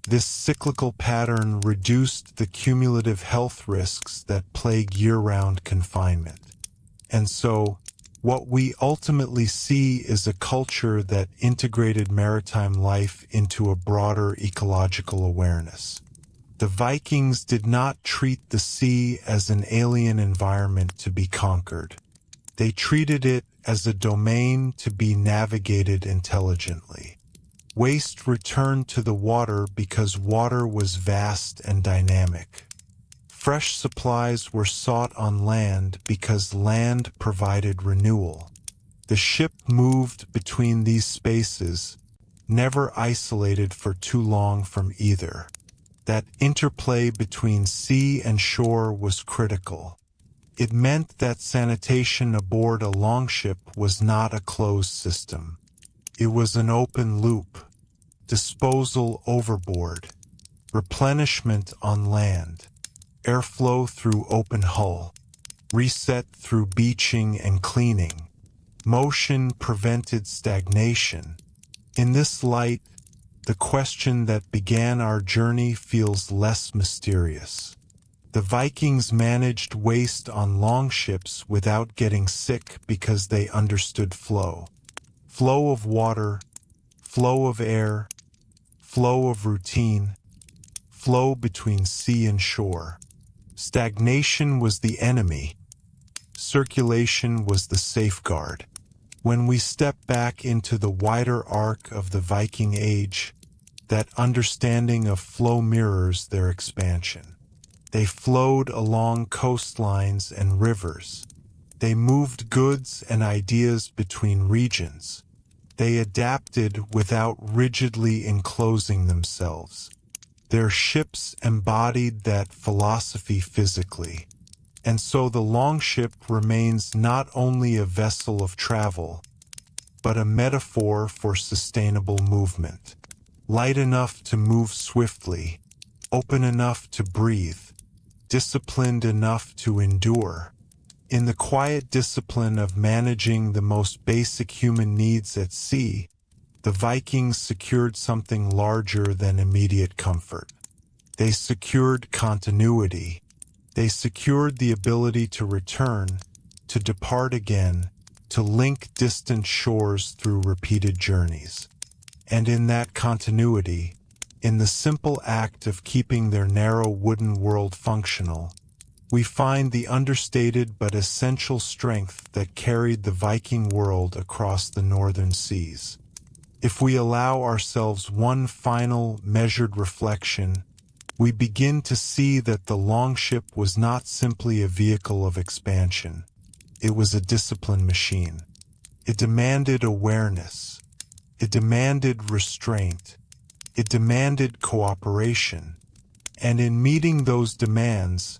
This cyclical pattern reduced the cumulative health risks that plague year-round confinement. And so, what we ultimately see is a culture that integrated maritime life into a broader ecological awareness. The Vikings did not treat the sea as an alien environment to be conquered. They treated it as a domain to be navigated intelligently. Waste returned to the water because water was vast and dynamic. Fresh supplies were sought on land because land provided renewal. The ship moved between these spaces, never isolated for too long from either. That interplay between sea and shore was critical. It meant that sanitation aboard a longship was not a closed system. It was an open loop. Disposal overboard. Replenishment on land. Airflow through open hull. Reset through beaching and cleaning. Motion prevented stagnation. In this light, the question that began our journey feels less mysterious. The Vikings managed waste on longships without getting sick because they understood flow. Flow of water, flow of air, flow of routine, flow between sea and shore. Stagnation was the enemy. Circulation was the safeguard. When we step back into the wider arc of the Viking Age, that understanding of flow mirrors their expansion. They flowed along coastlines and rivers. They moved goods and ideas between regions. They adapted without rigidly enclosing themselves. Their ships embodied that philosophy physically. And so the longship remains not only a vessel of travel, but a metaphor for sustainable movement. Light enough to move swiftly, open enough to breathe, disciplined enough to endure. In the quiet discipline of managing the most basic human needs at sea, the Vikings secured something larger than immediate comfort. They secured continuity. They secured the ability to return, to depart again, to link distant shores through repeated journeys. And in that continuity, in the simple act of keeping their narrow wooden world functional, we find the understated but essential strength that carried the Viking world across the northern seas. If we allow ourselves one final, measured reflection, we begin to see that the longship was not simply a vehicle of expansion. It was a discipline machine. It demanded awareness. It demanded restraint. It demanded cooperation. And in meeting those demands,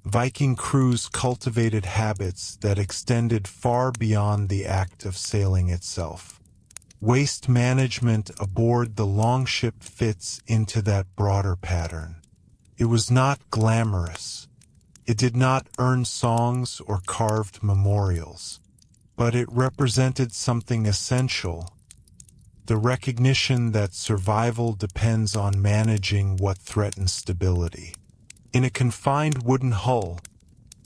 Viking crews cultivated habits that extended far beyond the act of sailing itself. Waste management aboard the longship fits into that broader pattern. It was not glamorous. It did not earn songs or carved memorials, but it represented something essential: the recognition that survival depends on managing what threatens stability. In a confined wooden hull,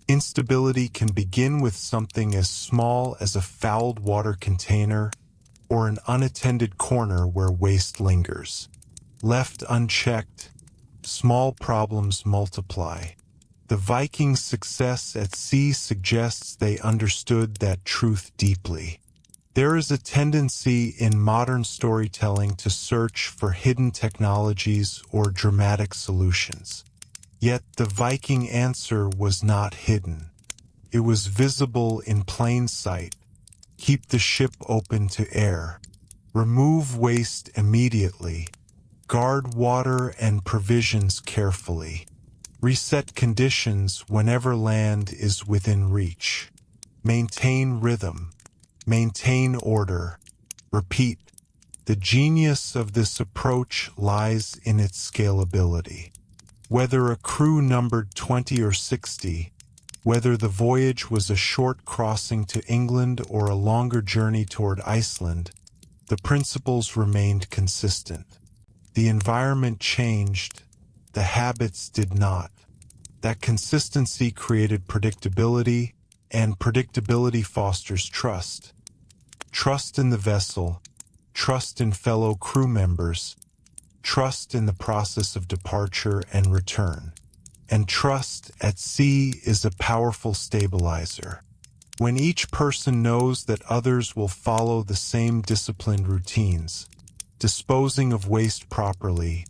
instability can begin with something as small as a fouled water container or an unattended corner where waste lingers. Left unchecked, small problems multiply. The Vikings' success at sea suggests they understood that truth deeply. There is a tendency in modern storytelling to search for hidden technologies or dramatic solutions. Yet the Viking answer was not hidden. It was visible in plain sight. Keep the ship open to air. Remove waste immediately. Guard water and provisions carefully. Reset conditions whenever land is within reach. Maintain rhythm. Maintain order. Repeat. The genius of this approach lies in its scalability. Whether a crew numbered 20 or 60, whether the voyage was a short crossing to England or a longer journey toward Iceland, the principles remained consistent. The environment changed, the habits did not. That consistency created predictability, and predictability fosters trust. Trust in the vessel, trust in fellow crew members, trust in the process of departure and return. And trust at sea is a powerful stabilizer. When each person knows that others will follow the same disciplined routines, disposing of waste properly,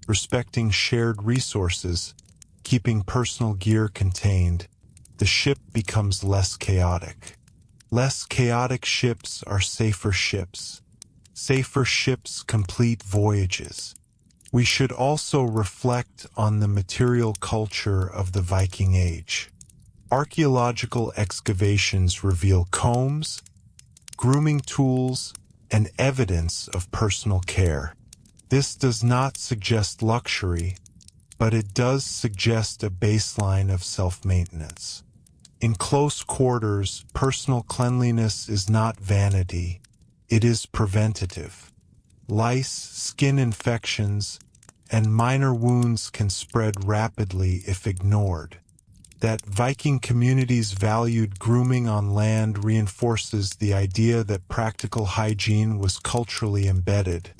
respecting shared resources, keeping personal gear contained, the ship becomes less chaotic. Less chaotic ships are safer ships. Safer ships complete voyages. We should also reflect on the material culture of the Viking Age. Archaeological excavations reveal combs, grooming tools, and evidence of personal care. This does not suggest luxury, but it does suggest a baseline of self-maintenance. In close quarters, personal cleanliness is not vanity, it is preventative. Lice, skin infections, and minor wounds can spread rapidly if ignored. That Viking communities valued grooming on land reinforces the idea that practical hygiene was culturally embedded,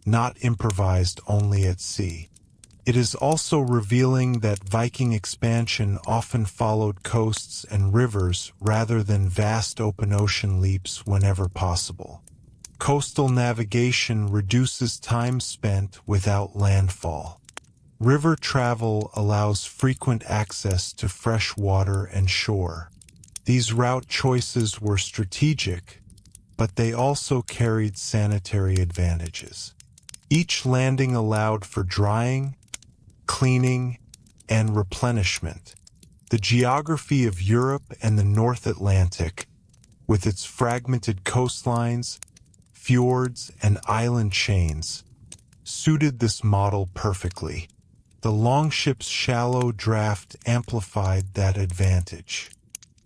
not improvised only at sea. It is also revealing that Viking expansion often followed coasts and rivers rather than vast open ocean leaps whenever possible. Coastal navigation reduces time spent without landfall. River travel allows frequent access to fresh water and shore. These route choices were strategic, but they also carried sanitary advantages. Each landing allowed for drying, cleaning, and replenishment. The geography of Europe and the North Atlantic, with its fragmented coastlines, fjords, and island chains, suited this model perfectly. The longship's shallow draft amplified that advantage.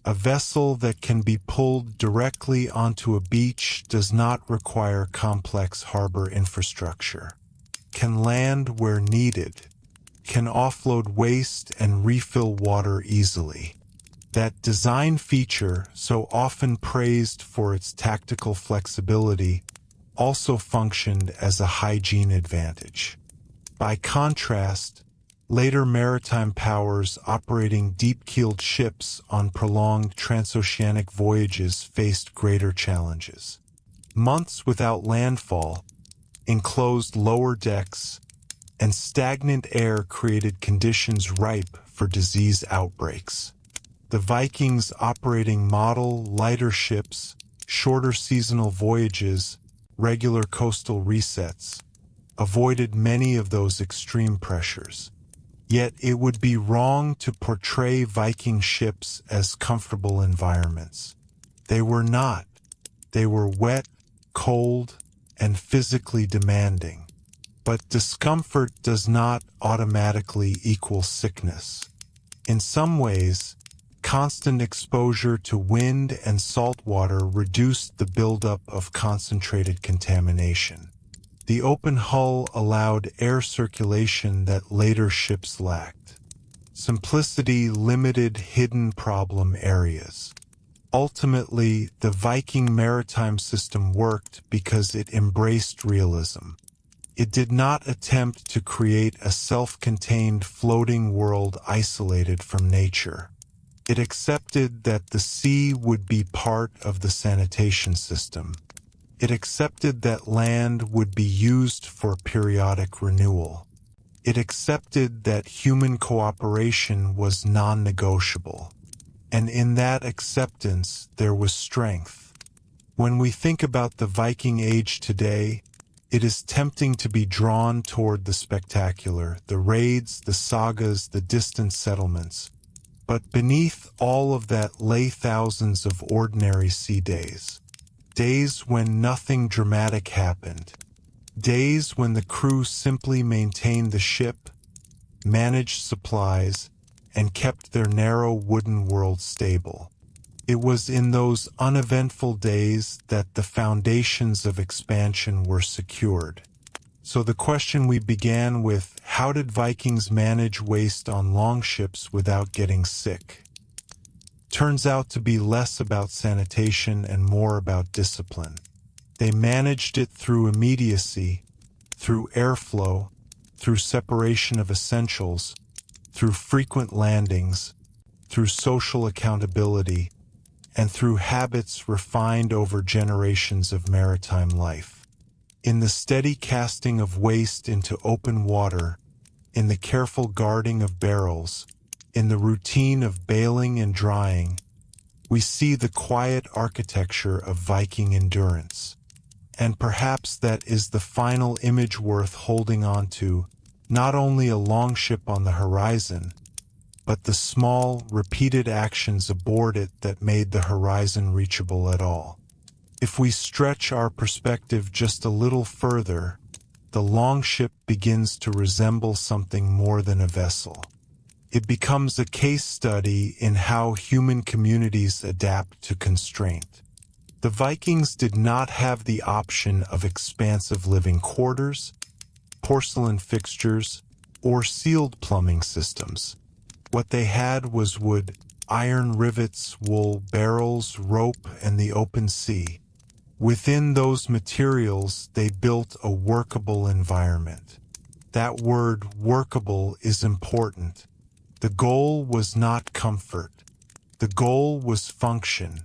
A vessel that can be pulled directly onto a beach does not require complex harbor infrastructure, can land where needed, can offload waste and refill water easily. That design feature, so often praised for its tactical flexibility, also functioned as a hygiene advantage. By contrast, later maritime powers operating deep-keeled ships on prolonged transoceanic voyages faced greater challenges. Months without landfall, enclosed lower decks, and stagnant air created conditions ripe for disease outbreaks. The Vikings' operating model, lighter ships, shorter seasonal voyages, regular coastal resets, avoided many of those extreme pressures. Yet it would be wrong to portray Viking ships as comfortable environments. They were not. They were wet, cold, and physically demanding. But discomfort does not automatically equal sickness. In some ways, constant exposure to wind and salt water reduced the buildup of concentrated contamination. The open hull allowed air circulation that later ships lacked. Simplicity limited hidden problem areas. Ultimately, the Viking maritime system worked because it embraced realism. It did not attempt to create a self-contained floating world isolated from nature. It accepted that the sea would be part of the sanitation system. It accepted that land would be used for periodic renewal. It accepted that human cooperation was non-negotiable. And in that acceptance, there was strength. When we think about the Viking Age today, it is tempting to be drawn toward the spectacular, the raids, the sagas, the distant settlements. But beneath all of that lay thousands of ordinary sea days. Days when nothing dramatic happened. Days when the crew simply maintained the ship, managed supplies, and kept their narrow wooden world stable. It was in those uneventful days that the foundations of expansion were secured. So the question we began with, how did Vikings manage waste on longships without getting sick? Turns out to be less about sanitation and more about discipline. They managed it through immediacy, through airflow, through separation of essentials, through frequent landings, through social accountability, and through habits refined over generations of maritime life. In the steady casting of waste into open water, in the careful guarding of barrels, in the routine of baling and drying, we see the quiet architecture of Viking endurance. And perhaps that is the final image worth holding on to, not only a longship on the horizon, but the small, repeated actions aboard it that made the horizon reachable at all. If we stretch our perspective just a little further, the longship begins to resemble something more than a vessel. It becomes a case study in how human communities adapt to constraint. The Vikings did not have the option of expansive living quarters, porcelain fixtures, or sealed plumbing systems. What they had was wood, iron rivets, wool, barrels, rope, and the open sea. Within those materials, they built a workable environment. That word, workable, is important. The goal was not comfort. The goal was function.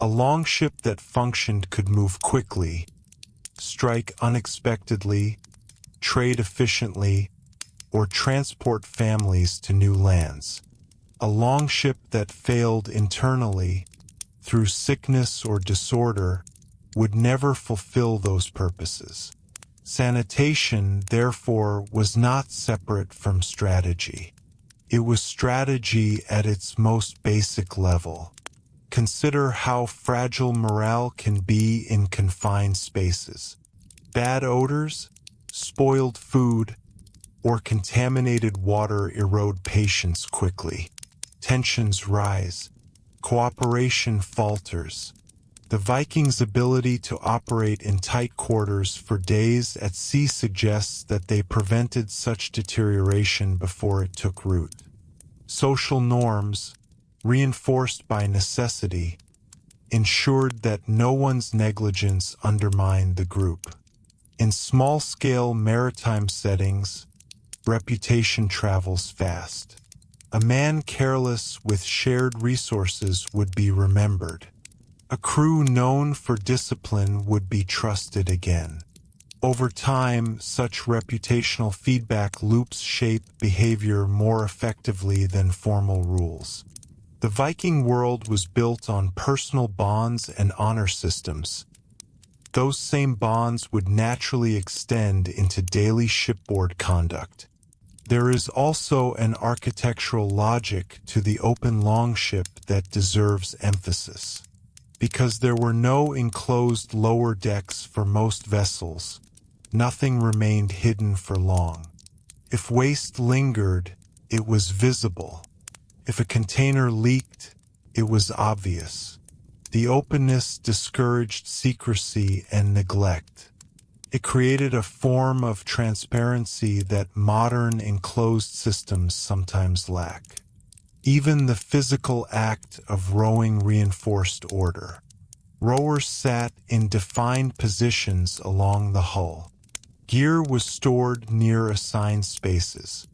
A longship that functioned could move quickly, strike unexpectedly, trade efficiently, or transport families to new lands. A longship that failed internally, through sickness or disorder, would never fulfill those purposes. Sanitation, therefore, was not separate from strategy. It was strategy at its most basic level. Consider how fragile morale can be in confined spaces. Bad odors, spoiled food, or contaminated water erode patience quickly. Tensions rise. Cooperation falters. The Vikings' ability to operate in tight quarters for days at sea suggests that they prevented such deterioration before it took root. Social norms, reinforced by necessity, ensured that no one's negligence undermined the group. In small-scale maritime settings, reputation travels fast. A man careless with shared resources would be remembered. A crew known for discipline would be trusted again. Over time, such reputational feedback loops shape behavior more effectively than formal rules. The Viking world was built on personal bonds and honor systems. Those same bonds would naturally extend into daily shipboard conduct. There is also an architectural logic to the open longship that deserves emphasis. Because there were no enclosed lower decks for most vessels, nothing remained hidden for long. If waste lingered, it was visible. If a container leaked, It was obvious. The openness discouraged secrecy and neglect. It created a form of transparency that modern enclosed systems sometimes lack. Even the physical act of rowing reinforced order. Rowers sat in defined positions along the hull. Gear was stored near assigned spaces.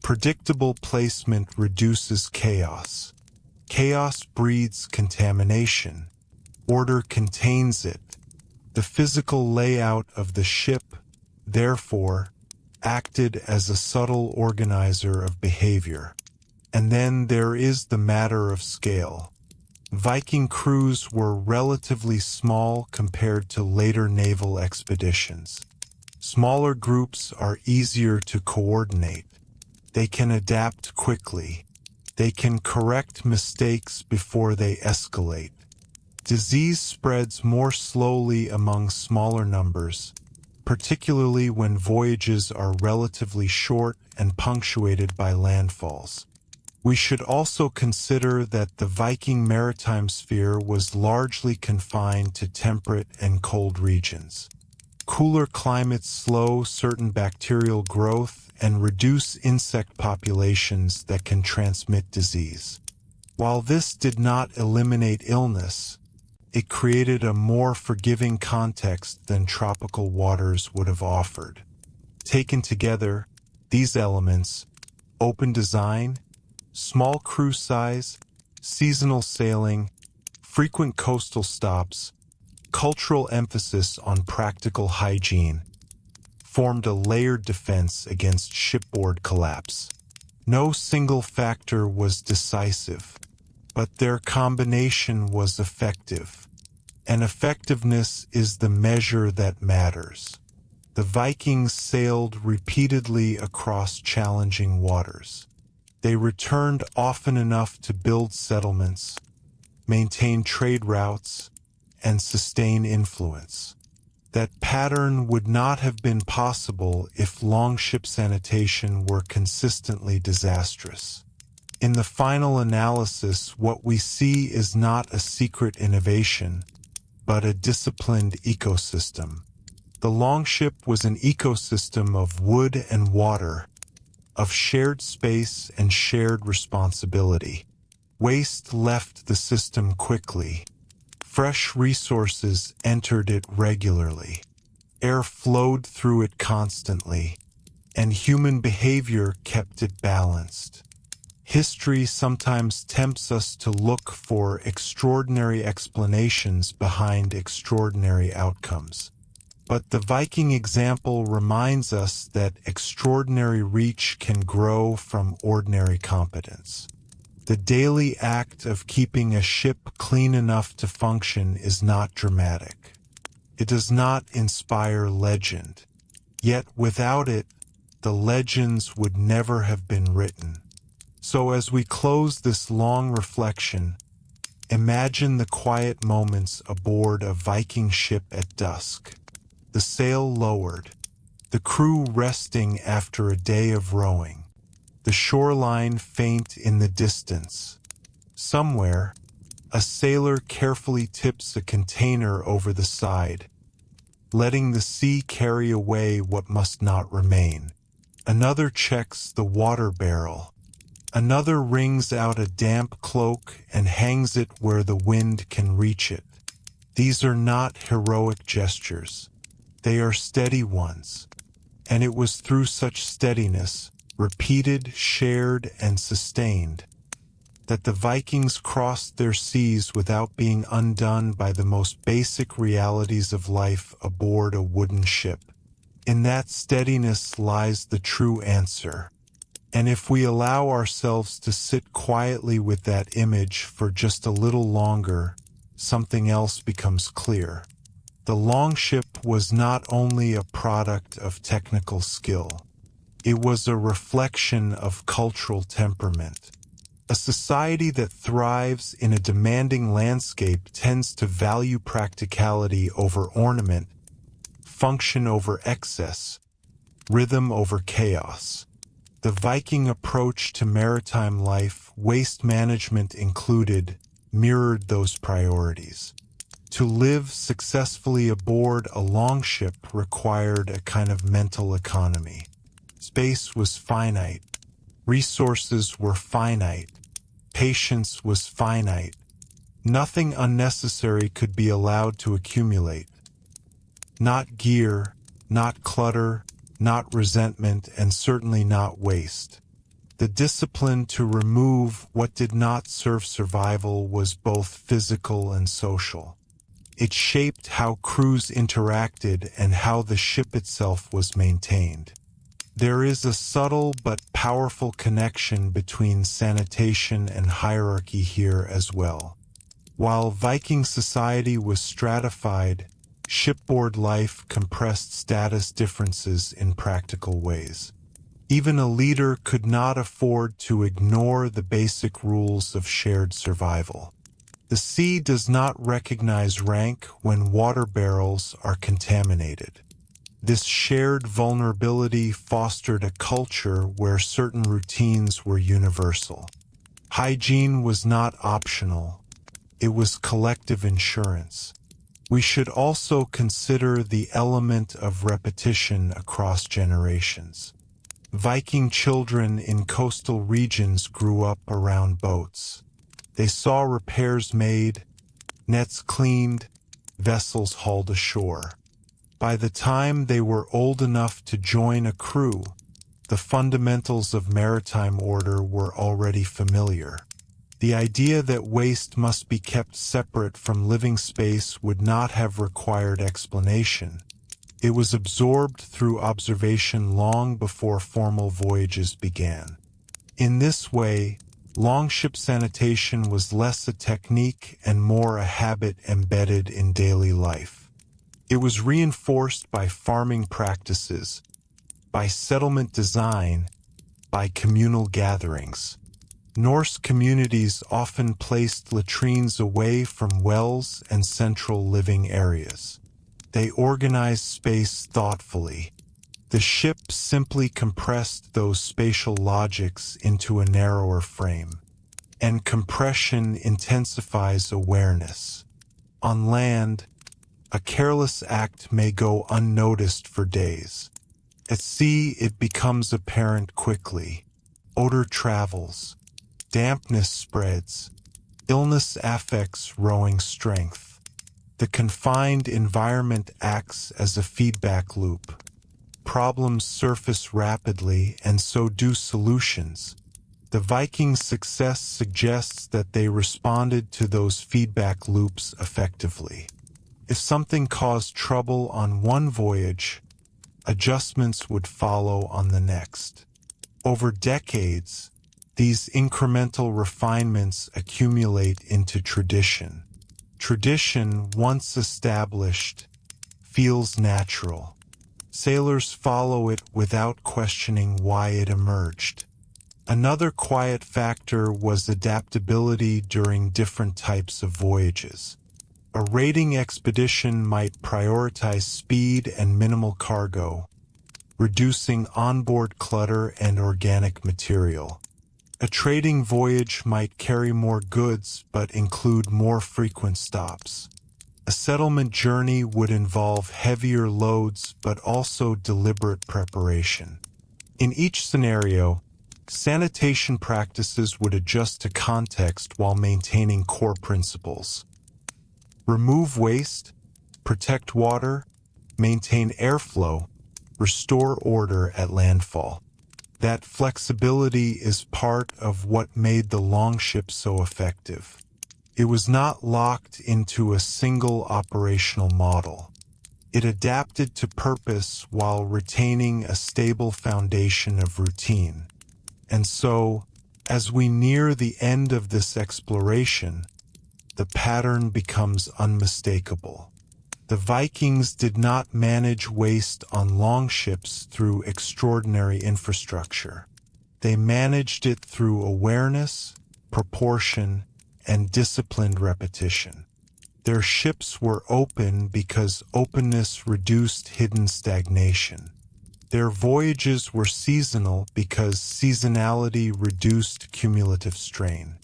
Predictable placement reduces chaos. Chaos breeds contamination. Order contains it. The physical layout of the ship, therefore, acted as a subtle organizer of behavior. And then there is the matter of scale. Viking crews were relatively small compared to later naval expeditions. Smaller groups are easier to coordinate. They can adapt quickly. They can correct mistakes before they escalate. Disease spreads more slowly among smaller numbers, particularly when voyages are relatively short and punctuated by landfalls. We should also consider that the Viking maritime sphere was largely confined to temperate and cold regions. Cooler climates slow certain bacterial growth and reduce insect populations that can transmit disease. While this did not eliminate illness, it created a more forgiving context than tropical waters would have offered. Taken together, these elements, open design, small crew size, seasonal sailing, frequent coastal stops, cultural emphasis on practical hygiene, formed a layered defense against shipboard collapse. No single factor was decisive, but their combination was effective. And effectiveness is the measure that matters. The Vikings sailed repeatedly across challenging waters. They returned often enough to build settlements, maintain trade routes, and sustain influence. That pattern would not have been possible if longship sanitation were consistently disastrous. In the final analysis, what we see is not a secret innovation, but a disciplined ecosystem. The longship was an ecosystem of wood and water, of shared space and shared responsibility. Waste left the system quickly. Fresh resources entered it regularly. Air flowed through it constantly, and human behavior kept it balanced. History sometimes tempts us to look for extraordinary explanations behind extraordinary outcomes. But the Viking example reminds us that extraordinary reach can grow from ordinary competence. The daily act of keeping a ship clean enough to function is not dramatic. It does not inspire legend. Yet without it, the legends would never have been written. So as we close this long reflection, imagine the quiet moments aboard a Viking ship at dusk. The sail lowered, the crew resting after a day of rowing, the shoreline faint in the distance. Somewhere, a sailor carefully tips a container over the side, letting the sea carry away what must not remain. Another checks the water barrel. Another wrings out a damp cloak and hangs it where the wind can reach it. These are not heroic gestures. They are steady ones. And it was through such steadiness, repeated, shared, and sustained, that the Vikings crossed their seas without being undone by the most basic realities of life aboard a wooden ship. In that steadiness lies the true answer. And if we allow ourselves to sit quietly with that image for just a little longer, something else becomes clear. The longship was not only a product of technical skill. It was a reflection of cultural temperament. A society that thrives in a demanding landscape tends to value practicality over ornament, function over excess, rhythm over chaos. The Viking approach to maritime life, waste management included, mirrored those priorities. To live successfully aboard a longship required a kind of mental economy. Space was finite, resources were finite, patience was finite. Nothing unnecessary could be allowed to accumulate. Not gear, not clutter, not resentment, and certainly not waste. The discipline to remove what did not serve survival was both physical and social. It shaped how crews interacted and how the ship itself was maintained. There is a subtle but powerful connection between sanitation and hierarchy here as well. While Viking society was stratified, shipboard life compressed status differences in practical ways. Even a leader could not afford to ignore the basic rules of shared survival. The sea does not recognize rank when water barrels are contaminated. This shared vulnerability fostered a culture where certain routines were universal. Hygiene was not optional. It was collective insurance. We should also consider the element of repetition across generations. Viking children in coastal regions grew up around boats. They saw repairs made, nets cleaned, vessels hauled ashore. By the time they were old enough to join a crew, the fundamentals of maritime order were already familiar. The idea that waste must be kept separate from living space would not have required explanation. It was absorbed through observation long before formal voyages began. In this way, longship sanitation was less a technique and more a habit embedded in daily life. It was reinforced by farming practices, by settlement design, by communal gatherings. Norse communities often placed latrines away from wells and central living areas. They organized space thoughtfully. The ship simply compressed those spatial logics into a narrower frame. And compression intensifies awareness. On land, a careless act may go unnoticed for days. At sea, it becomes apparent quickly. Odor travels. Dampness spreads. Illness affects rowing strength. The confined environment acts as a feedback loop. Problems surface rapidly, and so do solutions. The Vikings' success suggests that they responded to those feedback loops effectively. If something caused trouble on one voyage, adjustments would follow on the next. Over decades, these incremental refinements accumulate into tradition. Tradition, once established, feels natural. Sailors follow it without questioning why it emerged. Another quiet factor was adaptability during different types of voyages. A raiding expedition might prioritize speed and minimal cargo, reducing onboard clutter and organic material. A trading voyage might carry more goods but include more frequent stops. A settlement journey would involve heavier loads but also deliberate preparation. In each scenario, sanitation practices would adjust to context while maintaining core principles. Remove waste, protect water, maintain airflow, restore order at landfall. That flexibility is part of what made the longship so effective. It was not locked into a single operational model. It adapted to purpose while retaining a stable foundation of routine. And so, as we near the end of this exploration, the pattern becomes unmistakable. The Vikings did not manage waste on longships through extraordinary infrastructure. They managed it through awareness, proportion, and disciplined repetition. Their ships were open because openness reduced hidden stagnation. Their voyages were seasonal because seasonality reduced cumulative strain.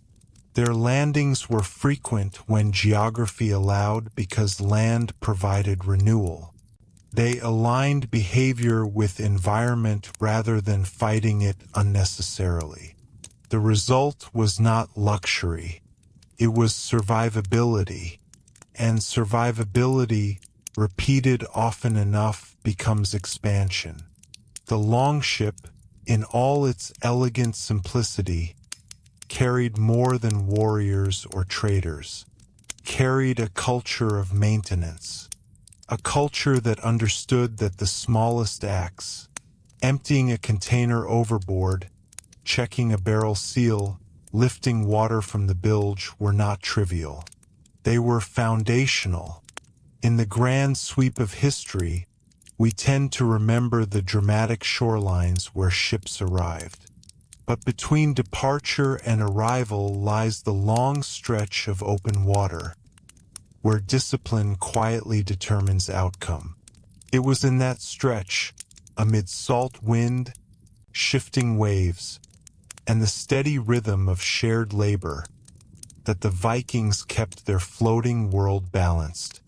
Their landings were frequent when geography allowed because land provided renewal. They aligned behavior with environment rather than fighting it unnecessarily. The result was not luxury. It was survivability. And survivability, repeated often enough, becomes expansion. The longship, in all its elegant simplicity, carried more than warriors or traders, carried a culture of maintenance, a culture that understood that the smallest acts, emptying a container overboard, checking a barrel seal, lifting water from the bilge, were not trivial. They were foundational. In the grand sweep of history, we tend to remember the dramatic shorelines where ships arrived. But between departure and arrival lies the long stretch of open water, where discipline quietly determines outcome. It was in that stretch, amid salt wind, shifting waves, and the steady rhythm of shared labor, that the Vikings kept their floating world balanced.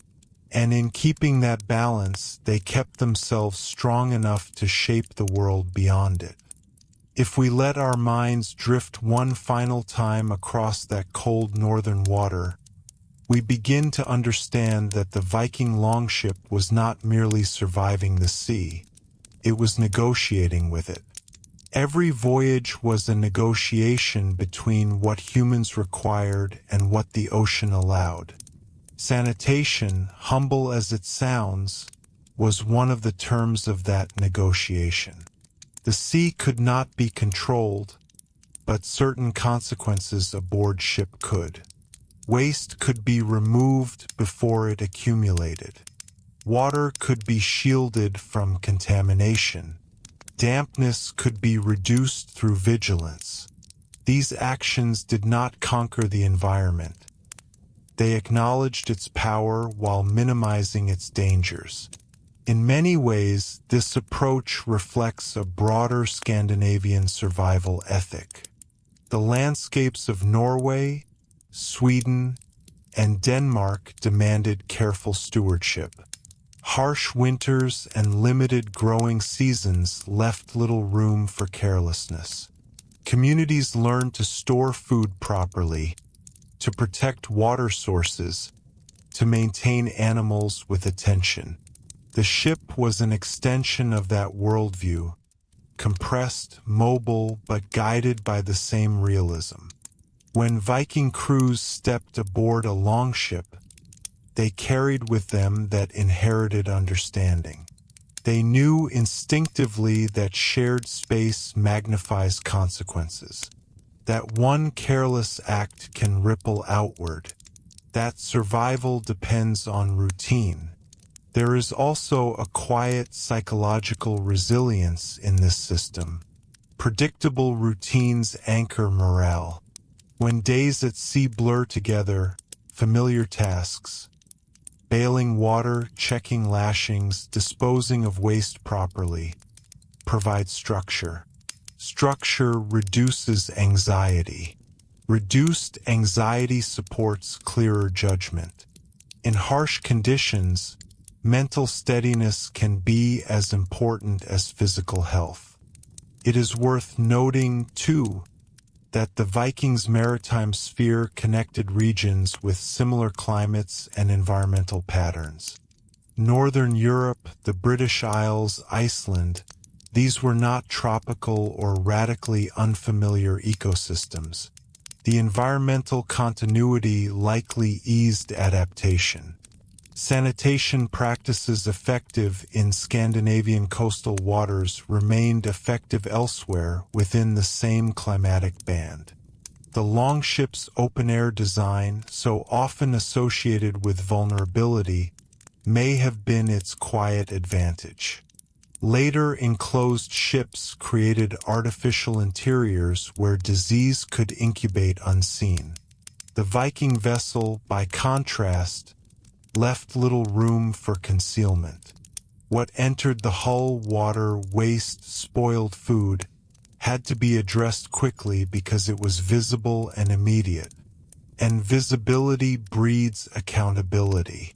And in keeping that balance, they kept themselves strong enough to shape the world beyond it. If we let our minds drift one final time across that cold northern water, we begin to understand that the Viking Longship was not merely surviving the sea, it was negotiating with it. Every voyage was a negotiation between what humans required and what the ocean allowed. Sanitation, humble as it sounds, was one of the terms of that negotiation. The sea could not be controlled, but certain consequences aboard ship could. Waste could be removed before it accumulated. Water could be shielded from contamination. Dampness could be reduced through vigilance. These actions did not conquer the environment. They acknowledged its power while minimizing its dangers. In many ways, this approach reflects a broader Scandinavian survival ethic. The landscapes of Norway, Sweden, and Denmark demanded careful stewardship. Harsh winters and limited growing seasons left little room for carelessness. Communities learned to store food properly, to protect water sources, to maintain animals with attention. The ship was an extension of that worldview, compressed, mobile, but guided by the same realism. When Viking crews stepped aboard a longship, they carried with them that inherited understanding. They knew instinctively that shared space magnifies consequences, that one careless act can ripple outward, that survival depends on routine. There is also a quiet psychological resilience in this system. Predictable routines anchor morale. When days at sea blur together, familiar tasks, bailing water, checking lashings, disposing of waste properly, provide structure. Structure reduces anxiety. Reduced anxiety supports clearer judgment. In harsh conditions, mental steadiness can be as important as physical health. It is worth noting, too, that the Vikings' maritime sphere connected regions with similar climates and environmental patterns. Northern Europe, the British Isles, Iceland, these were not tropical or radically unfamiliar ecosystems. The environmental continuity likely eased adaptation. Sanitation practices effective in Scandinavian coastal waters remained effective elsewhere within the same climatic band. The longship's open-air design, so often associated with vulnerability, may have been its quiet advantage. Later enclosed ships created artificial interiors where disease could incubate unseen. The Viking vessel, by contrast, left little room for concealment. What entered the hull, water, waste, spoiled food, had to be addressed quickly because it was visible and immediate. And visibility breeds accountability.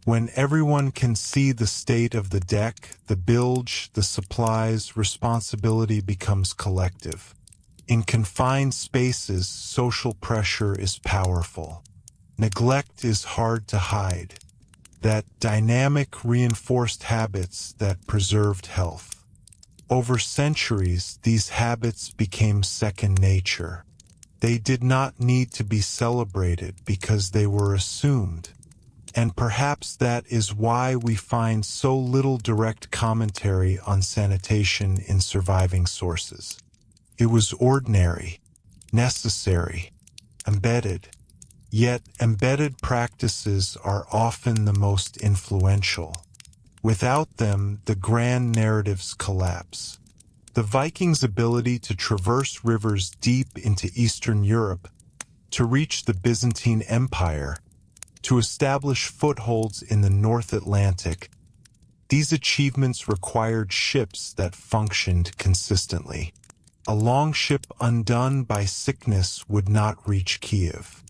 When everyone can see the state of the deck, the bilge, the supplies, responsibility becomes collective. In confined spaces, social pressure is powerful. Neglect is hard to hide. That dynamic reinforced habits that preserved health. Over centuries, these habits became second nature. They did not need to be celebrated because they were assumed. And perhaps that is why we find so little direct commentary on sanitation in surviving sources. It was ordinary, necessary, embedded. Yet embedded practices are often the most influential. Without them, the grand narratives collapse. The Vikings' ability to traverse rivers deep into Eastern Europe, to reach the Byzantine Empire, to establish footholds in the North Atlantic, these achievements required ships that functioned consistently. A longship undone by sickness would not reach Kiev.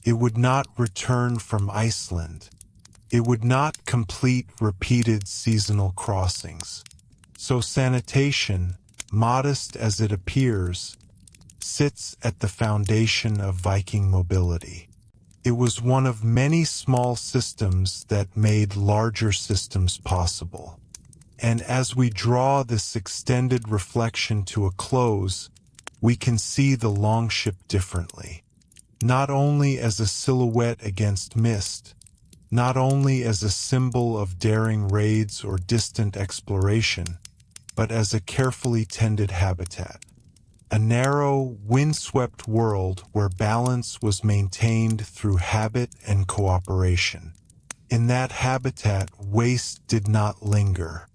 It would not return from Iceland. It would not complete repeated seasonal crossings. So sanitation, modest as it appears, sits at the foundation of Viking mobility. It was one of many small systems that made larger systems possible. And as we draw this extended reflection to a close, we can see the longship differently. Not only as a silhouette against mist, not only as a symbol of daring raids or distant exploration, but as a carefully tended habitat. A narrow, windswept world where balance was maintained through habit and cooperation. In that habitat, waste did not linger.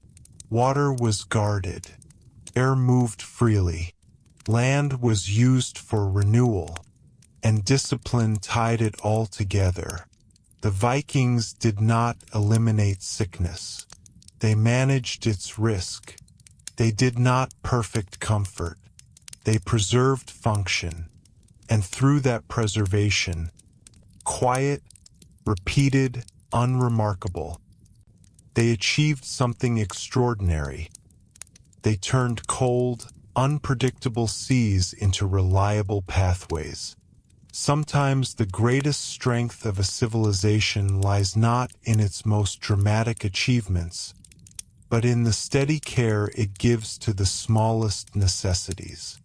Water was guarded. Air moved freely. Land was used for renewal. And discipline tied it all together. The Vikings did not eliminate sickness. They managed its risk. They did not perfect comfort. They preserved function. And through that preservation, quiet, repeated, unremarkable, they achieved something extraordinary. They turned cold, unpredictable seas into reliable pathways. Sometimes the greatest strength of a civilization lies not in its most dramatic achievements, but in the steady care it gives to the smallest necessities.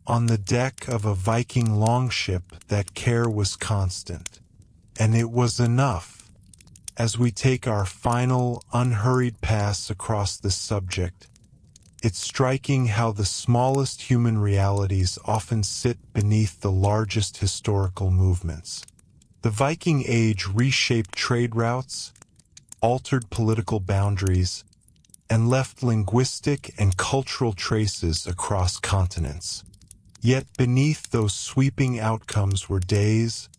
On the deck of a Viking longship, that care was constant, and it was enough. As we take our final, unhurried pass across this subject, it's striking how the smallest human realities often sit beneath the largest historical movements. The Viking Age reshaped trade routes, altered political boundaries, and left linguistic and cultural traces across continents. Yet beneath those sweeping outcomes were days,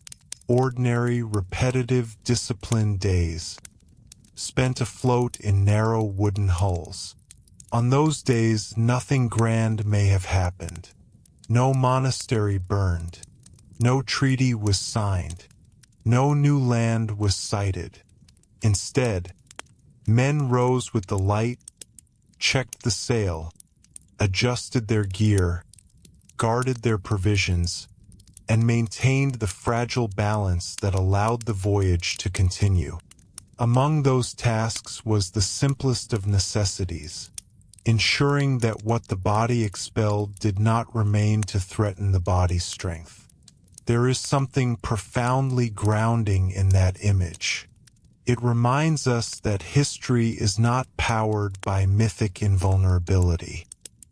ordinary, repetitive, disciplined days, spent afloat in narrow wooden hulls. On those days, nothing grand may have happened. No monastery burned. No treaty was signed. No new land was sighted. Instead, men rose with the light, checked the sail, adjusted their gear, guarded their provisions, and maintained the fragile balance that allowed the voyage to continue. Among those tasks was the simplest of necessities, ensuring that what the body expelled did not remain to threaten the body's strength. There is something profoundly grounding in that image. It reminds us that history is not powered by mythic invulnerability.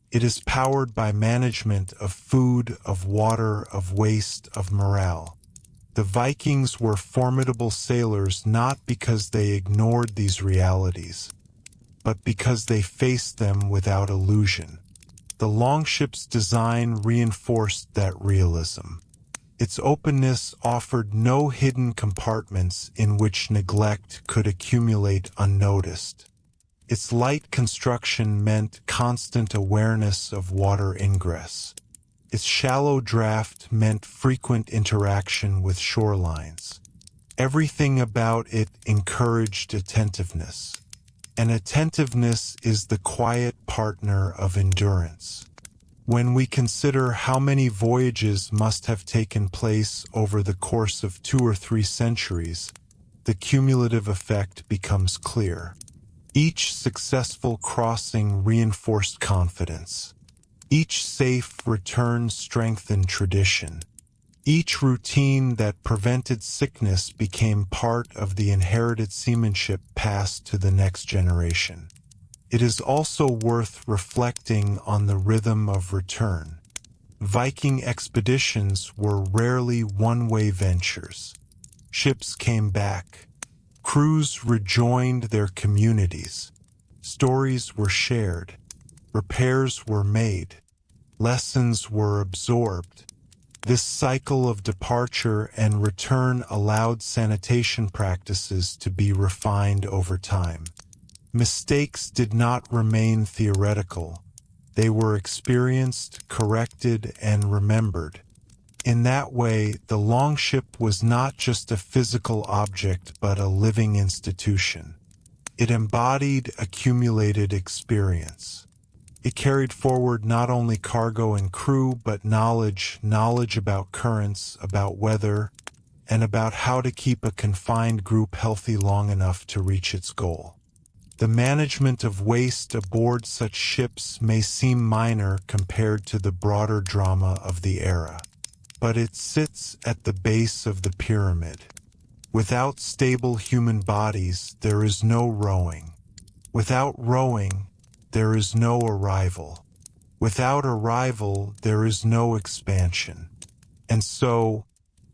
It is powered by management of food, of water, of waste, of morale. The Vikings were formidable sailors not because they ignored these realities, but because they faced them without illusion. The longship's design reinforced that realism. Its openness offered no hidden compartments in which neglect could accumulate unnoticed. Its light construction meant constant awareness of water ingress. Its shallow draft meant frequent interaction with shorelines. Everything about it encouraged attentiveness. And attentiveness is the quiet partner of endurance. When we consider how many voyages must have taken place over the course of 2 or 3 centuries, the cumulative effect becomes clear. Each successful crossing reinforced confidence. Each safe return strengthened tradition. Each routine that prevented sickness became part of the inherited seamanship passed to the next generation. It is also worth reflecting on the rhythm of return. Viking expeditions were rarely one-way ventures. Ships came back. Crews rejoined their communities. Stories were shared. Repairs were made. Lessons were absorbed. This cycle of departure and return allowed sanitation practices to be refined over time. Mistakes did not remain theoretical. They were experienced, corrected, and remembered. In that way, the longship was not just a physical object but a living institution. It embodied accumulated experience. It carried forward not only cargo and crew, but knowledge about currents, about weather, and about how to keep a confined group healthy long enough to reach its goal. The management of waste aboard such ships may seem minor compared to the broader drama of the era, but it sits at the base of the pyramid. Without stable human bodies, there is no rowing. Without rowing, there is no arrival. Without arrival, there is no expansion. And so,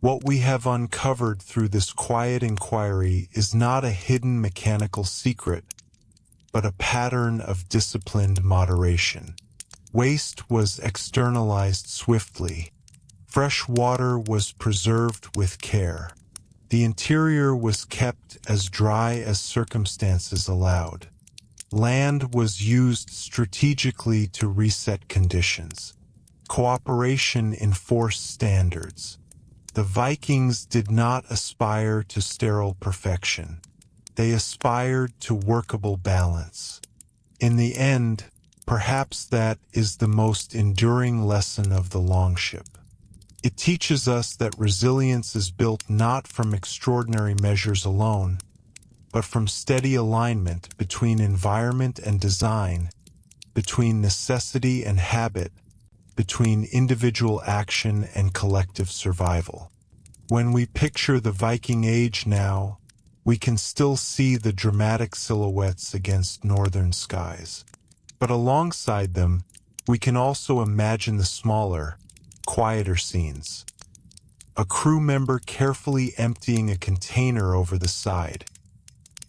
what we have uncovered through this quiet inquiry is not a hidden mechanical secret, but a pattern of disciplined moderation. Waste was externalized swiftly. Fresh water was preserved with care. The interior was kept as dry as circumstances allowed. Land was used strategically to reset conditions. Cooperation enforced standards. The Vikings did not aspire to sterile perfection. They aspired to workable balance. In the end, perhaps that is the most enduring lesson of the longship. It teaches us that resilience is built not from extraordinary measures alone, but from steady alignment between environment and design, between necessity and habit, between individual action and collective survival. When we picture the Viking Age now, we can still see the dramatic silhouettes against northern skies. But alongside them, we can also imagine the smaller, quieter scenes. A crew member carefully emptying a container over the side.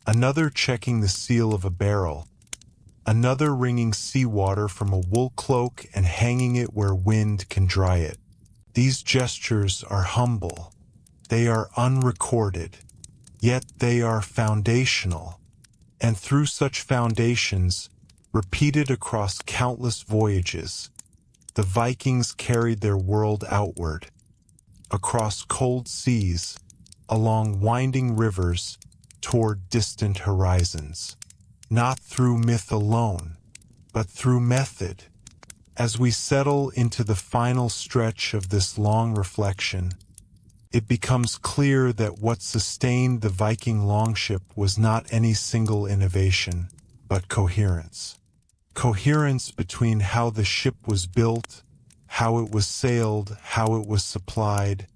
Another checking the seal of a barrel. Another wringing seawater from a wool cloak and hanging it where wind can dry it. These gestures are humble. They are unrecorded. Yet they are foundational. And through such foundations, repeated across countless voyages, the Vikings carried their world outward, across cold seas, along winding rivers, toward distant horizons, not through myth alone, but through method. As we settle into the final stretch of this long reflection, it becomes clear that what sustained the Viking Longship was not any single innovation, but coherence. Coherence between how the ship was built, how it was sailed, how it was supplied,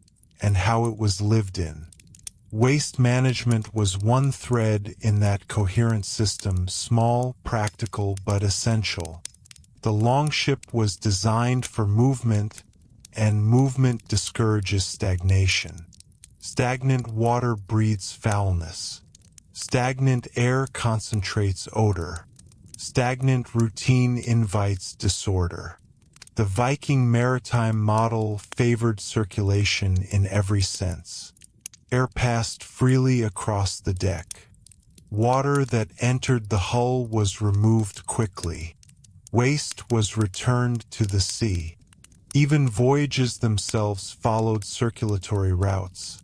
and how it was lived in. Waste management was one thread in that coherent system, small, practical, but essential. The longship was designed for movement, and movement discourages stagnation. Stagnant water breeds foulness. Stagnant air concentrates odor. Stagnant routine invites disorder. The Viking maritime model favored circulation in every sense. Air passed freely across the deck. Water that entered the hull was removed quickly. Waste was returned to the sea. Even voyages themselves followed circulatory routes,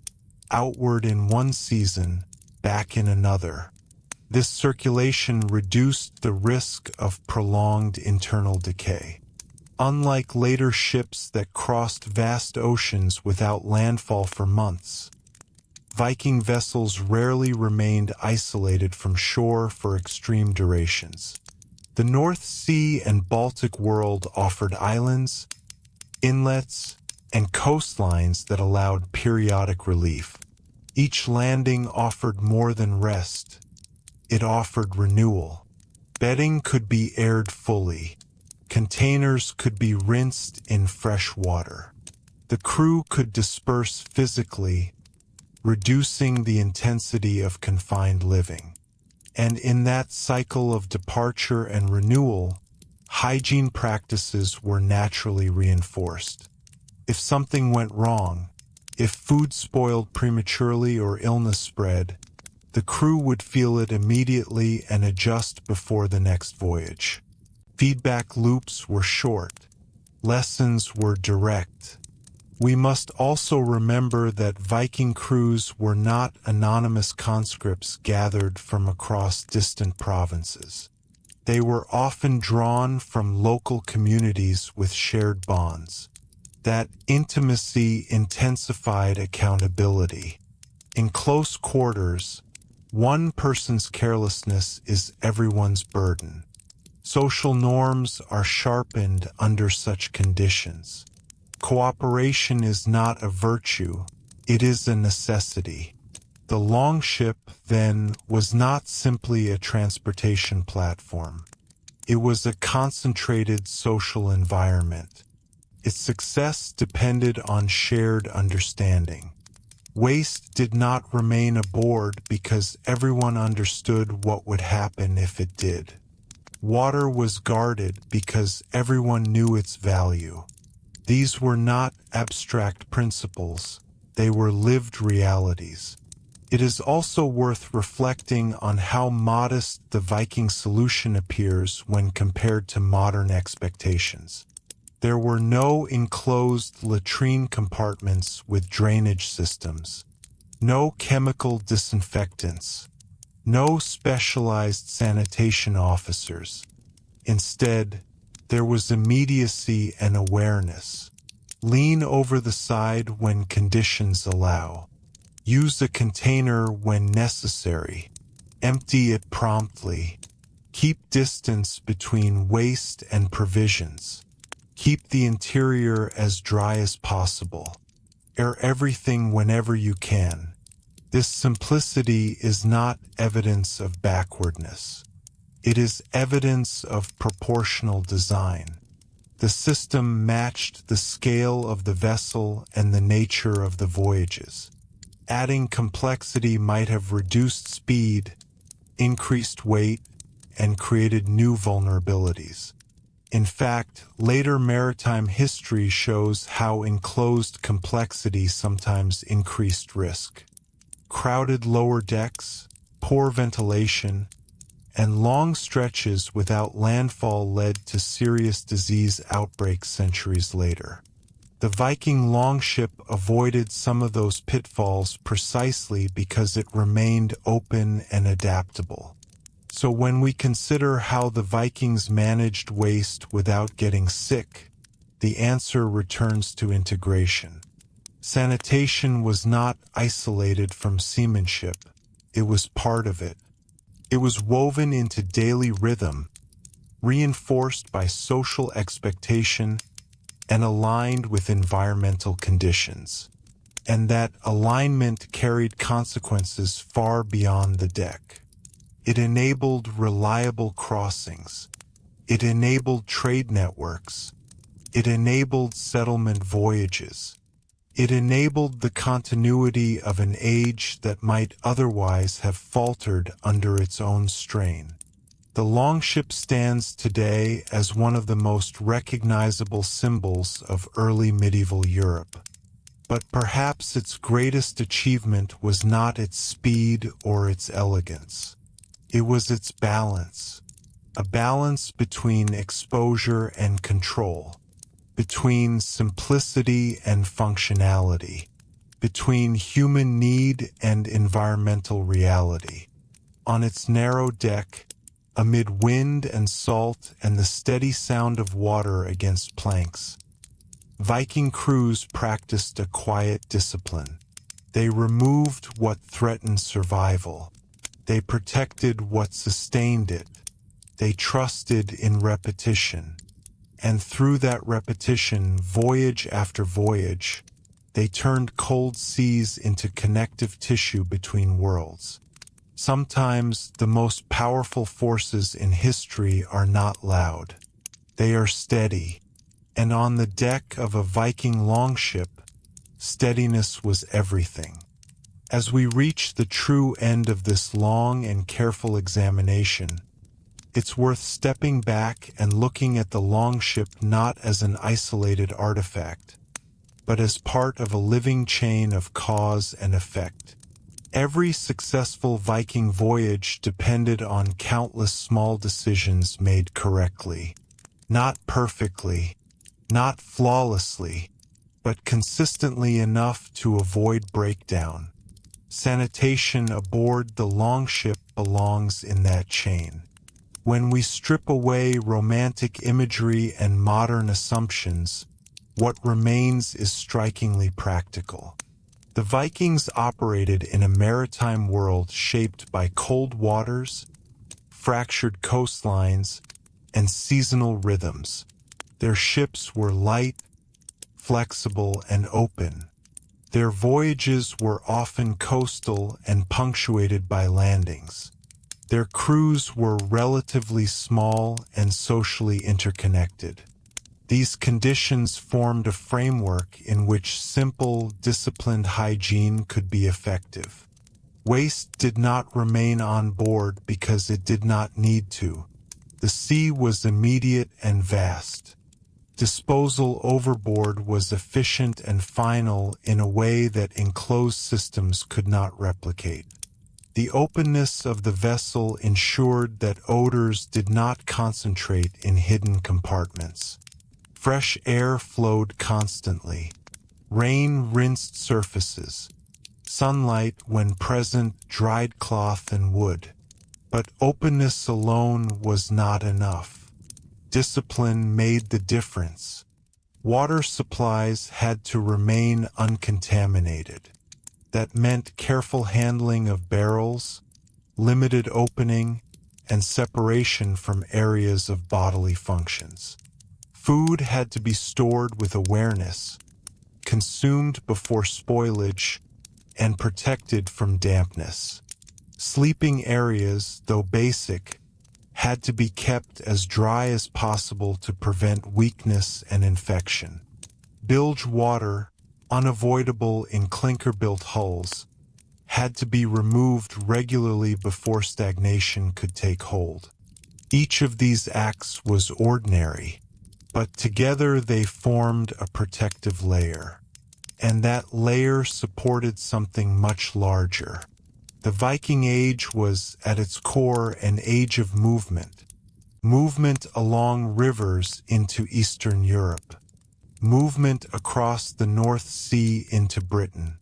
outward in one season, back in another. This circulation reduced the risk of prolonged internal decay. Unlike later ships that crossed vast oceans without landfall for months, Viking vessels rarely remained isolated from shore for extreme durations. The North Sea and Baltic world offered islands, inlets, and coastlines that allowed periodic relief. Each landing offered more than rest. It offered renewal. Bedding could be aired fully. Containers could be rinsed in fresh water. The crew could disperse physically, reducing the intensity of confined living. And in that cycle of departure and renewal, hygiene practices were naturally reinforced. If something went wrong, if food spoiled prematurely or illness spread, the crew would feel it immediately and adjust before the next voyage. Feedback loops were short. Lessons were direct. We must also remember that Viking crews were not anonymous conscripts gathered from across distant provinces. They were often drawn from local communities with shared bonds. That intimacy intensified accountability. In close quarters, one person's carelessness is everyone's burden. Social norms are sharpened under such conditions. Cooperation is not a virtue, it is a necessity. The longship, then, was not simply a transportation platform. It was a concentrated social environment. Its success depended on shared understanding. Waste did not remain aboard because everyone understood what would happen if it did. Water was guarded because everyone knew its value. These were not abstract principles, they were lived realities. It is also worth reflecting on how modest the Viking solution appears when compared to modern expectations. There were no enclosed latrine compartments with drainage systems, no chemical disinfectants, no specialized sanitation officers. Instead, there was immediacy and awareness. Lean over the side when conditions allow. Use a container when necessary. Empty it promptly. Keep distance between waste and provisions. Keep the interior as dry as possible. Air everything whenever you can. This simplicity is not evidence of backwardness. It is evidence of proportional design. The system matched the scale of the vessel and the nature of the voyages. Adding complexity might have reduced speed, increased weight, and created new vulnerabilities. In fact, later maritime history shows how enclosed complexity sometimes increased risk. Crowded lower decks, poor ventilation, and long stretches without landfall led to serious disease outbreaks centuries later. The Viking Longship avoided some of those pitfalls precisely because it remained open and adaptable. So when we consider how the Vikings managed waste without getting sick, the answer returns to integration. Sanitation was not isolated from seamanship, it was part of it. It was woven into daily rhythm, reinforced by social expectation, and aligned with environmental conditions. And that alignment carried consequences far beyond the deck. It enabled reliable crossings. It enabled trade networks. It enabled settlement voyages. It enabled the continuity of an age that might otherwise have faltered under its own strain. The longship stands today as one of the most recognizable symbols of early medieval Europe. But perhaps its greatest achievement was not its speed or its elegance. It was its balance, a balance between exposure and control, between simplicity and functionality, between human need and environmental reality. On its narrow deck, amid wind and salt and the steady sound of water against planks, Viking crews practiced a quiet discipline. They removed what threatened survival. They protected what sustained it. They trusted in repetition. And through that repetition, voyage after voyage, they turned cold seas into connective tissue between worlds. Sometimes the most powerful forces in history are not loud. They are steady. And on the deck of a Viking longship, steadiness was everything. As we reach the true end of this long and careful examination, it's worth stepping back and looking at the longship not as an isolated artifact, but as part of a living chain of cause and effect. Every successful Viking voyage depended on countless small decisions made correctly, not perfectly, not flawlessly, but consistently enough to avoid breakdown. Sanitation aboard the longship belongs in that chain. When we strip away romantic imagery and modern assumptions, what remains is strikingly practical. The Vikings operated in a maritime world shaped by cold waters, fractured coastlines, and seasonal rhythms. Their ships were light, flexible, and open. Their voyages were often coastal and punctuated by landings. Their crews were relatively small and socially interconnected. These conditions formed a framework in which simple, disciplined hygiene could be effective. Waste did not remain on board because it did not need to. The sea was immediate and vast. Disposal overboard was efficient and final in a way that enclosed systems could not replicate. The openness of the vessel ensured that odors did not concentrate in hidden compartments. Fresh air flowed constantly. Rain rinsed surfaces. Sunlight, when present, dried cloth and wood. But openness alone was not enough. Discipline made the difference. Water supplies had to remain uncontaminated. That meant careful handling of barrels, limited opening, and separation from areas of bodily functions. Food had to be stored with awareness, consumed before spoilage, and protected from dampness. Sleeping areas, though basic, had to be kept as dry as possible to prevent weakness and infection. Bilge water, unavoidable in clinker-built hulls, had to be removed regularly before stagnation could take hold. Each of these acts was ordinary, but together they formed a protective layer. And that layer supported something much larger. The Viking Age was, at its core, an age of movement. Movement along rivers into Eastern Europe. Movement across the North Sea into Britain.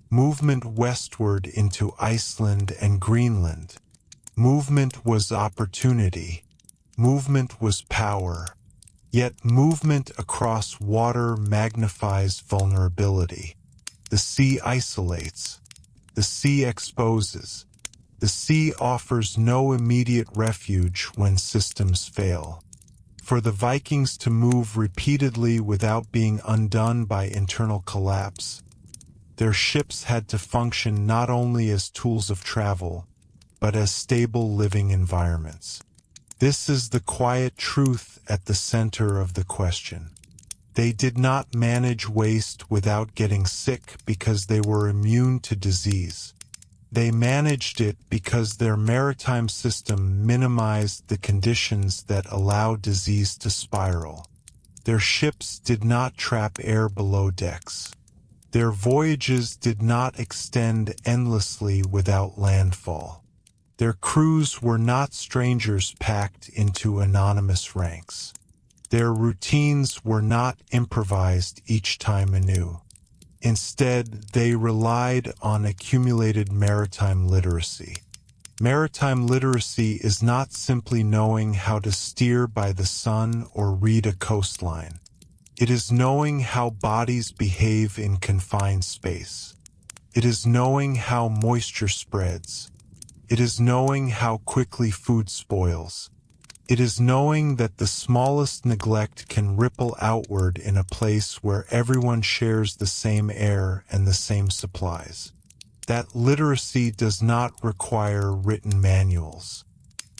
Movement westward into Iceland and Greenland. Movement was opportunity. Movement was power. Yet movement across water magnifies vulnerability. The sea isolates. The sea exposes. The sea offers no immediate refuge when systems fail. For the Vikings to move repeatedly without being undone by internal collapse, their ships had to function not only as tools of travel, but as stable living environments. This is the quiet truth at the center of the question. They did not manage waste without getting sick because they were immune to disease. They managed it because their maritime system minimized the conditions that allow disease to spiral. Their ships did not trap air below decks. Their voyages did not extend endlessly without landfall. Their crews were not strangers packed into anonymous ranks. Their routines were not improvised each time anew. Instead, they relied on accumulated maritime literacy. Maritime literacy is not simply knowing how to steer by the sun or read a coastline. It is knowing how bodies behave in confined space. It is knowing how moisture spreads. It is knowing how quickly food spoils. It is knowing that the smallest neglect can ripple outward in a place where everyone shares the same air and the same supplies. That literacy does not require written manuals.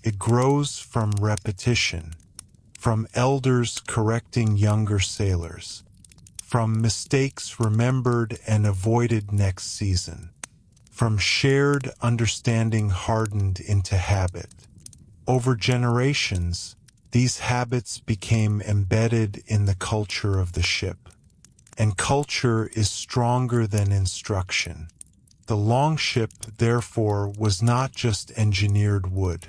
It grows from repetition, from elders correcting younger sailors, from mistakes remembered and avoided next season, from shared understanding hardened into habit. Over generations, these habits became embedded in the culture of the ship. And culture is stronger than instruction. The longship, therefore, was not just engineered wood.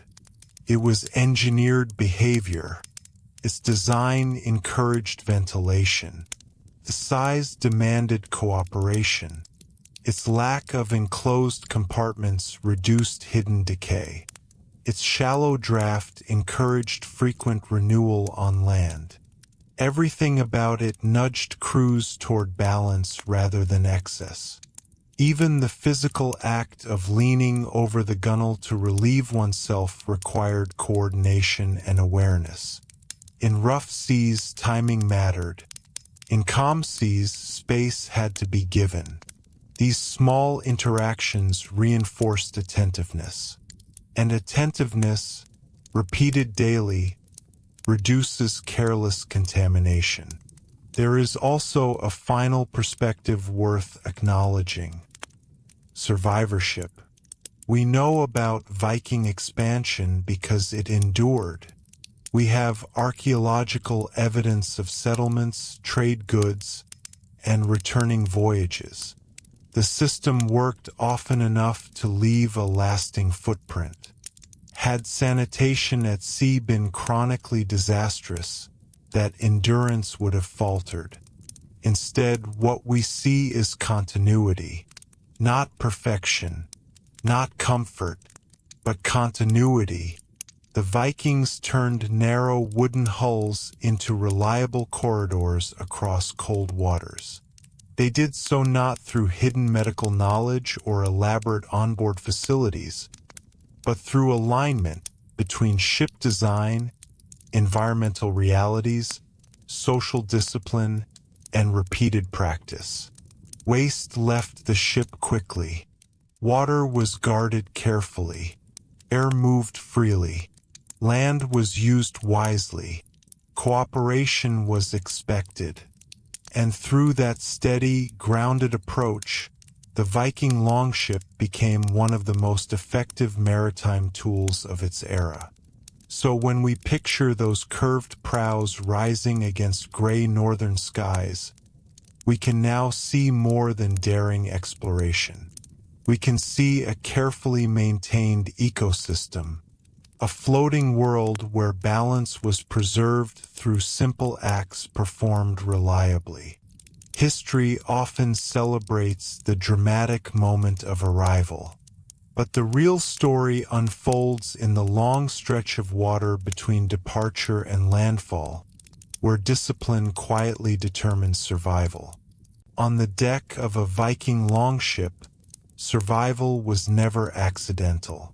It was engineered behavior. Its design encouraged ventilation. The size demanded cooperation. Its lack of enclosed compartments reduced hidden decay. Its shallow draft encouraged frequent renewal on land. Everything about it nudged crews toward balance rather than excess. Even the physical act of leaning over the gunwale to relieve oneself required coordination and awareness. In rough seas, timing mattered. In calm seas, space had to be given. These small interactions reinforced attentiveness. And attentiveness, repeated daily, reduces careless contamination. There is also a final perspective worth acknowledging. Survivorship. We know about Viking expansion because it endured. We have archaeological evidence of settlements, trade goods, and returning voyages. The system worked often enough to leave a lasting footprint. Had sanitation at sea been chronically disastrous, that endurance would have faltered. Instead, what we see is continuity. Not perfection, not comfort, but continuity. The Vikings turned narrow wooden hulls into reliable corridors across cold waters. They did so not through hidden medical knowledge or elaborate onboard facilities, but through alignment between ship design, environmental realities, social discipline, and repeated practice. Waste left the ship quickly. Water was guarded carefully. Air moved freely. Land was used wisely. Cooperation was expected. And through that steady, grounded approach, the Viking Longship became one of the most effective maritime tools of its era. So when we picture those curved prows rising against gray northern skies, we can now see more than daring exploration. We can see a carefully maintained ecosystem, a floating world where balance was preserved through simple acts performed reliably. History often celebrates the dramatic moment of arrival, but the real story unfolds in the long stretch of water between departure and landfall, where discipline quietly determines survival. On the deck of a Viking longship, survival was never accidental.